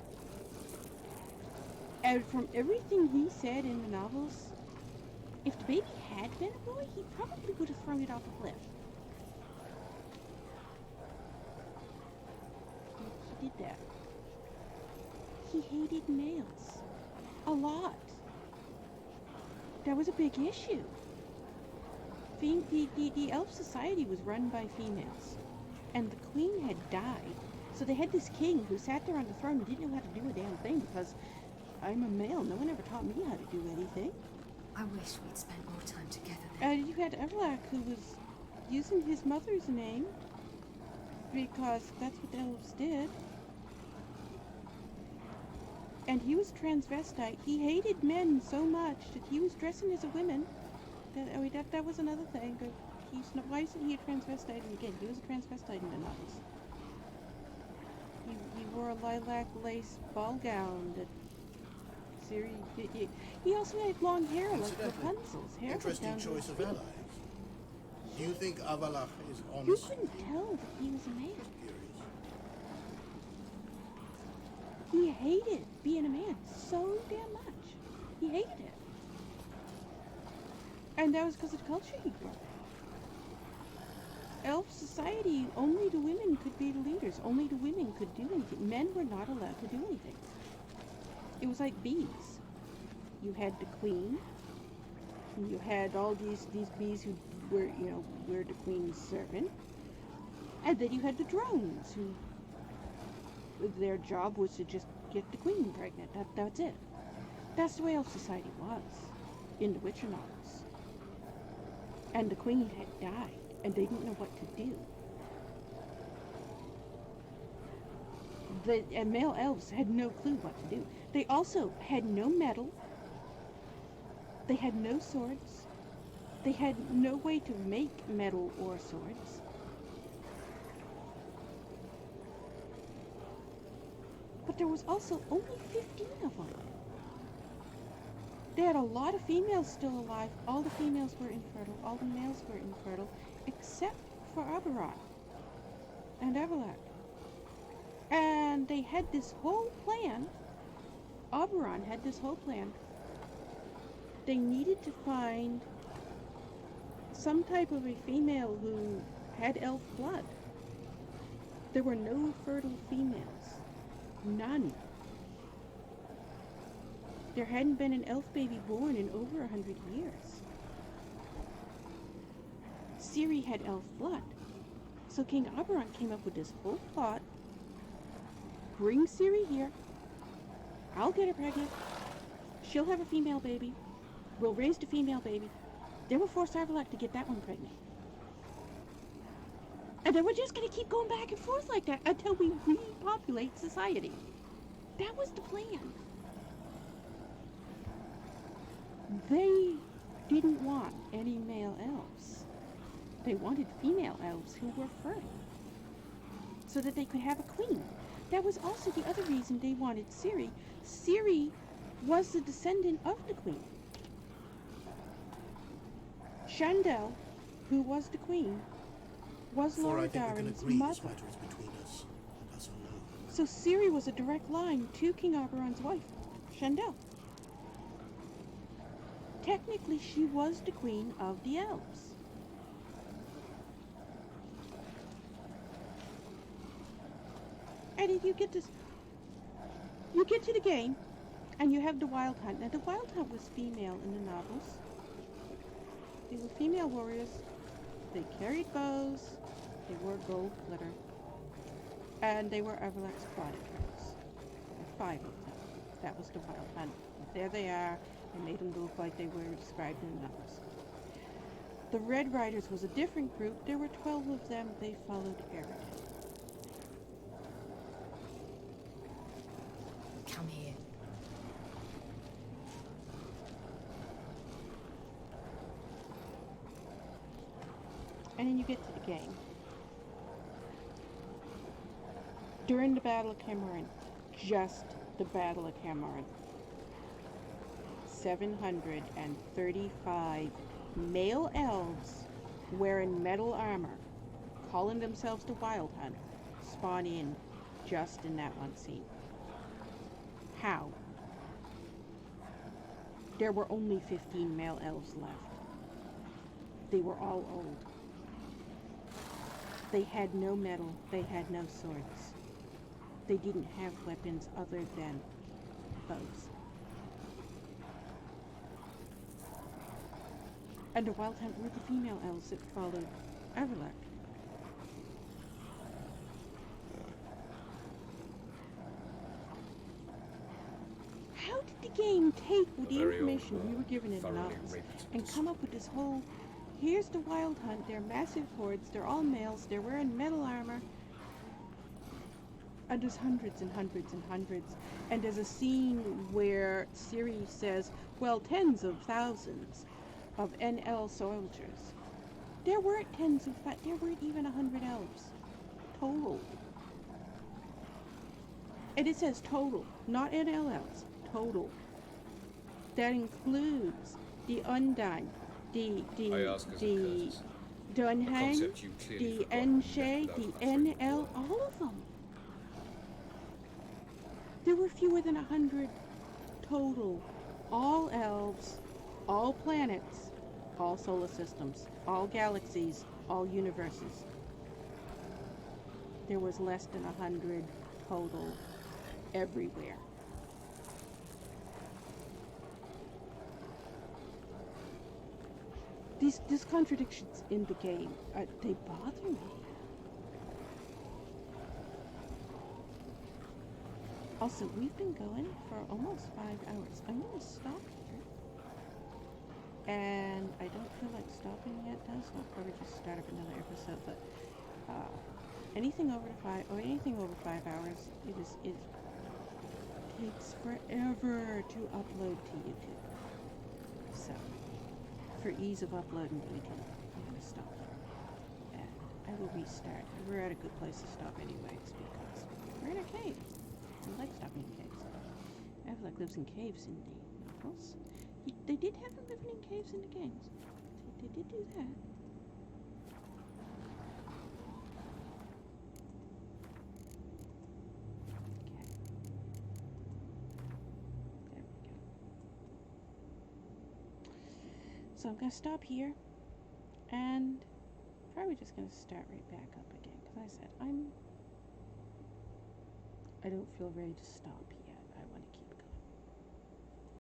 S1: and from everything he said in the novels, if the baby had been a boy, he probably would have thrown it off a cliff. that. He hated males. A lot. That was a big issue. The elf society was run by females. And the queen had died. So they had this king who sat there on the throne and didn't know how to do a damn thing because I'm a male. No one ever taught me how to do anything.
S3: I wish we'd spent more time together then.
S1: And you had Avallac'h who was using his mother's name because that's what the elves did. And he was transvestite. He hated men so much that he was dressing as a woman. That was another thing. Why isn't he a transvestite? And again, he was a transvestite in the novels. He wore a lilac lace ball gown that Ciri... He also had long hair like Rapunzel's hair.
S7: Interesting choice of allies. Do you think Avallac'h is
S1: You
S7: honest?
S1: couldn't tell that he was a man.
S7: Curious.
S1: He hated being a man so damn much. He hated it. And that was because of the culture he grew up in. Elf society, only the women could be the leaders. Only the women could do anything. Men were not allowed to do anything. It was like bees. You had the queen. And you had all these bees who were the queen's servant. And then you had the drones who their job was to just get the queen pregnant. That's it. That's the way elf society was in the Witcher novels. And the queen had died, and they didn't know what to do. And male elves had no clue what to do. They also had no metal. They had no swords. They had no way to make metal or swords. But there was also only 15 of them. They had a lot of females still alive. All the females were infertile. All the males were infertile, except for Avallac'h and Avallac'h. And they had this whole plan. Oberon had this whole plan. They needed to find some type of a female who had elf blood. There were no fertile females. None. There hadn't been an elf baby born in over 100 years. Ciri had elf blood. So King Oberon came up with this whole plot. Bring Ciri here. I'll get her pregnant. She'll have a female baby. We'll raise the female baby. Then we'll force Avallac'h to get that one pregnant. And then we're just going to keep going back and forth like that until we repopulate society. That was the plan. They didn't want any male elves. They wanted female elves who were fertile, so that they could have a queen. That was also the other reason they wanted Ciri. Ciri was the descendant of the queen. Shandel, who was the queen, was
S7: For
S1: Laura
S7: I think we can
S1: Darren's
S7: agree this
S1: mother.
S7: matter is between us alone.
S1: So Ciri was a direct line to King Oberon's wife, Shandel. Technically, she was the queen of the elves. And if you get to the game, and you have the Wild Hunt. Now, the Wild Hunt was female in the novels. They were female warriors. They carried bows. They wore gold glitter. And they were Avallac'h's bodyguards. There were 5 of them. That was the Wild Hunt. There they are. They made them look like they were described in the novels. The Red Riders was a different group. There were 12 of them. They followed Eric.
S3: Come here.
S1: And then you get to the game. During the Battle of Cameron, just the Battle of Cameron, 735 male elves wearing metal armor, calling themselves the Wild Hunt, spawn in just in that one scene. How? There were only 15 male elves left. They were all old. They had no metal. They had no swords. they didn't have weapons other than bows. And the Wild Hunt were the female elves that followed Avallac'h. How did the game take with the
S2: Very old
S1: information we were given in
S2: thoroughly
S1: novels
S2: raped
S1: and come up with this whole, here's the Wild Hunt, they're massive hordes, they're all males, they're wearing metal armor, and there's hundreds and hundreds and hundreds, and there's a scene where Ciri says, well, tens of thousands of NL soldiers. There weren't there weren't even 100 elves. Total. And it says total, not NL elves. Total. That includes the Undine, the Dunhang, the Enshe, the NL, all of them. There were fewer than 100 total. All elves, all planets, all solar systems, all galaxies, all universes. There was less than 100 total everywhere. These contradictions in the game, they bother me. Also, we've been going for almost 5 hours. I'm going to stop here. And I don't feel like stopping yet, so I'll probably just start up another episode. But anything over 5 hours, it takes forever to upload to YouTube. So, for ease of uploading to YouTube, I'm going to stop here. And I will restart. We're at a good place to stop anyways, because we're in a cave. I like stopping in caves. Avallac'h lives in caves in the novels. They did have him living in caves in the games. They did do that. Okay. There we go. So I'm going to stop here. And probably just going to start right back up again. Because I said, I don't feel ready to stop